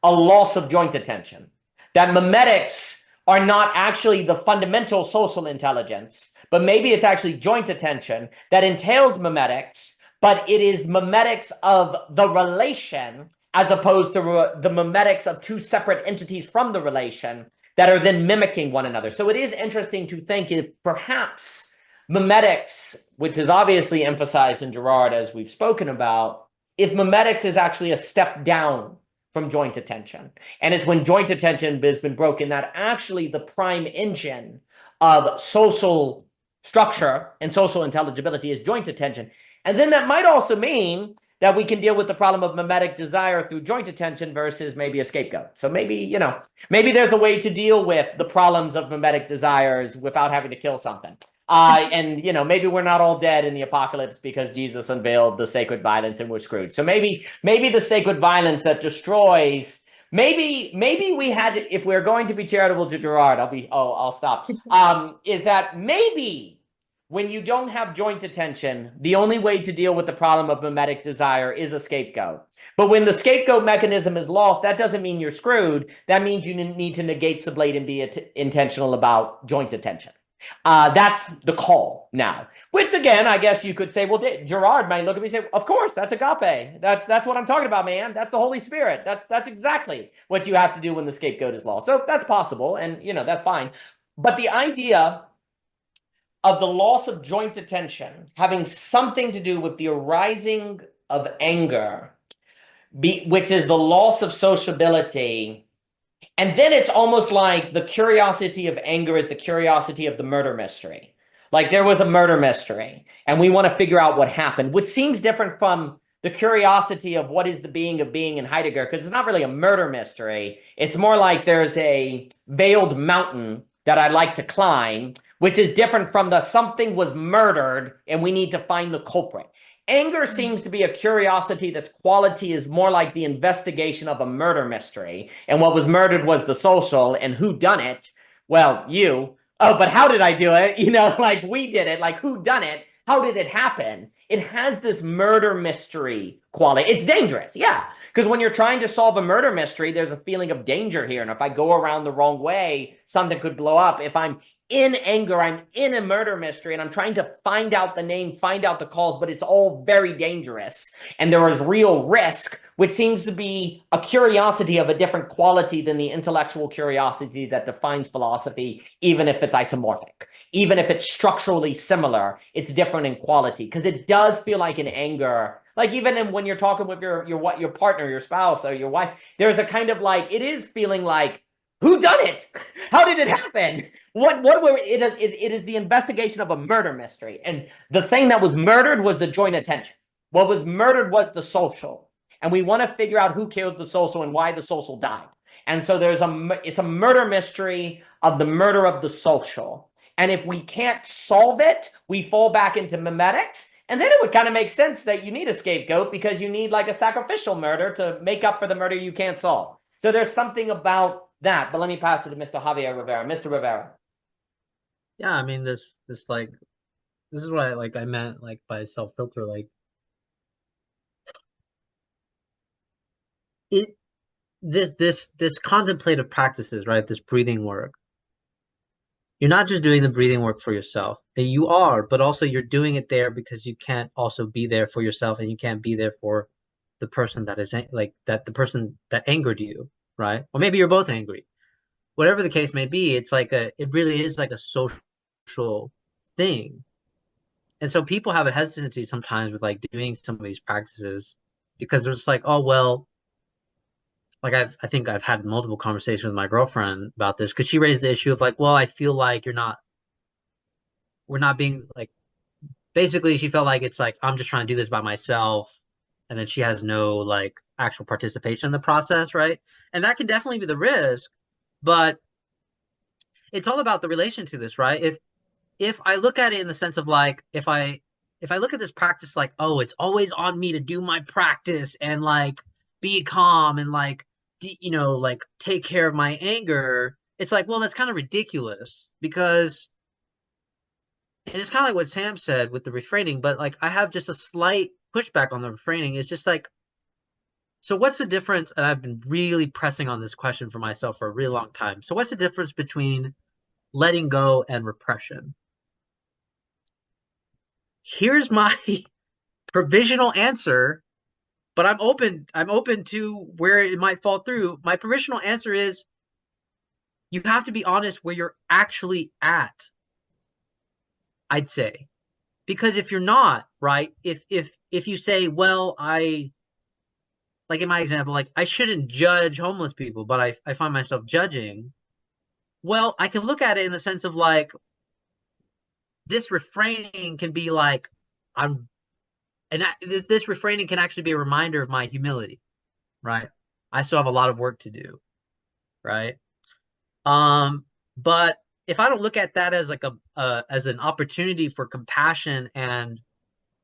a loss of joint attention. That mimetics are not actually the fundamental social intelligence, but maybe it's actually joint attention that entails mimetics, but it is mimetics of the relation as opposed to the mimetics of two separate entities from the relation that are then mimicking one another. So it is interesting to think if perhaps mimetics, which is obviously emphasized in Girard as we've spoken about, if mimetics is actually a step down from joint attention. And it's when joint attention has been broken that actually the prime engine of social structure and social intelligibility is joint attention. And then that might also mean that we can deal with the problem of mimetic desire through joint attention versus maybe a scapegoat. So maybe, maybe there's a way to deal with the problems of mimetic desires without having to kill something. And maybe we're not all dead in the apocalypse because Jesus unveiled the sacred violence and we're screwed. So maybe the sacred violence that destroys. Maybe we had to, if we're going to be charitable to Gerard, I'll stop. Is that maybe when you don't have joint attention, the only way to deal with the problem of mimetic desire is a scapegoat. But when the scapegoat mechanism is lost, that doesn't mean you're screwed. That means you need to negate sublate and be intentional about joint attention. That's the call now, which again, I guess you could say, well, Gerard might look at me and say, of course, that's agape. That's what I'm talking about, man. That's the Holy Spirit. That's exactly what you have to do when the scapegoat is lost. So that's possible. And, that's fine. But the idea of the loss of joint attention having something to do with the arising of anger, which is the loss of sociability. And then it's almost like the curiosity of anger is the curiosity of the murder mystery. Like there was a murder mystery and we want to figure out what happened, which seems different from the curiosity of what is the being of being in Heidegger, because it's not really a murder mystery. It's more like there's a veiled mountain that I'd like to climb, which is different from the something was murdered and we need to find the culprit. Anger seems to be a curiosity that's quality is more like the investigation of a murder mystery. And what was murdered was the social, and who done it? Well, you. Oh, but how did I do it? Like we did it, like who done it? How did it happen? It has this murder mystery quality. It's dangerous, yeah. Because when you're trying to solve a murder mystery, there's a feeling of danger here. And if I go around the wrong way, something could blow up. If I'm in anger, I'm in a murder mystery, and I'm trying to find out the name, find out the cause, but it's all very dangerous. And there is real risk, which seems to be a curiosity of a different quality than the intellectual curiosity that defines philosophy, even if it's isomorphic. Even if it's structurally similar, it's different in quality. Because it does feel like in anger, like even when you're talking with your partner, your spouse, or your wife, there's a kind of like, it is feeling like, who done it? How did it happen? It is the investigation of a murder mystery. And the thing that was murdered was the joint attention. What was murdered was the social. And we want to figure out who killed the social and why the social died. And so it's a murder mystery of the murder of the social. And if we can't solve it, we fall back into mimetics. And then it would kind of make sense that you need a scapegoat because you need like a sacrificial murder to make up for the murder you can't solve. So there's something about that. But let me pass it to Mr. Javier Rivera. Mr. Rivera. Yeah, I mean this is what I meant like by self-filter, like this contemplative practices, right? This breathing work. You're not just doing the breathing work for yourself. You are, but also you're doing it there because you can't also be there for yourself, and you can't be there for the person that is like that, the person that angered you, right? Or maybe you're both angry. Whatever the case may be, it really is like a social thing. And so people have a hesitancy sometimes with like doing some of these practices because it's like, oh, well, like I think I've had multiple conversations with my girlfriend about this because she raised the issue of like, well, I feel like we're not being like, basically she felt like it's like, I'm just trying to do this by myself. And then she has no like actual participation in the process, right? And that can definitely be the risk, but it's all about the relation to this, right? If I look at it in the sense of like, if I look at this practice like, oh, it's always on me to do my practice and like be calm and like, like take care of my anger, it's like, well, that's kind of ridiculous because, and it's kind of like what Sam said with the refraining, but like I have just a slight pushback on the refraining. It's just like, so what's the difference? And I've been really pressing on this question for myself for a really long time. So what's the difference between letting go and repression? Here's my provisional answer, but I'm open to where it might fall through. My provisional answer is you have to be honest where you're actually at, I'd say. Because if you're not, right, if you say, well, like in my example, like I shouldn't judge homeless people, but I find myself judging, well, I can look at it in the sense of like, this refraining can be like, this refraining can actually be a reminder of my humility, right? I still have a lot of work to do, right? But if I don't look at that as like as an opportunity for compassion and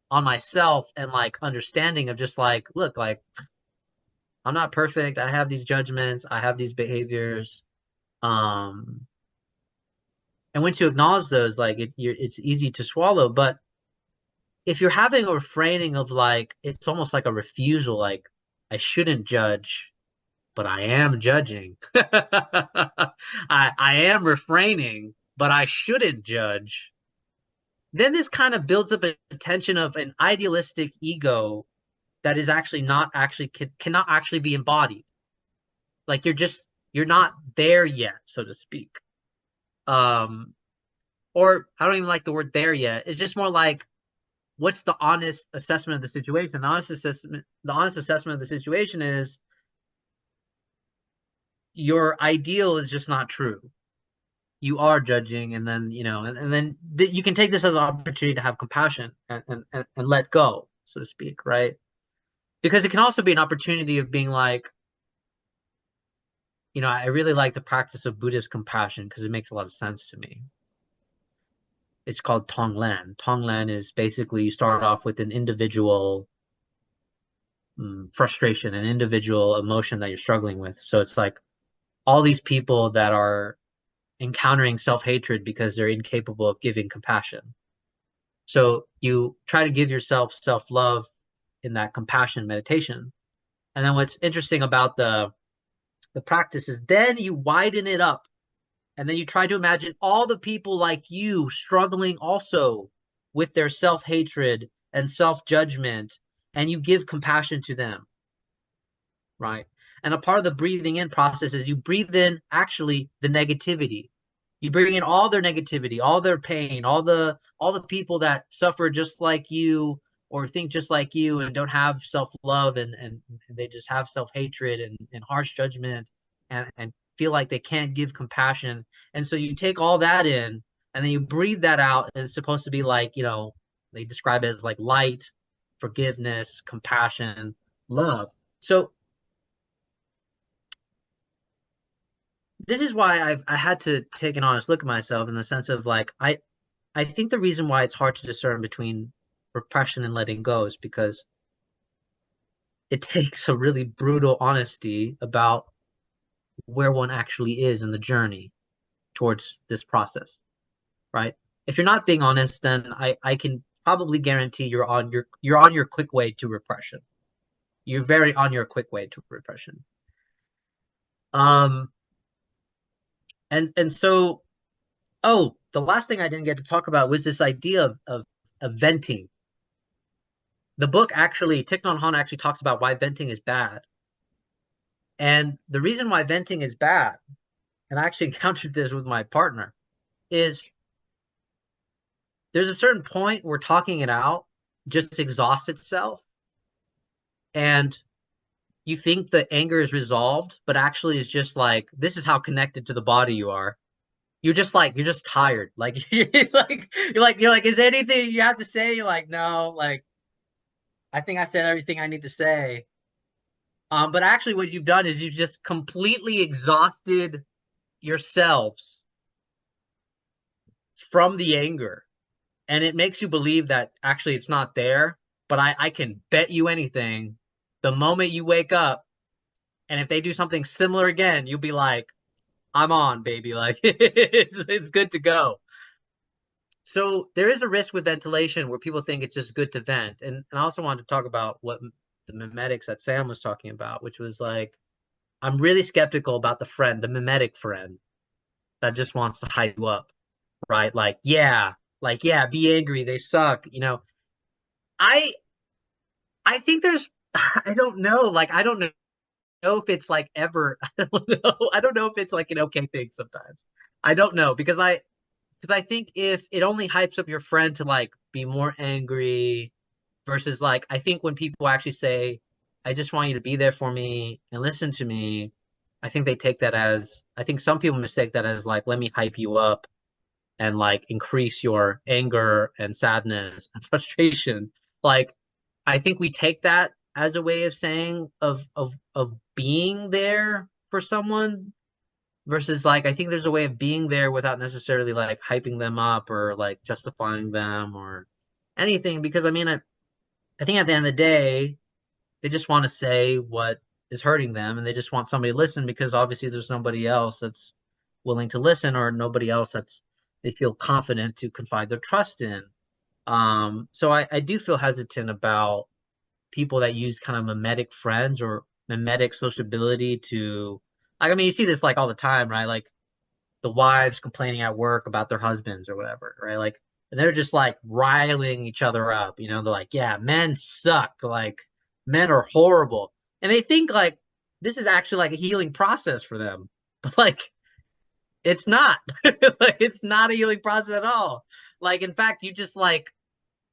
on myself and like understanding of just like, look, like I'm not perfect. I have these judgments. I have these behaviors. And once you acknowledge those, like it's easy to swallow. But if you're having a refraining of like, it's almost like a refusal, like I shouldn't judge, but I am judging. I am refraining, but I shouldn't judge. Then this kind of builds up a tension of an idealistic ego that is actually not actually cannot actually be embodied. Like you're not there yet, so to speak. Or I don't even like the word there yet. It's just more like, what's the honest assessment of the situation? The honest assessment of the situation is your ideal is just not true. You are judging, and then and then you can take this as an opportunity to have compassion and let go, so to speak, right? Because it can also be an opportunity of being like, I really like the practice of Buddhist compassion because it makes a lot of sense to me. It's called Tonglen. Tonglen is basically you start off with an individual frustration, an individual emotion that you're struggling with. So it's like all these people that are encountering self-hatred because they're incapable of giving compassion. So you try to give yourself self-love in that compassion meditation. And then what's interesting about the practice is then you widen it up. And then you try to imagine all the people like you struggling also with their self-hatred and self-judgment, and you give compassion to them, right? And a part of the breathing in process is you breathe in actually the negativity. You bring in all their negativity, all their pain, all the people that suffer just like you or think just like you and don't have self-love and they just have self-hatred and harsh judgment and feel like they can't give compassion. And so you take all that in and then you breathe that out, and it's supposed to be like, they describe it as like light, forgiveness, compassion, love. So this is why I had to take an honest look at myself in the sense of like, I think the reason why it's hard to discern between repression and letting go is because it takes a really brutal honesty about where one actually is in the journey towards this process, right? If you're not being honest, then I can probably guarantee you're on your quick way to repression. You're very on your quick way to repression. And so, the last thing I didn't get to talk about was this idea of venting. The book actually, Thich Nhat Hanh actually talks about why venting is bad. And the reason why venting is bad, and I actually encountered this with my partner, is there's a certain point where talking it out just exhausts itself. And you think the anger is resolved, but actually it's just like, this is how connected to the body you are. You're just tired. Like, you're like, is there anything you have to say? You're like, no, like, I think I said everything I need to say. But actually what you've done is you've just completely exhausted yourselves from the anger. And it makes you believe that actually it's not there. But I can bet you anything, the moment you wake up, and if they do something similar again, you'll be like, I'm on, baby. Like, it's good to go. So there is a risk with ventilation where people think it's just good to vent. And I also wanted to talk about what the mimetics that Sam was talking about, which was like, I'm really skeptical about the mimetic friend that just wants to hype you up, right? Like, yeah, be angry. They suck. I think there's, I don't know. Like, I don't know if it's like ever, I don't know. I don't know if it's like an okay thing sometimes. I don't know because I think if it only hypes up your friend to like be more angry versus like, I think when people actually say, I just want you to be there for me and listen to me, I think they take that as, I think some people mistake that as like, let me hype you up and like increase your anger and sadness and frustration. Like, I think we take that as a way of saying of being there for someone. versus like I think there's a way of being there without necessarily like hyping them up or like justifying them or anything. Because I mean, I think at the end of the day, they just want to say what is hurting them, and they just want somebody to listen because obviously there's nobody else that's willing to listen or nobody else that's they feel confident to confide their trust in. So I do feel hesitant about people that use kind of mimetic friends or mimetic sociability to like I mean you see this like all the time, right? Like the wives complaining at work about their husbands or whatever, right? Like and they're just like riling each other up, you know, they're like, yeah, men suck, like men are horrible. And they think like this is actually like a healing process for them. But like it's not. Like it's not a healing process at all. Like in fact, you just like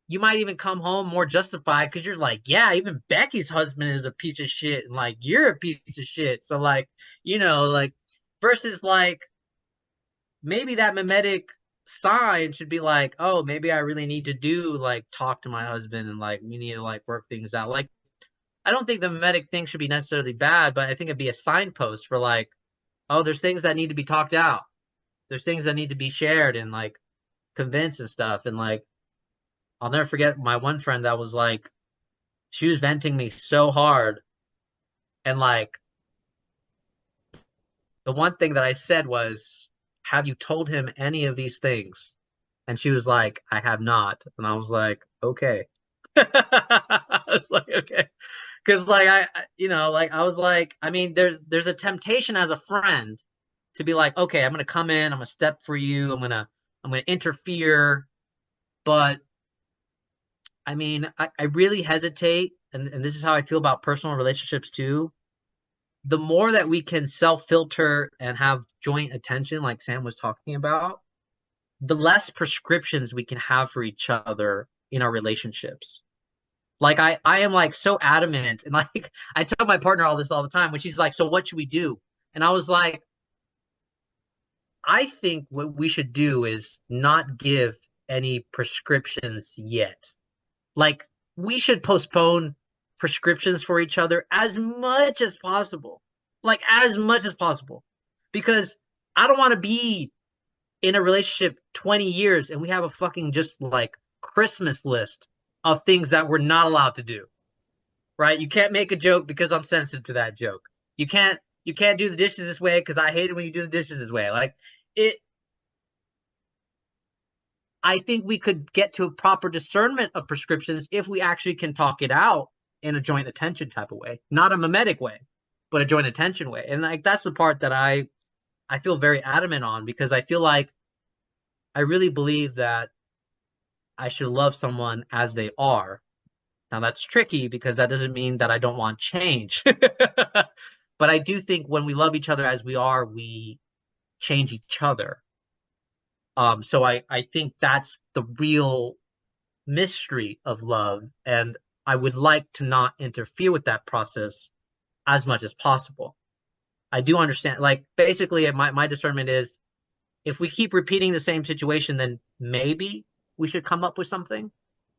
you might even come home more justified because you're like, yeah, even Becky's husband is a piece of shit, and like you're a piece of shit. So like, you know, like versus like maybe that mimetic sign should be like, oh, maybe I really need to do like talk to my husband and like we need to like work things out. Like I don't think the mimetic thing should be necessarily bad, but I think it'd be a signpost for like, oh, there's things that need to be talked out. There's things that need to be shared and like convinced and stuff. And like I'll never forget my one friend that was like, she was venting me so hard. And like, the one thing that I said was, have you told him any of these things? And she was like, I have not. And I was like, okay. I was like, okay. Because like you know, like I was like, I mean, there's a temptation as a friend to be like, okay, I'm gonna come in, I'm gonna step for you, I'm gonna interfere. But I mean, I really hesitate, and this is how I feel about personal relationships too. The more that we can self-filter and have joint attention, like Sam was talking about, the less prescriptions we can have for each other in our relationships. Like I am like so adamant, and like I tell my partner all this all the time when she's like, so what should we do? And I was like, I think what we should do is not give any prescriptions yet. Like we should postpone prescriptions for each other as much as possible. Like as much as possible. Because I don't want to be in a relationship 20 years and we have a fucking just like Christmas list of things that we're not allowed to do. Right? You can't make a joke because I'm sensitive to that joke. You can't do the dishes this way because I hate it when you do the dishes this way. Like it I think we could get to a proper discernment of prescriptions if we actually can talk it out in a joint attention type of way, not a mimetic way, but a joint attention way. And like that's the part that I feel very adamant on because I feel like I really believe that I should love someone as they are. Now that's tricky because that doesn't mean that I don't want change. But I do think when we love each other as we are, we change each other. So I think that's the real mystery of love. And I would like to not interfere with that process as much as possible. I do understand, like, basically, my discernment is if we keep repeating the same situation, then maybe we should come up with something,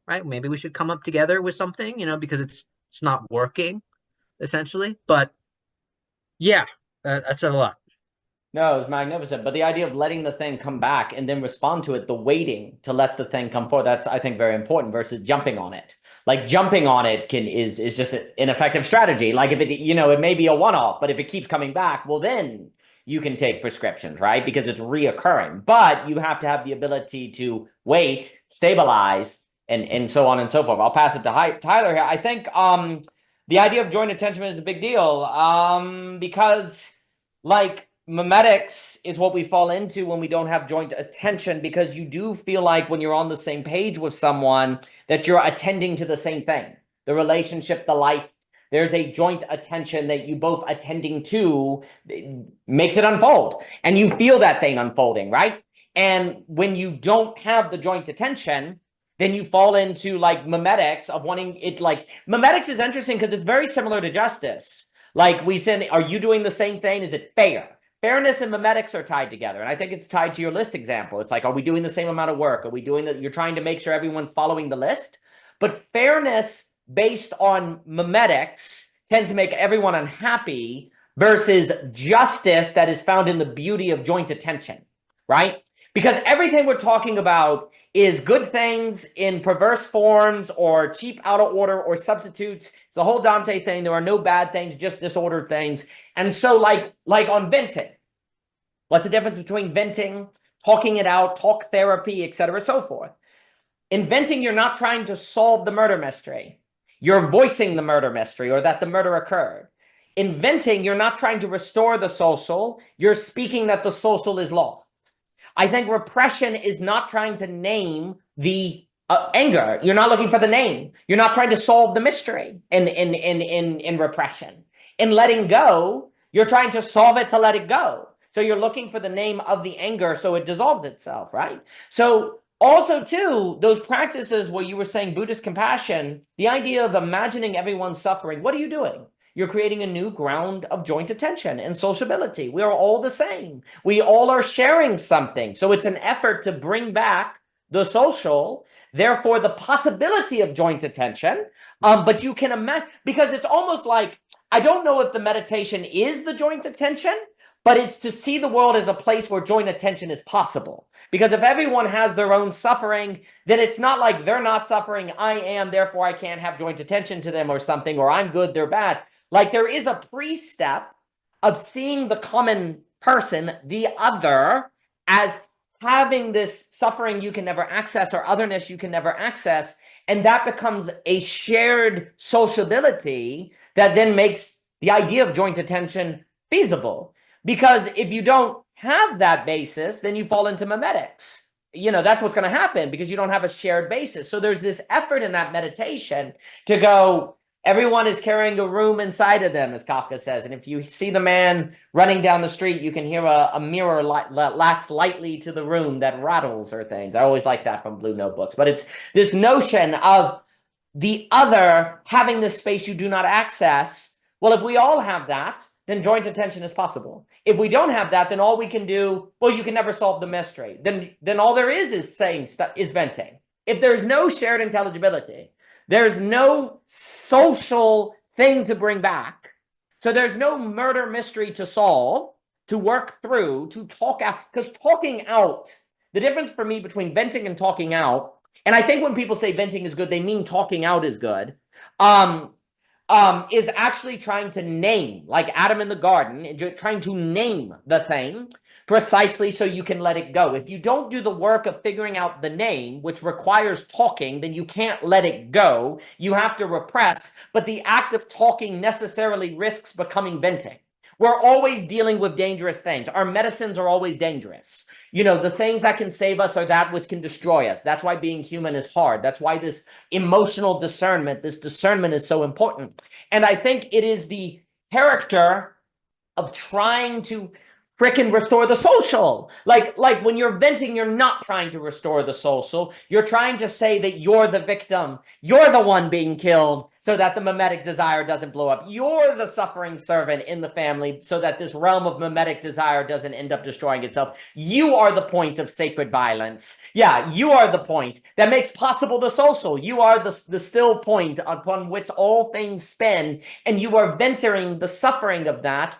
right? Maybe we should come up together with something, you know, because it's not working, essentially. But yeah, that's a lot. No, it was magnificent. But the idea of letting the thing come back and then respond to it, the waiting to let the thing come forward, that's, I think, very important versus jumping on it. Like jumping on it is just an ineffective strategy. Like if it, you know, it may be a one-off, but if it keeps coming back, well, then you can take prescriptions, right? Because it's reoccurring. But you have to have the ability to wait, stabilize, and so on and so forth. I'll pass it to Tyler here. I think the idea of joint attention is a big deal because like mimetics is what we fall into when we don't have joint attention, because you do feel like when you're on the same page with someone that you're attending to the same thing, the relationship, the life. There's a joint attention that you both attending to makes it unfold, and you feel that thing unfolding, right? And when you don't have the joint attention, then you fall into like mimetics of wanting it. Like mimetics is interesting because it's very similar to justice. Like we said, are you doing the same thing? Is it fair? Fairness and mimetics are tied together. And I think it's tied to your list example. It's like, are we doing the same amount of work? Are we doing that? You're trying to make sure everyone's following the list. But fairness based on mimetics tends to make everyone unhappy versus justice that is found in the beauty of joint attention, right? Because everything we're talking about is good things in perverse forms or cheap out of order or substitutes. It's the whole Dante thing. There are no bad things, just disordered things. And so like on venting, what's the difference between venting, talking it out, talk therapy, etc., so forth? In venting, you're not trying to solve the murder mystery. You're voicing the murder mystery or that the murder occurred. In venting, you're not trying to restore the social. You're speaking that the social is lost. I think repression is not trying to name the anger. You're not looking for the name. You're not trying to solve the mystery in repression. In letting go, you're trying to solve it to let it go. So you're looking for the name of the anger so it dissolves itself, right? So also, too, those practices where you were saying Buddhist compassion, the idea of imagining everyone's suffering, what are you doing? You're creating a new ground of joint attention and sociability. We are all the same. We all are sharing something. So it's an effort to bring back the social, therefore the possibility of joint attention. But you can imagine, because it's almost like, I don't know if the meditation is the joint attention, but it's to see the world as a place where joint attention is possible. Because if everyone has their own suffering, then it's not like they're not suffering, I am, therefore I can't have joint attention to them or something, or I'm good, they're bad. Like there is a pre-step of seeing the common person, the other, as having this suffering you can never access or otherness you can never access. And that becomes a shared sociability that then makes the idea of joint attention feasible. Because if you don't have that basis, then you fall into memetics. You know, that's what's going to happen because you don't have a shared basis. So there's this effort in that meditation to go, everyone is carrying a room inside of them, as Kafka says. And if you see the man running down the street, you can hear a mirror latch lightly to the room that rattles or things. I always like that from Blue Notebooks. But it's this notion of the other having this space you do not access. Well, if we all have that, then joint attention is possible. If we don't have that, then all we can do, well, you can never solve the mystery. Then all there is saying is venting. If there's no shared intelligibility, there's no social thing to bring back. So there's no murder mystery to solve, to work through, to talk out. Because talking out, the difference for me between venting and talking out, and I think when people say venting is good, they mean talking out is good, is actually trying to name, like Adam in the garden, trying to name the thing precisely so you can let it go. If you don't do the work of figuring out the name, which requires talking, then you can't let it go. You have to repress, but the act of talking necessarily risks becoming venting. We're always dealing with dangerous things. Our medicines are always dangerous. You know, the things that can save us are that which can destroy us. That's why being human is hard. That's why this emotional discernment, this discernment is so important. And I think it is the character of trying to frickin' restore the social. Like when you're venting, you're not trying to restore the social. You're trying to say that you're the victim. You're the one being killed so that the mimetic desire doesn't blow up. You're the suffering servant in the family so that this realm of mimetic desire doesn't end up destroying itself. You are the point of sacred violence. Yeah, you are the point that makes possible the social. You are the still point upon which all things spin, and you are venting the suffering of that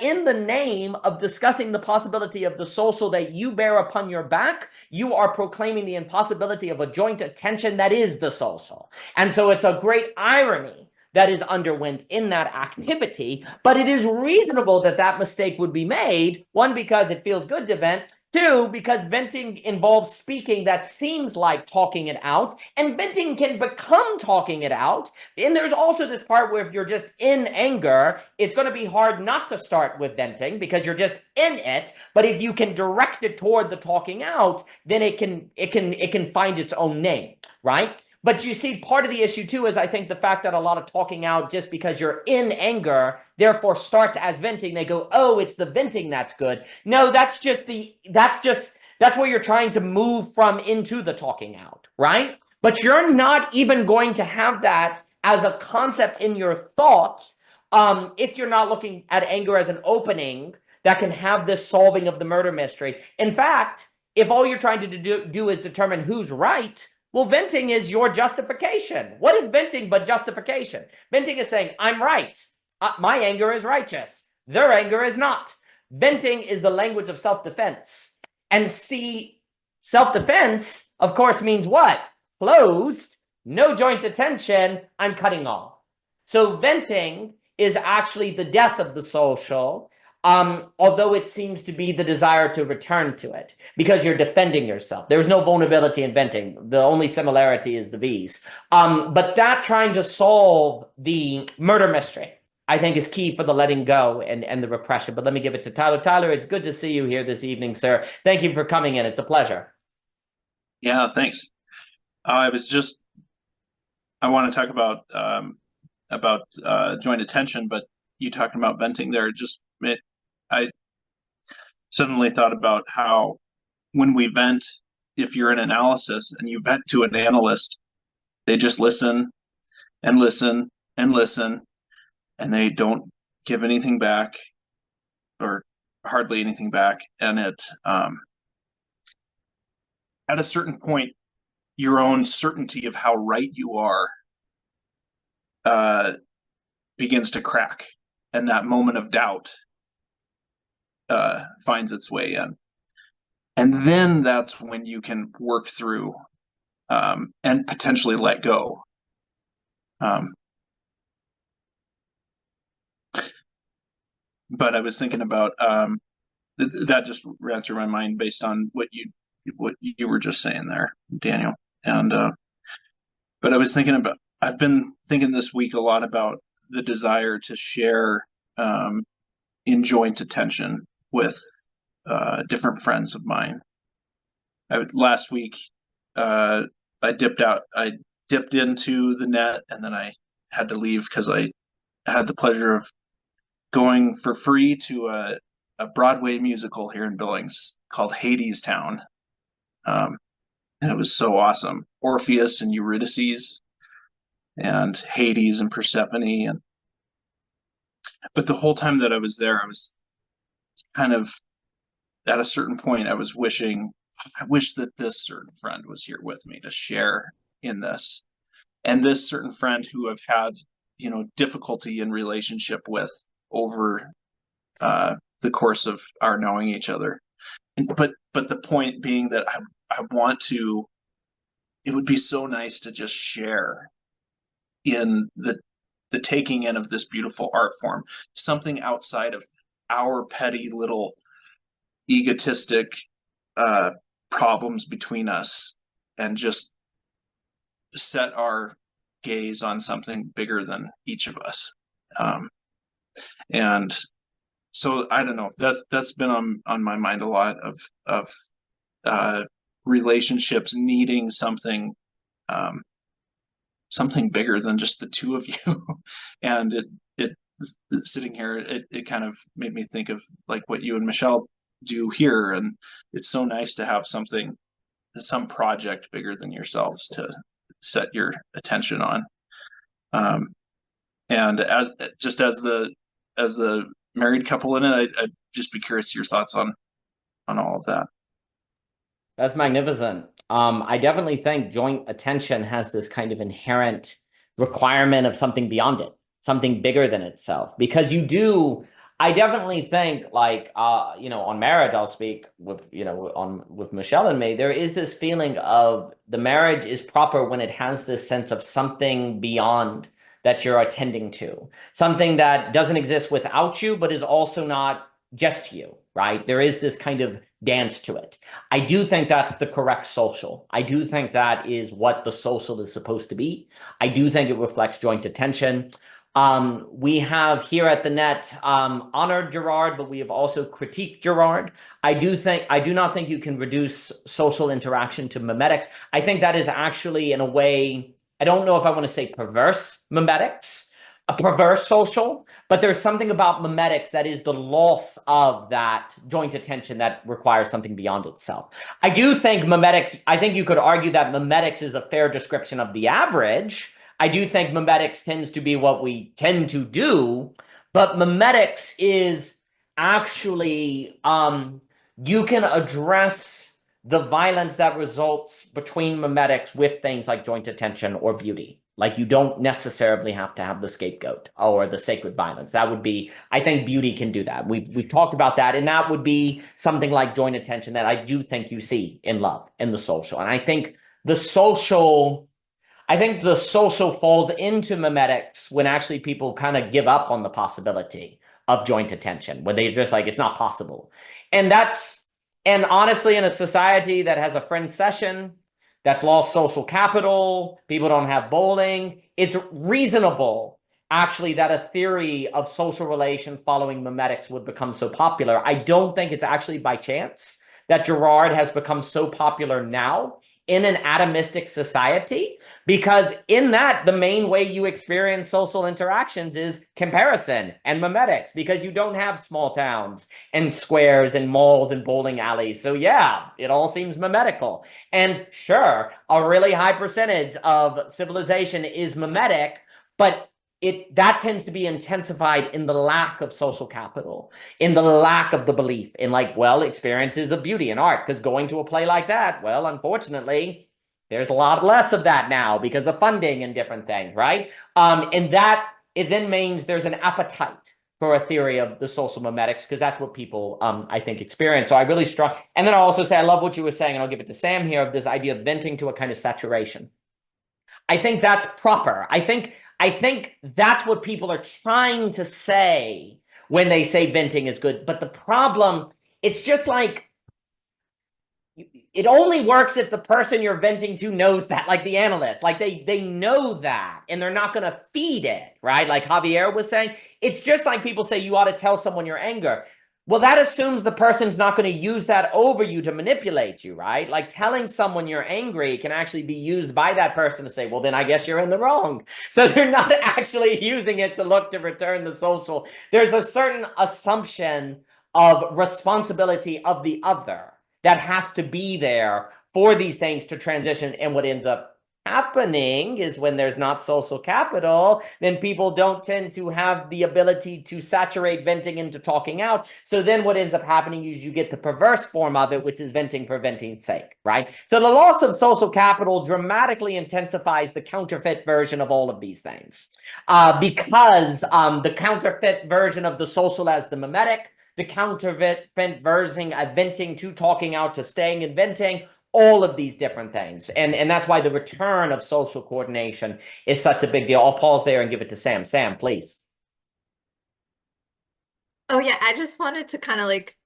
in the name of discussing the possibility of the social that you bear upon your back, you are proclaiming the impossibility of a joint attention that is the social. And so it's a great irony that is underwent in that activity, but it is reasonable that that mistake would be made. One, because it feels good to vent. Two, because venting involves speaking that seems like talking it out, and venting can become talking it out. And there's also this part where if you're just in anger, it's going to be hard not to start with venting because you're just in it. But if you can direct it toward the talking out, then it can find its own name, right? But you see, part of the issue too is I think the fact that a lot of talking out just because you're in anger, therefore starts as venting. They go, oh, it's the venting that's good. No, that's where you're trying to move from into the talking out, right? But you're not even going to have that as a concept in your thoughts if you're not looking at anger as an opening that can have this solving of the murder mystery. In fact, if all you're trying to do is determine who's right, well, venting is your justification. What is venting but justification? Venting is saying, I'm right. My anger is righteous. Their anger is not. Venting is the language of self-defense. And C, self-defense, of course, means what? Closed, no joint attention, I'm cutting off. So venting is actually the death of the social, although it seems to be the desire to return to it, because you're defending yourself. There's no vulnerability in venting. The only similarity is the V's. But that trying to solve the murder mystery, I think, is key for the letting go and the repression. But let me give it to Tyler. Tyler, it's good to see you here this evening, sir. Thank you for coming in. It's a pleasure. Yeah, thanks. I want to talk about joint attention, but you talking about venting there, I suddenly thought about how when we vent, if you're in analysis and you vent to an analyst, they just listen and listen and listen, and they don't give anything back, or hardly anything back. And it, at a certain point, your own certainty of how right you are begins to crack, and that moment of doubt finds its way in. And then that's when you can work through and potentially let go. But I was thinking about that just ran through my mind based on what you were just saying there, Daniel. And but I was thinking about, I've been thinking this week a lot about the desire to share in joint attention with different friends of mine. Last week, I dipped into the net, and then I had to leave because I had the pleasure of going for free to a Broadway musical here in Billings called Hadestown. And it was so awesome. Orpheus and Eurydice and Hades and Persephone. But the whole time that I was there, I was kind of, at a certain point, I wish that this certain friend was here with me to share in this. And this certain friend who I've had, difficulty in relationship with over the course of our knowing each other. But the point being that I want to, it would be so nice to just share in the taking in of this beautiful art form, something outside of our petty little egotistic problems between us, and just set our gaze on something bigger than each of us. And so I don't know, that's been on my mind a lot, of relationships needing something bigger than just the two of you. And it sitting here, it kind of made me think of like what you and Michelle do here, and it's so nice to have some project bigger than yourselves to set your attention on. And as the married couple in it, I'd just be curious your thoughts on all of that. That's magnificent. I definitely think joint attention has this kind of inherent requirement of something beyond it, something bigger than itself. Because I definitely think, like, on marriage, I'll speak with, with Michelle and me, there is this feeling of the marriage is proper when it has this sense of something beyond that you're attending to, something that doesn't exist without you, but is also not just you, right? There is this kind of dance to it. I do think that's the correct social. I do think that is what the social is supposed to be. I do think it reflects joint attention. We have here at the net honored Gerard, but we have also critiqued Gerard. I do not think you can reduce social interaction to memetics. I think that is actually, in a way, I don't know if I want to say perverse memetics, a perverse social, but there's something about memetics that is the loss of that joint attention that requires something beyond itself. I do think I think you could argue that memetics is a fair description of the average. I do think memetics tends to be what we tend to do, but memetics is actually, you can address the violence that results between memetics with things like joint attention or beauty. Like you don't necessarily have to have the scapegoat or the sacred violence. That would be, I think beauty can do that. We've talked about that, and that would be something like joint attention that I do think you see in love, in the social. And the social I think the social falls into memetics when actually people kind of give up on the possibility of joint attention, when they just like, it's not possible. And honestly, in a society that has a friend session, that's lost social capital, people don't have bowling, it's reasonable actually that a theory of social relations following memetics would become so popular. I don't think it's actually by chance that Girard has become so popular now in an atomistic society, because in that, the main way you experience social interactions is comparison and memetics, because you don't have small towns and squares and malls and bowling alleys. So yeah, it all seems memetical. And sure, a really high percentage of civilization is memetic, but that tends to be intensified in the lack of social capital, in the lack of the belief in like, well, experiences of beauty and art, because going to a play like that, well, unfortunately, there's a lot less of that now because of funding and different things, right? And that, it then means there's an appetite for a theory of the social memetics, because that's what people, I think, experience. So I really struck, and then I'll also say, I love what you were saying, and I'll give it to Sam here, of this idea of venting to a kind of saturation. I think that's proper. I think that's what people are trying to say when they say venting is good. But the problem, it's just like, it only works if the person you're venting to knows that, like the analyst, like they know that, and they're not going to feed it, right? Like Javier was saying, it's just like people say you ought to tell someone your anger. Well, that assumes the person's not going to use that over you to manipulate you, right? Like telling someone you're angry can actually be used by that person to say, well, then I guess you're in the wrong. So they're not actually using it to look to return the social. There's a certain assumption of responsibility of the other that has to be there for these things to transition. And what ends up happening is when there's not social capital, then people don't tend to have the ability to saturate venting into talking out. So then what ends up happening is you get the perverse form of it, which is venting for venting's sake, right? So the loss of social capital dramatically intensifies the counterfeit version of all of these things, because the counterfeit version of the social as the memetic, the counterfeit version of venting to talking out to staying and venting, all of these different things. And that's why the return of social coordination is such a big deal. I'll pause there and give it to Sam. Sam, please. Oh yeah, I just wanted to kind of like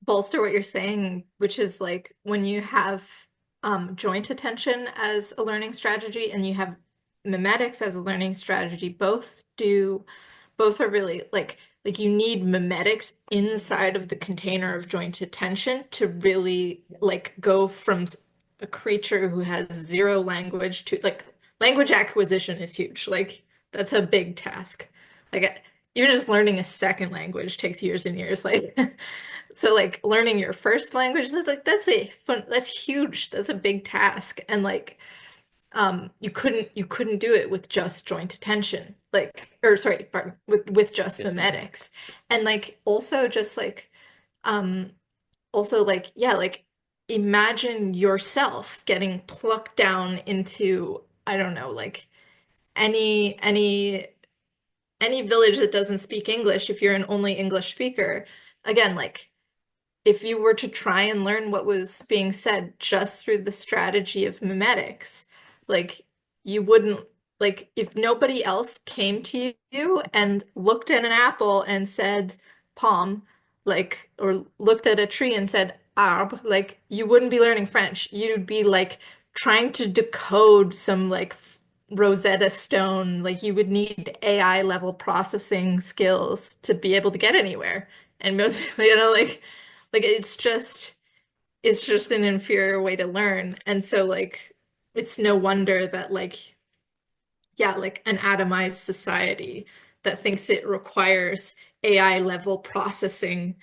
bolster what you're saying, which is like when you have joint attention as a learning strategy and you have memetics as a learning strategy, both are really like you need memetics inside of the container of joint attention to really like go from a creature who has zero language to like language acquisition is huge. Like that's a big task. Like even just learning a second language takes years and years. Like so like learning your first language, that's huge. That's a big task. And like you couldn't do it with just joint attention, like, or sorry, pardon, with just memetics. And like also just like also like yeah, like imagine yourself getting plucked down into, I don't know, like any village that doesn't speak English if you're an only English speaker. Again, like if you were to try and learn what was being said just through the strategy of memetics, like you wouldn't, like if nobody else came to you and looked at an apple and said palm, like, or looked at a tree and said arbre, like you wouldn't be learning French. You'd be like trying to decode some like Rosetta Stone. Like you would need AI level processing skills to be able to get anywhere. And most, like it's just an inferior way to learn. And so like it's no wonder that like yeah, like an atomized society that thinks it requires AI level processing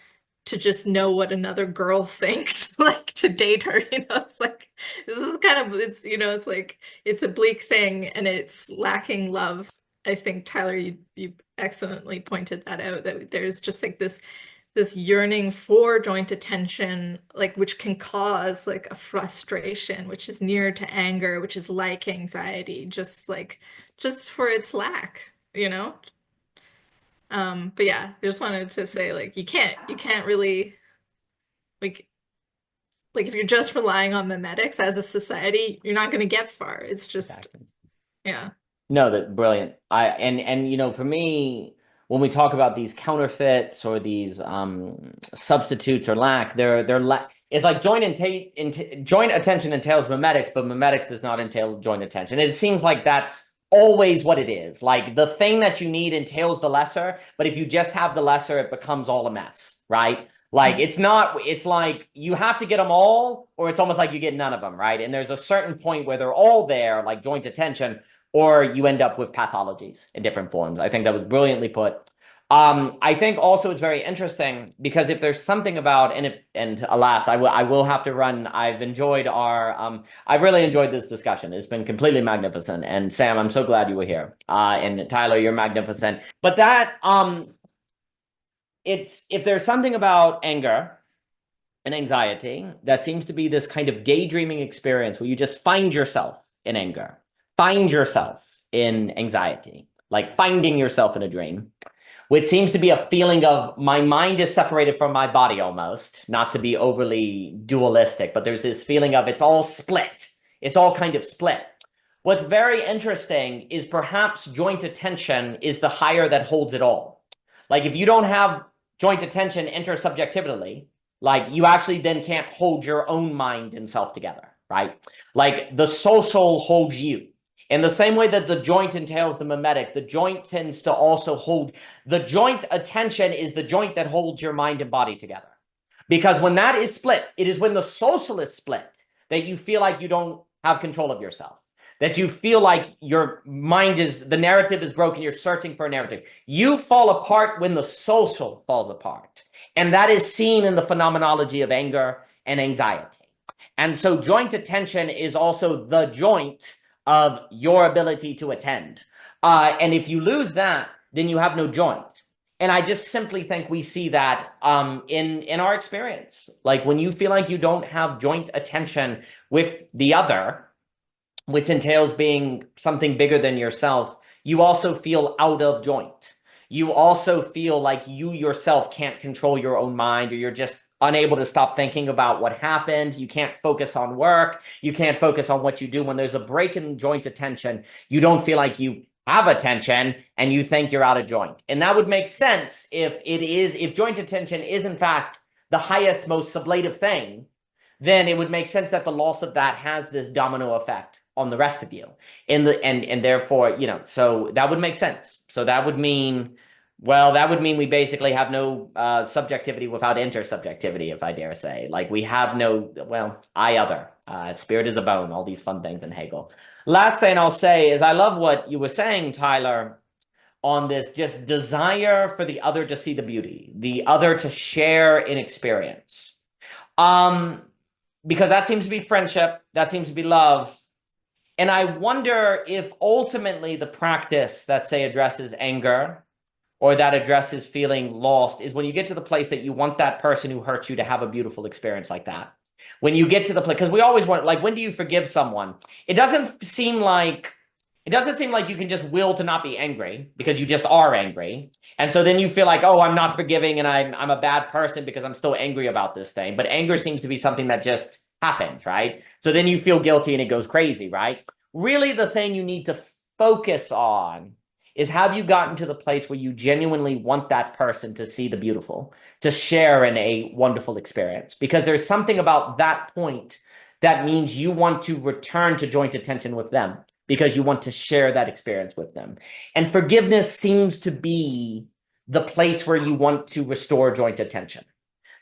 to just know what another girl thinks, like to date her, it's like this is kind of, it's it's like it's a bleak thing and it's lacking love. I think Tyler, you excellently pointed that out, that there's just like this this yearning for joint attention, like which can cause like a frustration, which is near to anger, which is like anxiety, just for its lack, you know? But yeah, I just wanted to say like you can't really like if you're just relying on mimetics as a society, you're not going to get far. It's just Exactly. yeah. No, that brilliant. And you know, for me, when we talk about these counterfeits or these substitutes or lack, it's like joint attention entails mimetics, but mimetics does not entail joint attention. It seems like that's always what it is. Like the thing that you need entails the lesser, but if you just have the lesser, it becomes all a mess, right? Like it's like you have to get them all, or it's almost like you get none of them, right? And there's a certain point where they're all there, like joint attention, or you end up with pathologies in different forms. I think that was brilliantly put. I think also it's very interesting because if there's something about, and alas, I will have to run. I've really enjoyed this discussion. It's been completely magnificent. And Sam, I'm so glad you were here. And Tyler, you're magnificent. But that, if there's something about anger and anxiety that seems to be this kind of daydreaming experience where you just find yourself in anger, find yourself in anxiety, like finding yourself in a dream, which seems to be a feeling of my mind is separated from my body almost, not to be overly dualistic, but there's this feeling of it's all split. It's all kind of split. What's very interesting is perhaps joint attention is the higher that holds it all. Like if you don't have joint attention intersubjectively, like you actually then can't hold your own mind and self together, right? Like the social holds you. In the same way that the joint entails the mimetic, the joint tends to also hold, the joint attention is the joint that holds your mind and body together. Because when that is split, it is when the social is split that you feel like you don't have control of yourself, that you feel like your mind the narrative is broken, you're searching for a narrative. You fall apart when the social falls apart. And that is seen in the phenomenology of anger and anxiety. And so joint attention is also the joint of your ability to attend. And if you lose that, then you have no joint. And I just simply think we see that in our experience. Like when you feel like you don't have joint attention with the other, which entails being something bigger than yourself, you also feel out of joint. You also feel like you yourself can't control your own mind, or you're just unable to stop thinking about what happened. You can't focus on work. You can't focus on what you do. When there's a break in joint attention, you don't feel like you have attention and you think you're out of joint. And that would make sense if joint attention is in fact the highest, most sublative thing, then it would make sense that the loss of that has this domino effect on the rest of you. And therefore, you know, so that would make sense. So that would mean, we basically have no subjectivity without intersubjectivity, if I dare say. Like we have no, I other, spirit is a bone, all these fun things in Hegel. Last thing I'll say is I love what you were saying, Tyler, on this just desire for the other to see the beauty, the other to share an experience. Because that seems to be friendship, that seems to be love. And I wonder if ultimately the practice that, say, addresses anger or that addresses feeling lost is when you get to the place that you want that person who hurt you to have a beautiful experience like that. When you get to the place, because we always want, like, when do you forgive someone? It doesn't seem like you can just will to not be angry because you just are angry. And so then you feel like, oh, I'm not forgiving and I'm a bad person because I'm still angry about this thing. But anger seems to be something that just happens, right? So then you feel guilty and it goes crazy, right? Really, the thing you need to focus on is, have you gotten to the place where you genuinely want that person to see the beautiful, to share in a wonderful experience? Because there's something about that point that means you want to return to joint attention with them because you want to share that experience with them. And forgiveness seems to be the place where you want to restore joint attention.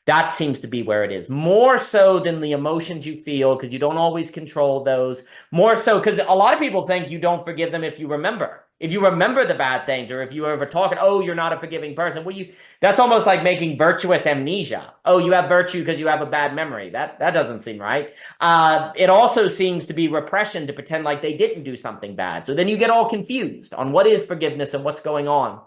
That seems to be where it is, more so than the emotions you feel, because you don't always control those. More so because a lot of people think you don't forgive them if you remember. If you remember the bad things, or if you ever talk, oh, you're not a forgiving person. Well, that's almost like making virtuous amnesia. Oh, you have virtue because you have a bad memory. That doesn't seem right. It also seems to be repression to pretend like they didn't do something bad. So then you get all confused on what is forgiveness and what's going on.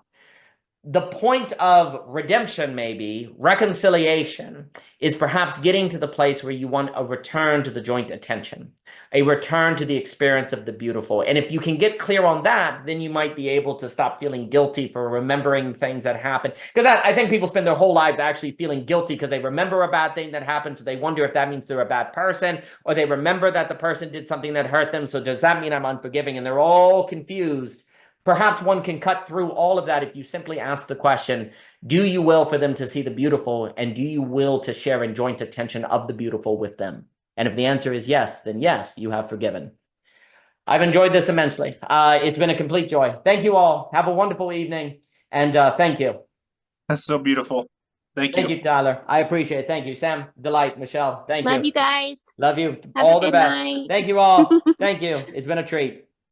the point of redemption, maybe reconciliation, is perhaps getting to the place where you want a return to the joint attention, a return to the experience of the beautiful. And if you can get clear on that, then you might be able to stop feeling guilty for remembering things that happened. Because I think people spend their whole lives actually feeling guilty because they remember a bad thing that happened, so they wonder if that means they're a bad person, or they remember that the person did something that hurt them, so does that mean I'm unforgiving? And they're all confused. Perhaps one can cut through all of that if you simply ask the question, do you will for them to see the beautiful, and do you will to share in joint attention of the beautiful with them? And if the answer is yes, then yes, you have forgiven. I've enjoyed this immensely. It's been a complete joy. Thank you all. Have a wonderful evening, and thank you. That's so beautiful. Thank you. Thank you, Tyler. I appreciate it. Thank you, Sam. Delight, Michelle. Thank you. Love you guys. Love you. Have All a the good best. night. Thank you all. Thank you. It's been a treat.